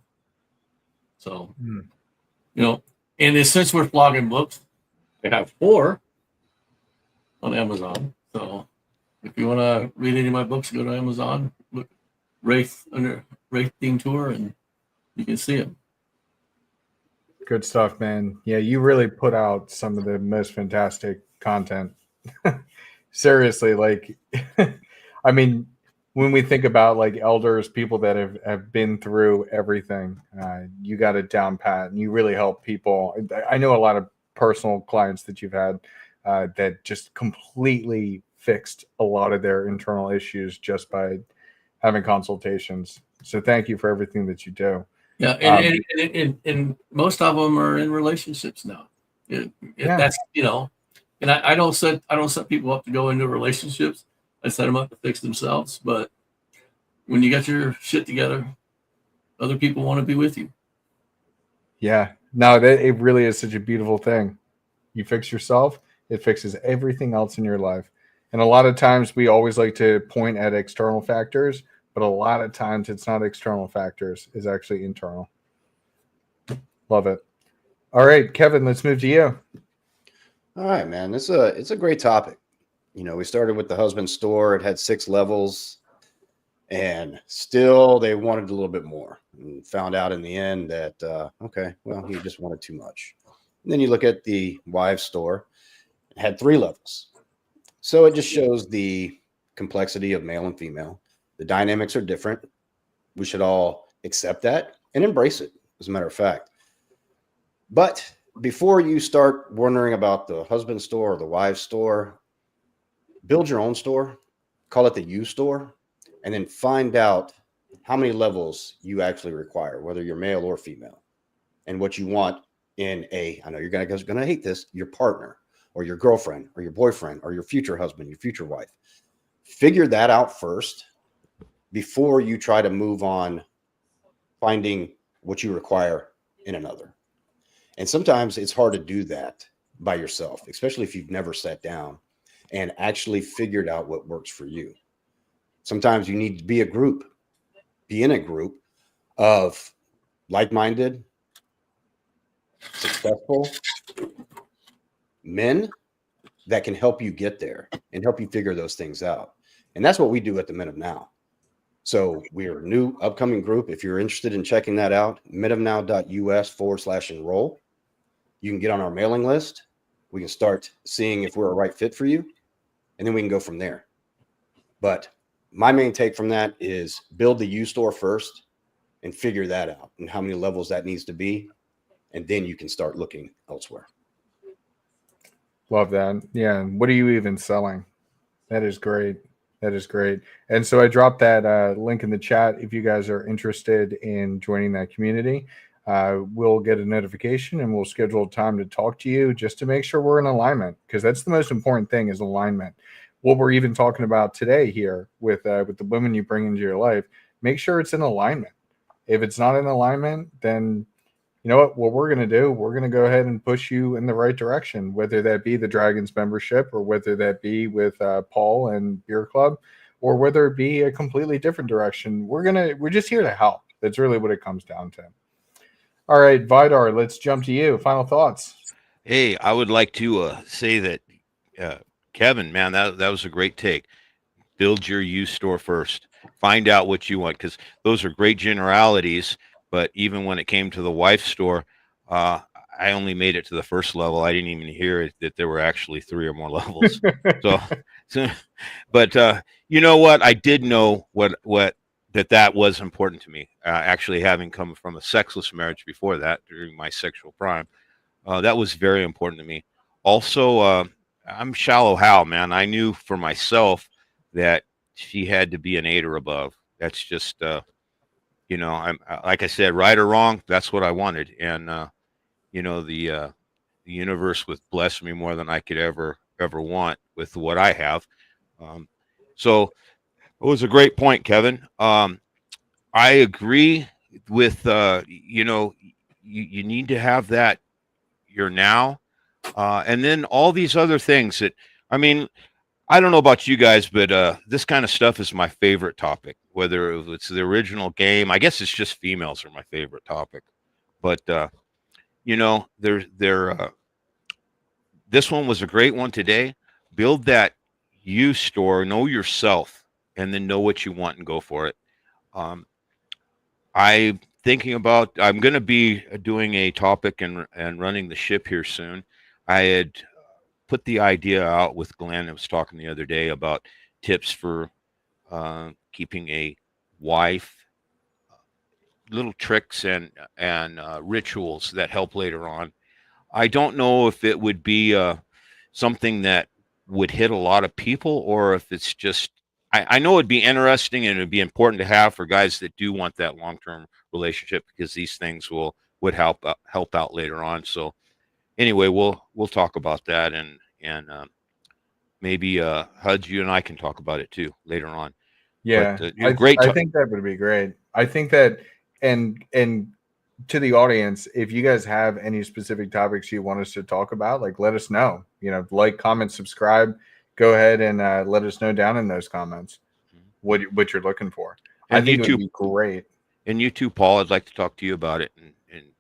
So, and since we're flogging books, I have 4 on Amazon. So if you want to read any of my books, go to Amazon, look Wraith under Wraith Theme Tour, and you can see them. Good stuff, man. Yeah, you really put out some of the most fantastic content. Seriously, like, I mean, when we think about like elders, people that have been through everything, you got it down pat, and you really help people. I know a lot of personal clients that you've had that just completely fixed a lot of their internal issues just by having consultations. So thank you for everything that you do. Yeah, and most of them are in relationships now. That's and I don't set people up to go into relationships. I set them up to fix themselves. But when you got your shit together, other people want to be with you. Yeah, no, it really is such a beautiful thing. You fix yourself, it fixes everything else in your life. And a lot of times we always like to point at external factors, but a lot of times it's not external factors, it's actually internal. Love it. All right, Kevin, let's move to you. All right, man. It's a great topic. You know, we started with the husband store. It had 6 levels, and still they wanted a little bit more. And found out in the end that okay, well, he just wanted too much. And then you look at the wives store. It had 3 levels. So it just shows the complexity of male and female. The dynamics are different. We should all accept that and embrace it, as a matter of fact. But before you start wondering about the husband store or the wives store, build your own store, call it the you store, and then find out how many levels you actually require, whether you're male or female, and what you want in I know you're gonna hate this, your partner or your girlfriend or your boyfriend or your future husband, your future wife. Figure that out first before you try to move on finding what you require in another. And sometimes it's hard to do that by yourself, especially if you've never sat down and actually figured out what works for you. Sometimes you need to be in a group of like-minded, successful men that can help you get there and help you figure those things out. And that's what we do at the Men of Now. So we're a new upcoming group. If you're interested in checking that out, menofnow.us/enroll. You can get on our mailing list. We can start seeing if we're a right fit for you, and then we can go from there. But my main take from that is build the U store first and figure that out and how many levels that needs to be. And then you can start looking elsewhere. Love that. Yeah. And what are you even selling? That is great. That is great. And so I dropped that link in the chat. If you guys are interested in joining that community, we'll get a notification and we'll schedule time to talk to you just to make sure we're in alignment, because that's the most important thing is alignment. What we're even talking about today here with the women you bring into your life, make sure it's in alignment. If it's not in alignment, then you know what we're going to do? We're going to go ahead and push you in the right direction, whether that be the Dragons membership or whether that be with Paul and Beer Club, or whether it be a completely different direction. We're just here to help. That's really what it comes down to. All right, Vidar, let's jump to you. Final thoughts. Hey, I would like to say that, Kevin, man, that was a great take. Build your used store first. Find out what you want, because those are great generalities. But even when it came to the wife store, I only made it to the first level. I didn't even hear that there were actually 3 or more levels. But you know what? I did know what that was important to me. Actually, having come from a sexless marriage before that, during my sexual prime, that was very important to me. Also, I'm shallow Hal, man. I knew for myself that she had to be an 8 or above. That's just I'm like I said, right or wrong, that's what I wanted. And the universe would bless me more than I could ever want with what I have. So it was a great point, Kevin. I agree with you need to have that your now, and then all these other things that, I mean, I don't know about you guys, but this kind of stuff is my favorite topic. Whether it's the original game, I guess it's just females are my favorite topic. But this one was a great one today. Build that you store, know yourself, and then know what you want and go for it. I'm going to be doing a topic and running the ship here soon. I had put the idea out with Glenn. I was talking the other day about tips for keeping a wife, little tricks and rituals that help later on. I don't know if it would be something that would hit a lot of people, or if it's just, I know it'd be interesting and it'd be important to have for guys that do want that long-term relationship, because these things would help out later on. So anyway, we'll talk about that, and maybe Huds, you and I can talk about it too later on. Yeah, But, great. I think that would be great. I think that, and to the audience, if you guys have any specific topics you want us to talk about, like, let us know. Like, comment, subscribe. Go ahead and let us know down in those comments what you're looking for. And I think you it too, would be great. And you too, Paul. I'd like to talk to you about it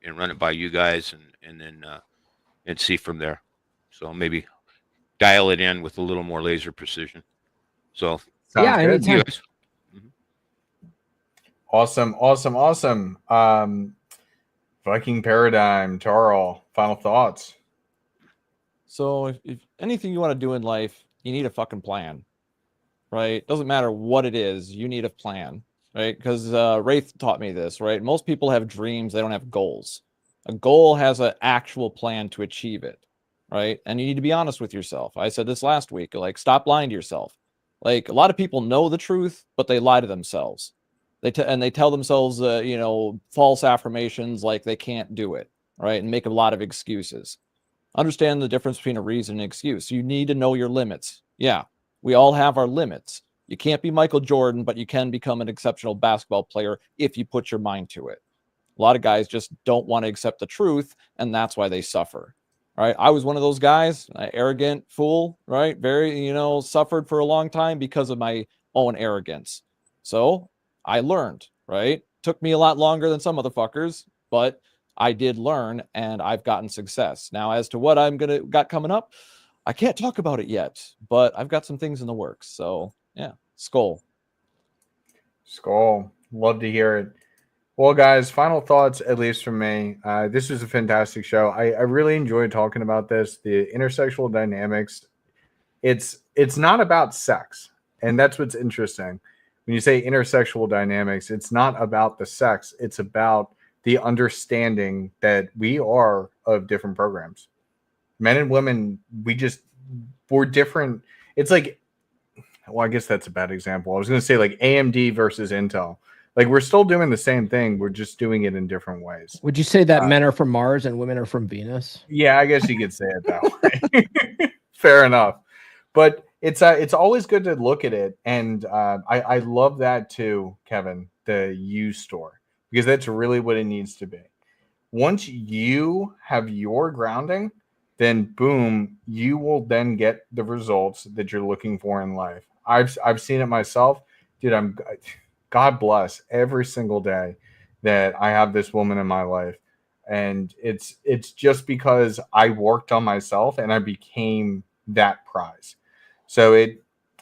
and run it by you guys, and then and see from there. So maybe dial it in with a little more laser precision. So Sounds Yeah, good. anytime. you guys, Awesome. Viking Paradigm, Tarl, final thoughts. So if anything you want to do in life, you need a fucking plan, right? Doesn't matter what it is, you need a plan, right? Because Wraith taught me this, right? Most people have dreams, they don't have goals. A goal has an actual plan to achieve it, right? And you need to be honest with yourself. I said this last week, like, stop lying to yourself. Like, a lot of people know the truth, but they lie to themselves. They tell themselves, false affirmations like they can't do it, right? And make a lot of excuses. Understand the difference between a reason and an excuse. You need to know your limits. Yeah, we all have our limits. You can't be Michael Jordan, but you can become an exceptional basketball player if you put your mind to it. A lot of guys just don't want to accept the truth, and that's why they suffer. All right. I was one of those guys, an arrogant fool, right? Very, suffered for a long time because of my own arrogance. So I learned, right? Took me a lot longer than some motherfuckers, but I did learn and I've gotten success. Now, as to what got coming up, I can't talk about it yet, but I've got some things in the works. So yeah, Skull. Love to hear it. Well, guys, final thoughts, at least from me. This was a fantastic show. I really enjoyed talking about this. The intersexual dynamics. It's not about sex, and that's what's interesting. When you say intersexual dynamics, it's not about the sex. It's about the understanding that we are of different programs. Men and women, we're different. It's like, well, I guess that's a bad example. I was going to say like AMD versus Intel. Like, we're still doing the same thing. We're just doing it in different ways. Would you say that men are from Mars and women are from Venus? Yeah, I guess you could say it that way. Fair enough. But it's always good to look at it. And I love that too, Kevin, the U store, because that's really what it needs to be. Once you have your grounding, then boom, you will then get the results that you're looking for in life. I've seen it myself. Dude, God bless every single day that I have this woman in my life. And it's just because I worked on myself and I became that prize. So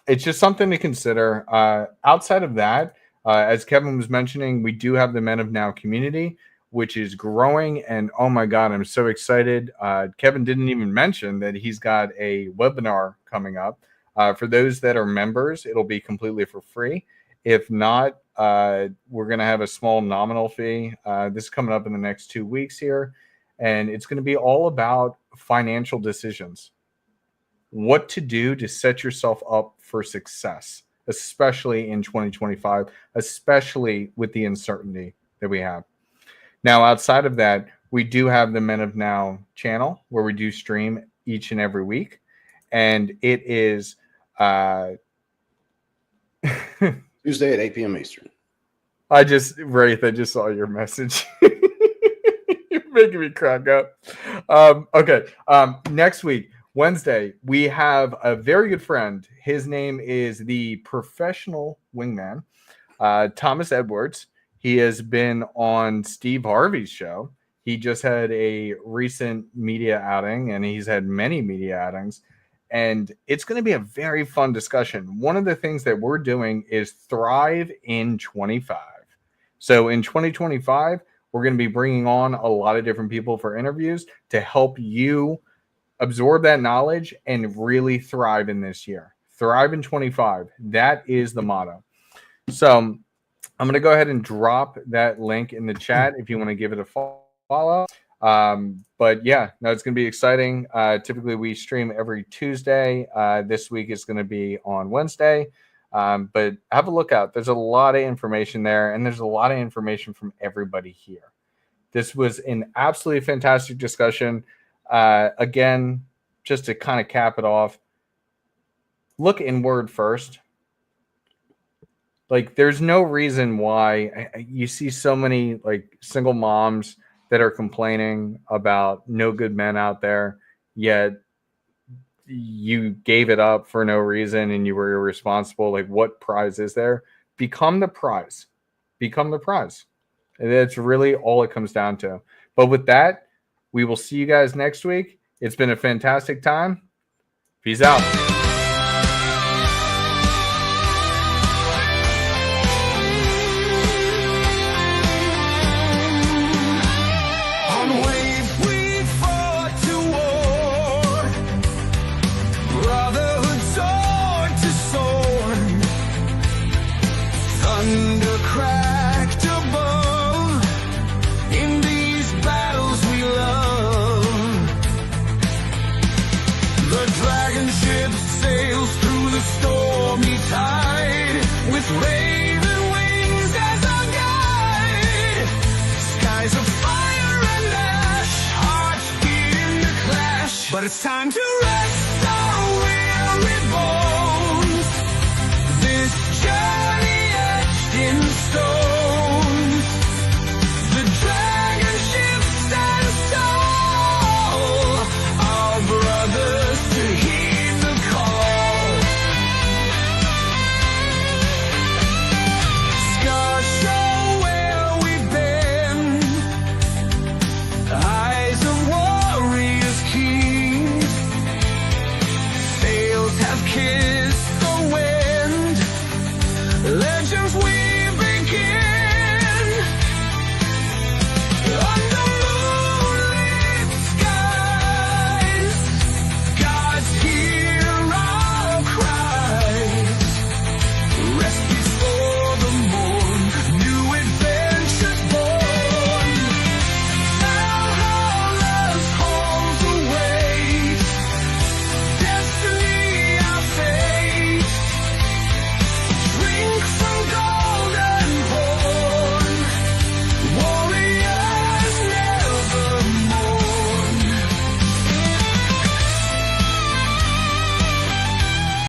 it's just something to consider. Outside of that, as Kevin was mentioning, we do have the Men of Now community, which is growing. And oh my God, I'm so excited. Kevin didn't even mention that he's got a webinar coming up. For those that are members, it'll be completely for free. If not, we're going to have a small nominal fee. This is coming up in the next 2 weeks here. And it's going to be all about financial decisions. What to do to set yourself up for success, especially in 2025, especially with the uncertainty that we have. Now, outside of that, we do have the Men of Now channel where we do stream each and every week. And it is Tuesday at 8 p.m. Eastern. Wraith, I just saw your message. You're making me crack up. Okay. Next week, Wednesday, we have a very good friend. His name is the professional wingman, Thomas Edwards. He has been on Steve Harvey's show. He just had a recent media outing, and he's had many media outings. And it's going to be a very fun discussion. One of the things that we're doing is Thrive in 25. So in 2025, we're going to be bringing on a lot of different people for interviews to help you absorb that knowledge and really thrive in this year. Thrive in 25. That is the motto. So I'm going to go ahead and drop that link in the chat if you want to give it a follow. But yeah, no, it's going to be exciting. Typically we stream every Tuesday. This week is going to be on Wednesday. But have a look out. There's a lot of information there, and there's a lot of information from everybody here. This was an absolutely fantastic discussion. Again, just to kind of cap it off, look inward first. Like, there's no reason why you see so many like single moms that are complaining about no good men out there, yet you gave it up for no reason and you were irresponsible. Like, what prize is there? Become the prize. Become the prize. And that's really all it comes down to. But with that, we will see you guys next week. It's been a fantastic time. Peace out. On wave we fought to war, brotherhood sword to sword, thunder cracked above, in these battles we love. The DragonShip sails through the stormy tide, with raven wings as our guide. Skies of fire and ash, hearts begin to clash, but it's time to run.